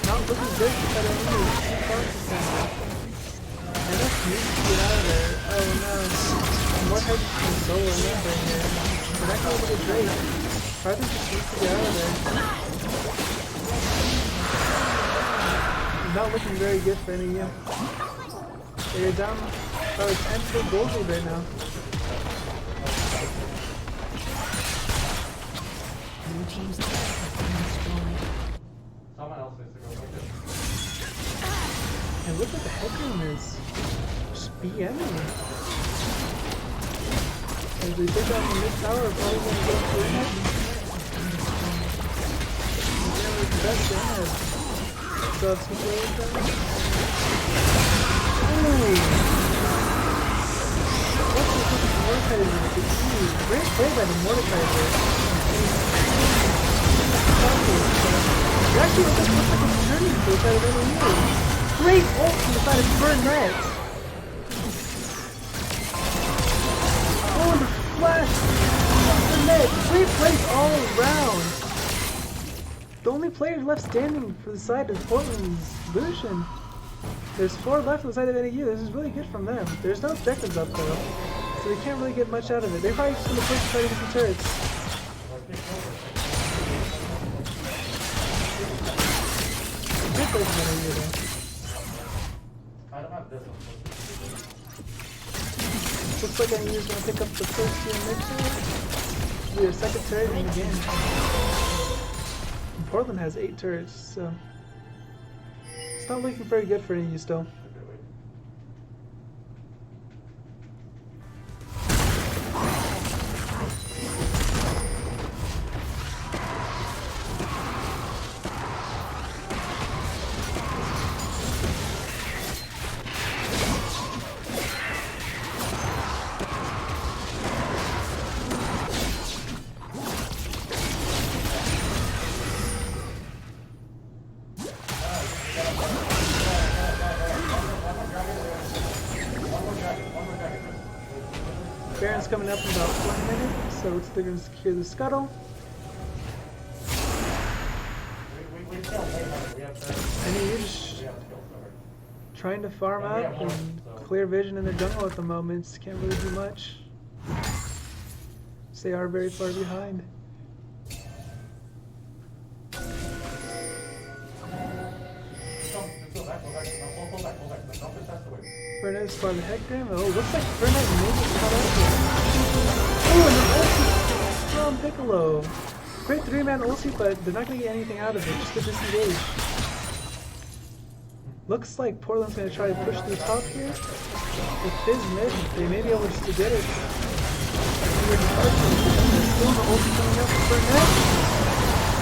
Not looking good for that enemy. And that's needs to get out of there. Oh no. More heavy from solo right here. We're not going to get Drake. Carthage just needs to get out of there. Not looking very good for NAU. They're down about 10 to gold lead right now. Blue team's turret has been destroyed. Someone else needs to go like this. And look what the headroom is. Just BMing. As they take down the mid tower, probably going to go for it. Yeah, with the best damage. So that's what they're doing. Ooh! What's the Mordekaiser? Great play by the Mordekaiser. It actually looks like a turning for the side of NAU. Great ult from the side of Burnett. Oh, the flash from Burnett. Great plays all around. The only player left standing for the side of Portland's Lucian. There's 4 left on the side of NAU. This is really good from them. There's no objectives up though, so they can't really get much out of it. They're probably just going to push to try to get some turrets. Good play from NAU though. I don't have this one. Looks like NAU is going to pick up the first tier mixer. Be their second turret in the game. And Portland has 8 turrets, so it's not looking very good for NAU still. Baron's coming up in about 1 minute, so they're going to secure the scuttle. And you're just trying to farm up and clear vision in the jungle at the moment. Can't really do much. So they are very far behind. Go back. Pull back. Don't contest the way. Fernet spot the Hecarim. Oh, looks like Fernet maybe caught up here. Oh, and the ulti from Piccolo. Great 3-man ulti, but they're not going to get anything out of it, just to disengage. Looks like Portland's going to try to push through top here. With Fizz mid, they may be able just to get it. There's still the ulti coming up for Fernet.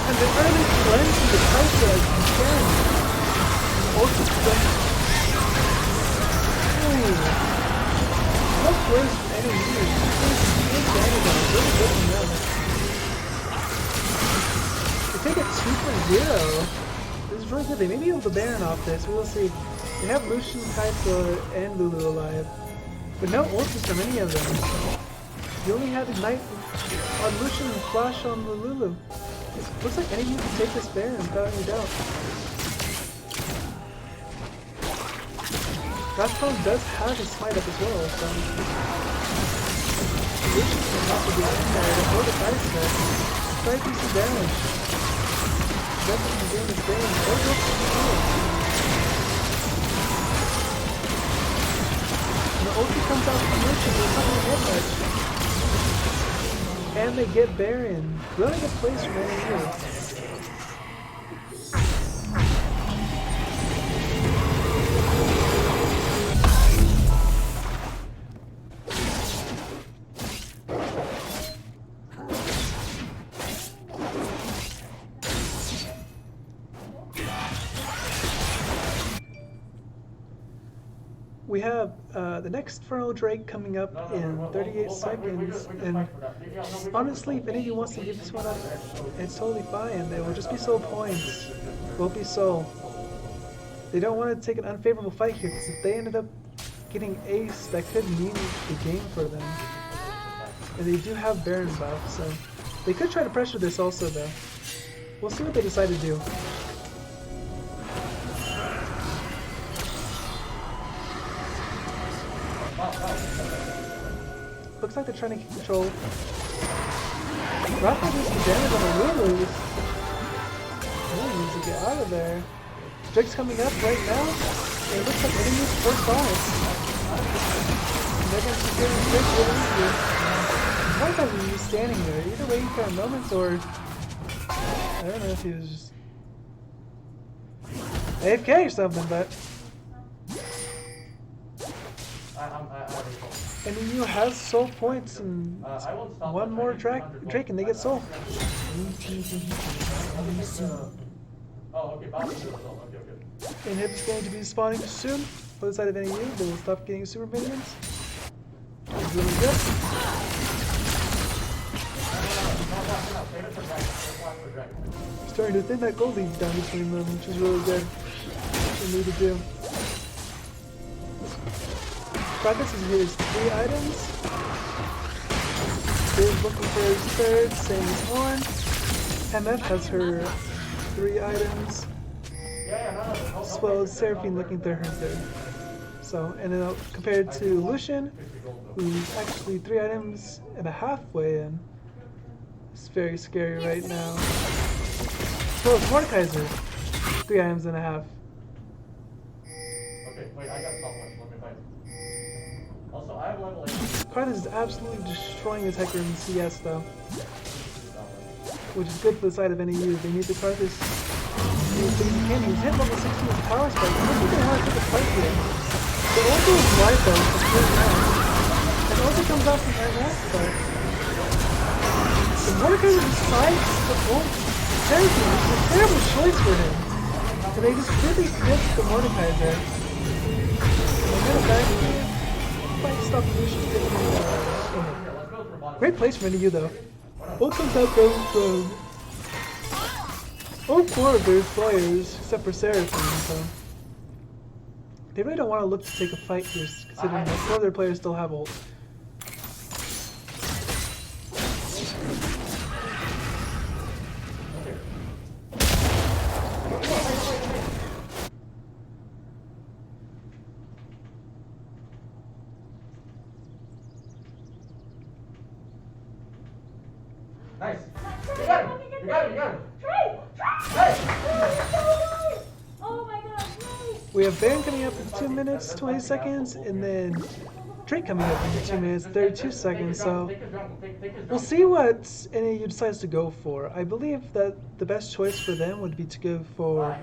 And the early cleansing the Kai'Sa as you can. Ulti from... What plays from any years? Really good from them. They take a 2-0. This is really good. They may be able to Baron off this. We'll see. They have Lucian, Kai'Sa, and Lulu alive. But no ultis from any of them. You only had Ignite on Lucian and Flash on the Lulu. It looks like any of you can take this Baron without any doubt. Rathbone does have his smite up as well, so... Lucian can also be in there to hold the Kai'Sa. Try to do some damage. Definitely doing his thing. Oh, look, and the ulti comes out from Lucian, but it's not going to hit much. And they get Baron. Really good place from NAU. We have the next Infernal Drake coming up in 38 seconds, and honestly, if any of you wants to give this one up, it's totally fine. It will just be soul points. It won't be soul. They don't want to take an unfavorable fight here, because if they ended up getting ace, that could mean the game for them. And they do have Baron buff, so they could try to pressure this also, though. We'll see what they decide to do. Looks like they're trying to keep control. Rafa does some damage on the Lulu. Really needs to get out of there. Drake's coming up right now. And it looks like they're going to use first boss. And they're going to secure Drake really easily. Mordekaiser was just standing there, either waiting for a moment or... I don't know if he was just... AFK or something, but... And NAU has soul points and one more Drake and they get soul. Inhib's going to be spawning soon for the side of NAU. They will stop getting super minions. It's really good. Starting to thin that gold lead down between them, which is really good. What they need to do. Krakus is his 3 items. Dave's looking for his 3rd, same as Horn. MF has her 3 items. As well as Seraphine looking for her 3rd. So, and then compared to Lucian, who's actually 3 items and a halfway in. It's very scary right now. So it's Mordekaiser, 3 items and a half. Okay, wait, I got stopwatch. Let me find it. Also, I have level 8. Karthus is absolutely destroying his Hecarim in CS though. Which is good for the side of NAU. They need the Karthus. He's hit level 16 with power spike. I don't think they want to take a fight here. The ulti is wide though, it's really nice. And the ulti comes out from RNS, but... The Mordekaiser decides to ult Seraphine, which is a terrible choice for him. And they just really missed the Mordekaiser. And they're gonna back here. Might stop Lucian getting great place for NAU though. Ult comes out from all 4 of their players, except for Seraphine, so they really don't want to look to take a fight here, considering that 4 of their players still have ult. Nice. You got him. You got him. You got him. Trey! Trey! Hey! Oh, you're so good! Oh my god, Trey! We have Baron coming up in 2 minutes, 20 seconds, and then Drake coming up in 2 minutes, 32 seconds. So we'll see what NAU decides to go for. I believe that the best choice for them would be to go for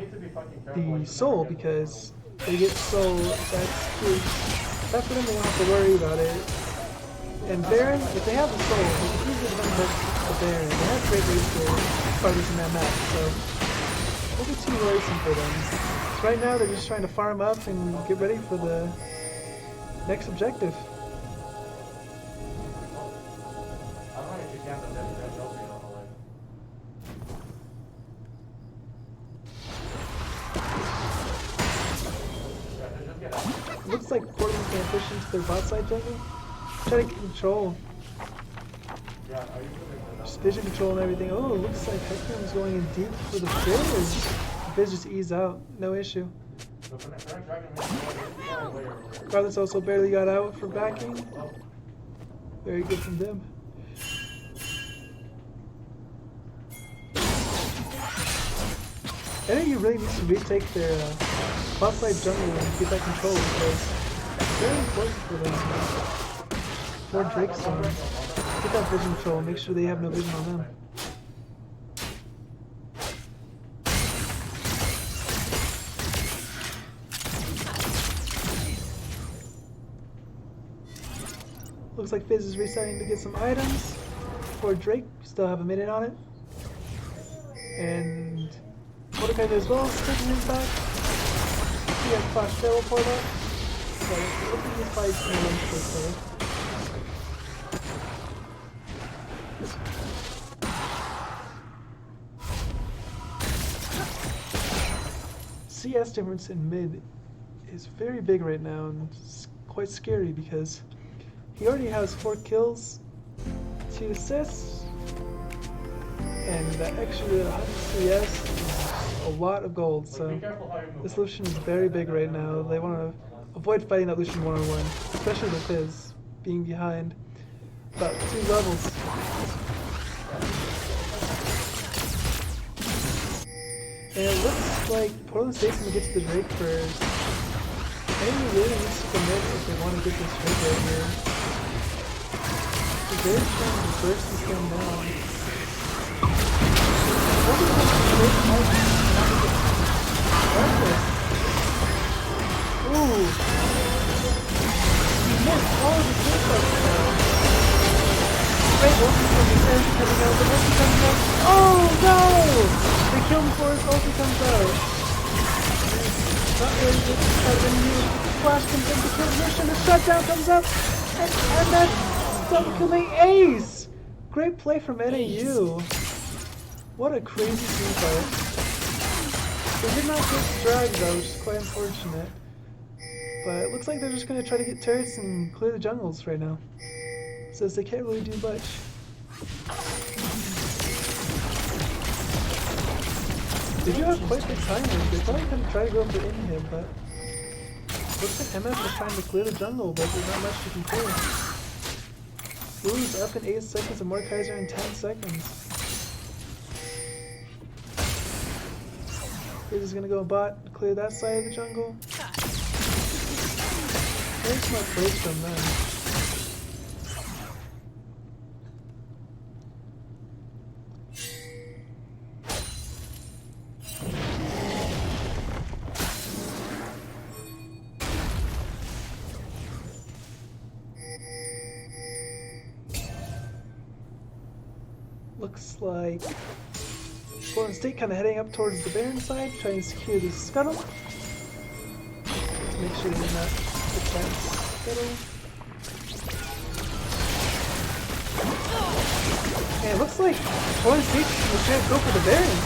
the Soul because they get Soul. That's huge. That for them, they don't have to worry about it. And Baron, if they have the Soul, they can easily defend the Baron. They have great ways to fighters in that map, so it won't be too worrisome for them. So right now, they're just trying to farm up and get ready for the next objective. Looks like Portland's gonna push into their bot side jungle. Try to get control. Just vision control and everything. Oh, it looks like Hector's going in deep for the Fizz. The Fizz just ease out, no issue. Carlos also barely got out for backing. Very good from them. NAU really needs to retake their bot side jungle and get that control because it's very important for them. For Drake's zone. Get that vision control, make sure they have no vision on them. Looks like Fizz is resetting to get some items for Drake. Still have a minute on it. And Mordecai as well is taking his back. He has Flash Teleport up. So it looks like this fight's gonna run quickly. CS difference in mid is very big right now and it's quite scary because he already has 4 kills, 2 assists, and that extra 100 CS is a lot of gold, so this Lucian is very big right now. They want to avoid fighting that Lucian one-on-one, especially with his being behind about 2 levels. And it looks like Portland State's going to get to the Drake first. NAU really needs to commit if they want to get this Drake right here. They're trying to burst this gun down. What is this Drake might not get reckless? Ooh! He missed all of the kill now. Great ulti coming out, the ulti comes out. Oh no! They kill him before his ulti comes out. Not ready to start NAU. Flash comes in to kill Mission, the shutdown comes up, and that's double killing Ace! Great play from NAU. What a crazy team fight. They did not get dragged though, which is quite unfortunate. But it looks like they're just going to try to get turrets and clear the jungles right now. Since they can't really do much. They do have quite good timing. They probably could try to go for in-him, but looks like MF is trying to clear the jungle, but there's not much you can do. Blue's up in 8 seconds and Mordekaiser in 10 seconds. Fizz is gonna go bot to clear that side of the jungle. Very smart plays from them. Looks like Portland State kind of heading up towards the Baron side, trying to secure the scuttle. To make sure they do not hit that scuttle. And it looks like Portland State was trying to go for the Baron.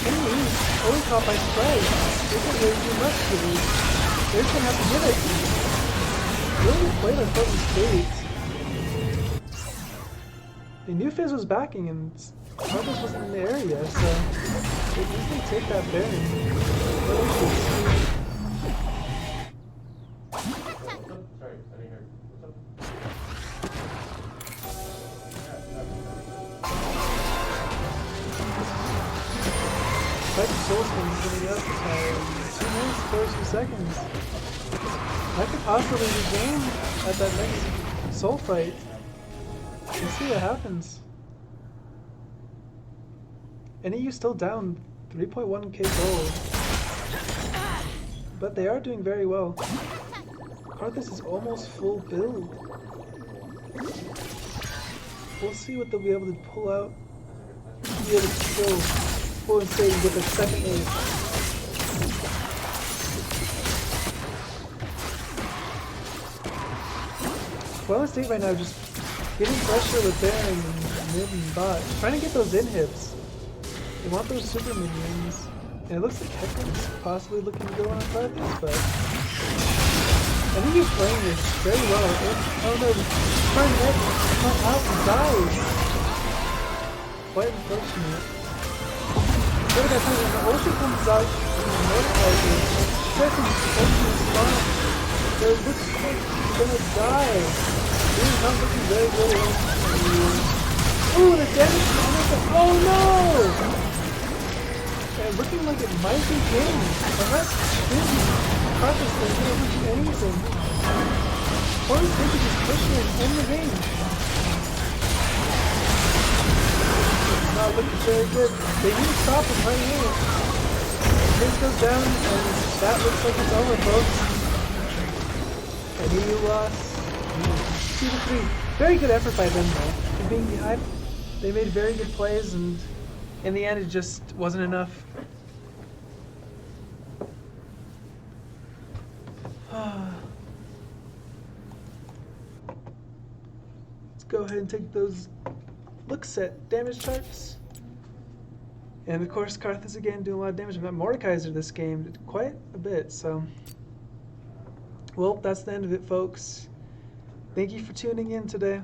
NAU's always caught by surprise. They didn't really do much to these. They're just going to have to give it. Really played on Portland State. They knew Fizz was backing and Marcus wasn't in the area, so they could easily take that Baron. Sorry, I didn't hear. What's up? soul spins coming up. 2 minutes, 42 seconds. That could possibly be game at that next soul fight. We'll see what happens. NAU still down 3.1k gold. But they are doing very well. Karthus is almost full build. We'll see what they'll be able to pull out. Be able to kill Full and Satan with a second ace. Well, State right now just getting pressure with Baron and mid and bot. Trying to get those inhibs. They want those super minions. And it looks like Hecarim's possibly looking to go on Karthus, but I think he's playing this very well. Oh no, turn it out and dies. Quite unfortunate. Look at that thing, when the ultra comes out from the Mordekaiser, second ultra spot. So it looks like he's gonna die. He's not looking very good at all. Ooh, the damage! Oh no! And looking like it might be game. Unless Karthus is not able to do anything. Or they could just push it and end the game. Not looking very good. They need to stop him right here. This goes down and that looks like it's over, folks. And he lost 2-3. Very good effort by them though. For being behind, they made very good plays and in the end it just wasn't enough. Let's go ahead and take those looks at damage charts. And of course Karthus again doing a lot of damage. But Mordekaiser this game did quite a bit, so well, that's the end of it, folks. Thank you for tuning in today.